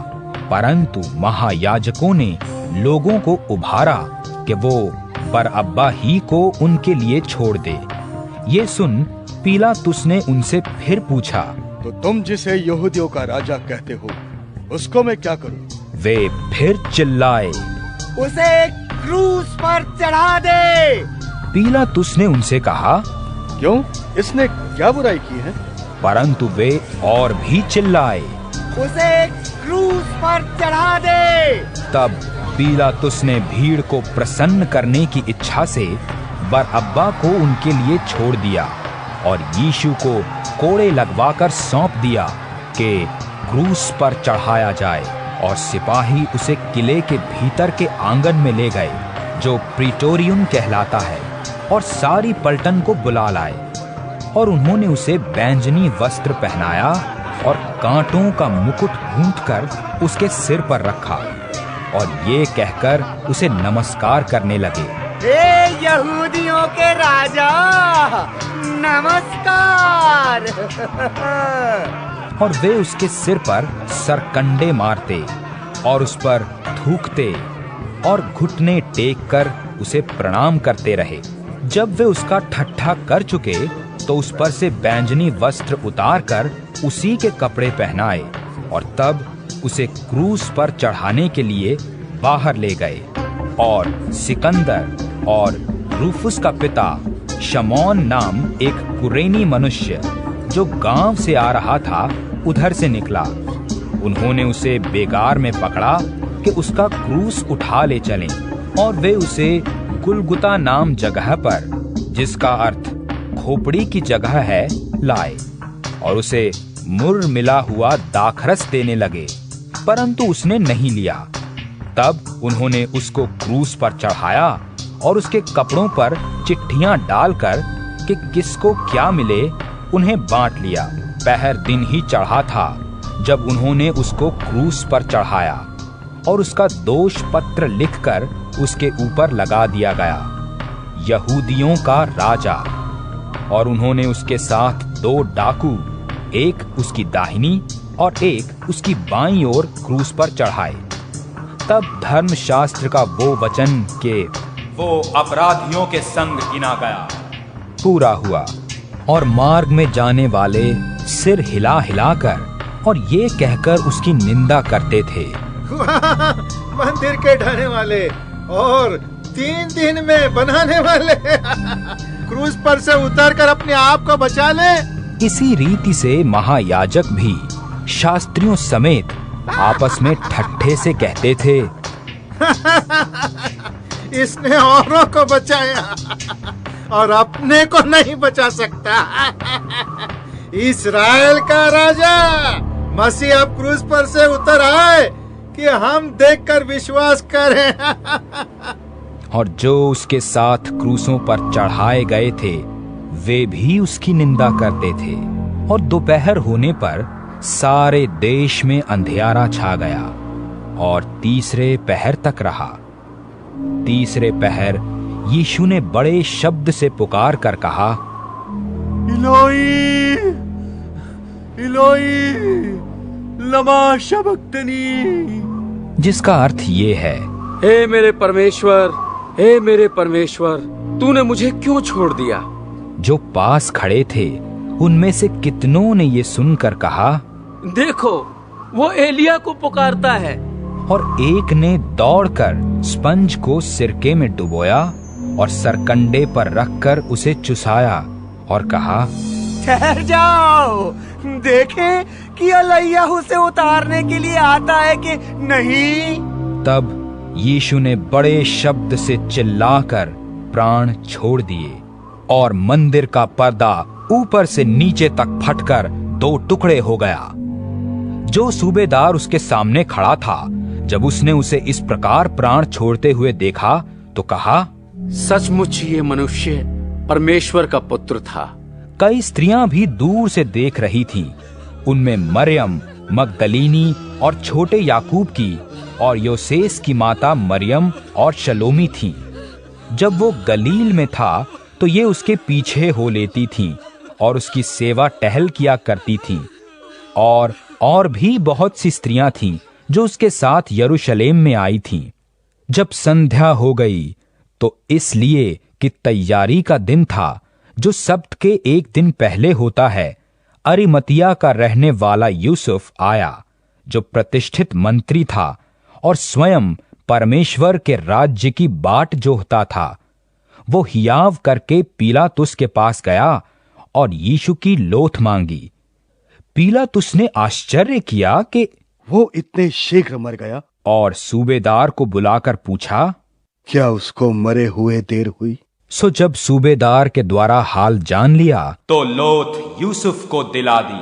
परंतु महायाजकों ने लोगों को उभारा कि वो बरअब्बा ही को उनके लिए छोड़ दे। ये सुन पीलातुस ने उनसे फिर पूछा, तो तुम जिसे यहूदियों का राजा कहते हो, उसको मैं क्या करूं? वे फिर चिल्लाए, उसे क्रूस पर चढ़ा दे। पीलातुस ने उनसे कहा, क्यों? इसने क्या बुराई की है? परंतु वे और भी चिल्लाए, उसे क्रूस पर चढ़ा दे। तब पीलातुस ने भीड़ को प्रसन्न करने की इच्छा से बरअब्बा को उनके लिए छोड़ दिया और यीशु को कोड़े लगवाकर सौंप दिया कि क्रूस पर चढ़ाया जाए। और सिपाही उसे किले के भीतर के आंगन में ले गए, जो प्रीटोरियम कहलाता है, और सारी पलटन को बुला लाए। और उन्होंने उसे बैंजनी वस्त्र पहनाया और कांटों का मुकुट गूंथकर उसके सिर पर रखा और ये कहकर उसे नमस्कार करने लगे, हे यहूदियों के राजा, नमस्कार। और वे उसके सिर पर सरकंडे मारते और उस पर थूकते और घुटने टेक कर उसे प्रणाम करते रहे। जब वे उसका ठट्ठा कर चुके तो उस पर से बैंजनी वस्त्र उतारकर उसी के कपड़े पहनाए और तब उसे क्रूस पर चढ़ाने के लिए बाहर ले गए। और सिकंदर और रूफुस का पिता शमौन नाम एक कुरेनी मनुष्य जो गांव से आ रहा था, उधर से निकला। उन्होंने उसे बेगार में पकड़ा कि उसका क्रूस उठा ले चलें, और वे उसे गुलगुता नाम जगह पर, जिसका अर्थ खोपड़ी की जगह है, लाए और उसे मुर्र मिला हुआ दाखरस देने लगे, परंतु उसने नहीं लिया। तब उन्होंने उसको क्रूस पर चढ़ाया और उसके कपड़ों पर चिट्ठियां डालकर कि किसको क्या मिले उन्हें बांट लिया। पहर दिन ही चढ़ा था जब उन्होंने उसको क्रूस पर चढ़ाया और उसका दोष पत्र लिखकर उसके ऊपर लगा दिया गया, यहूदियों का राजा। और उन्होंने उसके साथ 2 डाकू, एक उसकी दाहिनी और एक उसकी बाईं ओर क्रूस पर चढ़ाए। तब धर्मशास्त्र का वो वचन के वो अपराधियों के संग गिना गया पूरा हुआ। और मार्ग में जाने वाले सिर हिला हिलाकर और ये कहकर उसकी निंदा करते थे, मंदिर के ढाने वाले और 3 दिन में बनाने वाले, क्रूस पर से उतरकर अपने आप को बचा ले। इसी रीति से महायाजक भी शास्त्रियों समेत आपस में ठट्ठे से कहते थे, इसने औरों को बचाया और अपने को नहीं बचा सकता। इस्राएल का राजा मसीह अब क्रूस पर से उतर आए कि हम देखकर विश्वास करें। और जो उसके साथ क्रूसों पर चढ़ाए गए थे वे भी उसकी निंदा करते थे। और दोपहर होने पर सारे देश में अंधियारा छा गया और तीसरे पहर तक रहा। तीसरे पहर यीशु ने बड़े शब्द से पुकार कर कहा, इलोई इलोई लमा शबक्तनी, जिसका अर्थ ये है, हे मेरे परमेश्वर, हे मेरे परमेश्वर, तूने मुझे क्यों छोड़ दिया? जो पास खड़े थे उनमें से कितनों ने ये सुनकर कहा, देखो वो एलिया को पुकारता है। और एक ने दौड़कर स्पंज को सिरके में डुबोया और सरकंडे पर रखकर उसे चुसाया और कहा, ठहर जाओ, देखें कि एलियाह उसे उतारने के लिए आता है कि नहीं। तब यीशु ने बड़े शब्द से चिल्लाकर प्राण छोड़ दिए और मंदिर का पर्दा ऊपर से नीचे तक फटकर 2 टुकड़े हो गया। जो सूबेदार उसके सामने खड़ा था, जब उसने उसे इस प्रकार प्राण छोड़ते हुए देखा तो कहा, सचमुच ये मनुष्य परमेश्वर का पुत्र था। कई स्त्रियां भी दूर से देख रही थीं। उनमें मरियम मगदलीनी और छोटे याकूब की और योसेस की माता मरियम और शलोमी थीं। जब वो गलील में था तो ये उसके पीछे हो लेती थीं और उसकी सेवा टहल किया करती थीं। और भी बहुत सी स्त्रियां थीं जो उसके साथ यरूशलेम में आई थीं। जब संध्या हो गई तो इसलिए कि तैयारी का दिन था, जो सब्त के एक दिन पहले होता है, अरिमतिया का रहने वाला यूसुफ आया, जो प्रतिष्ठित मंत्री था और स्वयं परमेश्वर के राज्य की बाट जोहता था। वो हियाव करके पीलातुस के पास गया और यीशु की लोथ मांगी। पीलातुस ने आश्चर्य किया कि वो इतने शीघ्र मर गया, और सूबेदार को बुलाकर पूछा, क्या उसको मरे हुए देर हुई? सो जब सूबेदार के द्वारा हाल जान लिया तो लोथ यूसुफ को दिला दी।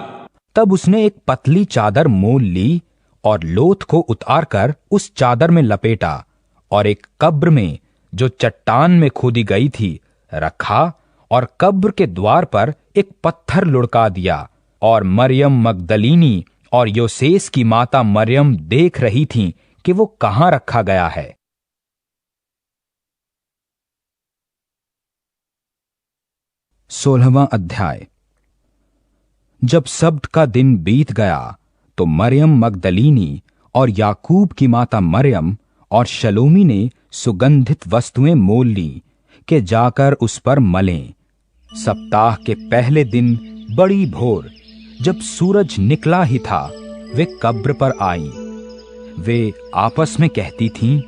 तब उसने एक पतली चादर मोल ली और लोथ को उतारकर उस चादर में लपेटा और एक कब्र में, जो चट्टान में खोदी गई थी, रखा और कब्र के द्वार पर एक पत्थर लुढ़का दिया। और मरियम मगदलीनी और योसेस की माता मरियम देख रही थीं कि वो कहां रखा गया है। सोलहवां अध्याय। जब सब्त का दिन बीत गया तो मरियम मगदलीनी और याकूब की माता मरियम और शलोमी ने सुगंधित वस्तुएं मोल ली कि जाकर उस पर मलें। सप्ताह के पहले दिन बड़ी भोर, जब सूरज निकला ही था, वे कब्र पर आईं। वे आपस में कहती थीं,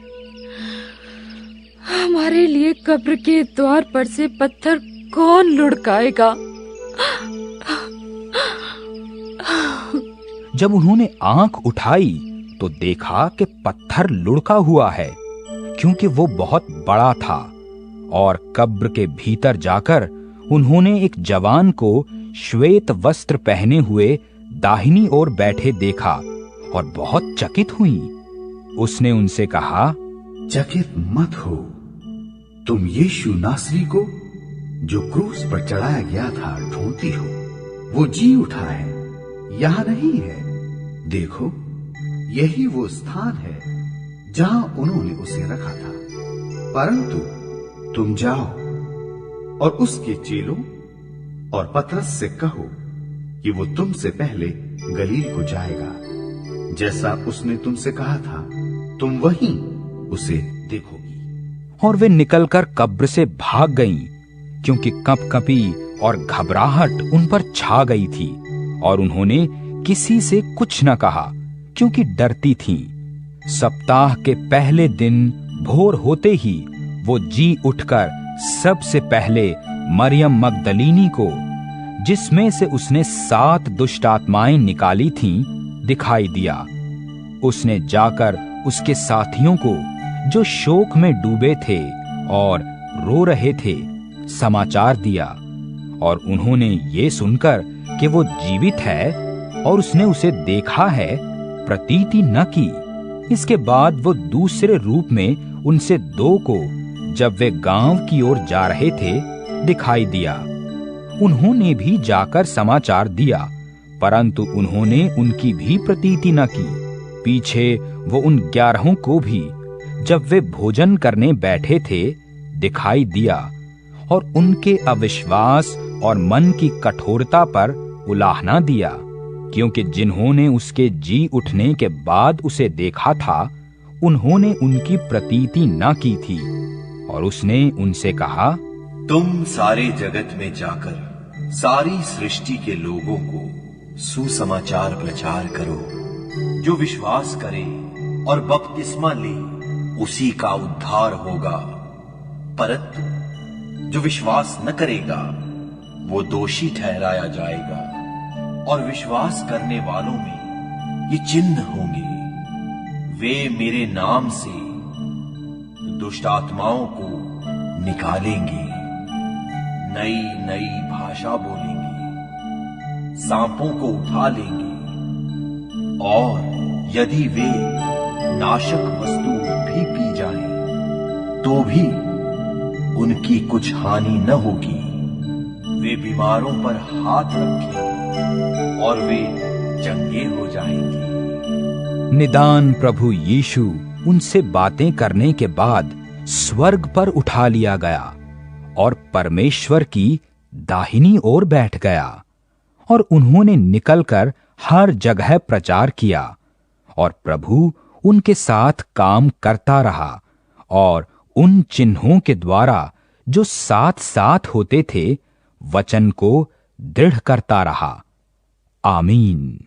हमारे लिए कब्र के द्वार पर से पत्थर कौन लुढ़काएगा? जब उन्होंने आंख उठाई तो देखा कि पत्थर लुढ़का हुआ है, क्योंकि वो बहुत बड़ा था। और कब्र के भीतर जाकर उन्होंने एक जवान को श्वेत वस्त्र पहने हुए दाहिनी ओर बैठे देखा और बहुत चकित हुई। उसने उनसे कहा, चकित मत हो, तुम यीशु नासरी को जो क्रूस पर चढ़ाया गया था ढूंढती हो। वो जी उठा है, यहां नहीं है। देखो, यही वो स्थान है जहां उन्होंने उसे रखा था। परंतु तुम जाओ और उसके चेलों और पतरस से कहो कि वो तुमसे पहले गलील को जाएगा। जैसा उसने तुमसे कहा था, तुम वहीं उसे देखोगी। और वे निकलकर कब्र से भाग गईं, क्योंकि कंपकंपी और घबराहट उन पर छा गई थी। और उन्होंने किसी से कुछ न कहा, क्योंकि डरती थीं। सप्ताह के पहले दिन भोर होते ही वो जी उठकर सबसे पहले मरियम मगदलीनी को, जिसमें से उसने 7 दुष्ट आत्माएं निकाली थीं, दिखाई दिया। उसने जाकर उसके साथियों को, जो शोक में डूबे थे और रो रहे थे, समाचार दिया। और उन्होंने ये सुनकर कि वो जीवित है और उसने उसे देखा है, प्रतीति न की। इसके बाद वो दूसरे रूप में उनसे 2 को, जब वे गांव की ओर जा रहे थे, दिखाई दिया। उन्होंने भी जाकर समाचार दिया, परंतु उन्होंने उनकी भी प्रतीति न की। पीछे वो उन 11 को भी, जब वे भोजन करने बैठे थे, दिखाई दिया। और उनके अविश्वास और मन की कठोरता पर उलाहना दिया, क्योंकि जिन्होंने उसके जी उठने के बाद उसे देखा था, उन्होंने उनकी प्रतीति न की थी। और उसने उनसे कहा, तुम सारे जगत में जाकर सारी सृष्टि के लोगों को सुसमाचार प्रचार करो। जो विश्वास करे और बपतिस्मा ले उसी का उद्धार होगा, परंतु जो विश्वास न करेगा वो दोषी ठहराया जाएगा। और विश्वास करने वालों में ये चिन्ह होंगे, वे मेरे नाम से दुष्ट आत्माओं को निकालेंगे, नई नई भाषा बोलेंगे, सांपों को उठा लेंगे, और यदि वे नाशक वस्तु भी पी जाएं, तो भी उनकी कुछ हानि न होगी। वे बीमारों पर हाथ रखेंगे और वे चंगे हो जाएंगे। निदान प्रभु यीशु उनसे बातें करने के बाद स्वर्ग पर उठा लिया गया और परमेश्वर की दाहिनी ओर बैठ गया। और उन्होंने निकलकर हर जगह प्रचार किया, और प्रभु उनके साथ काम करता रहा और उन चिन्हों के द्वारा जो साथ साथ होते थे वचन को दृढ़ करता रहा। आमीन।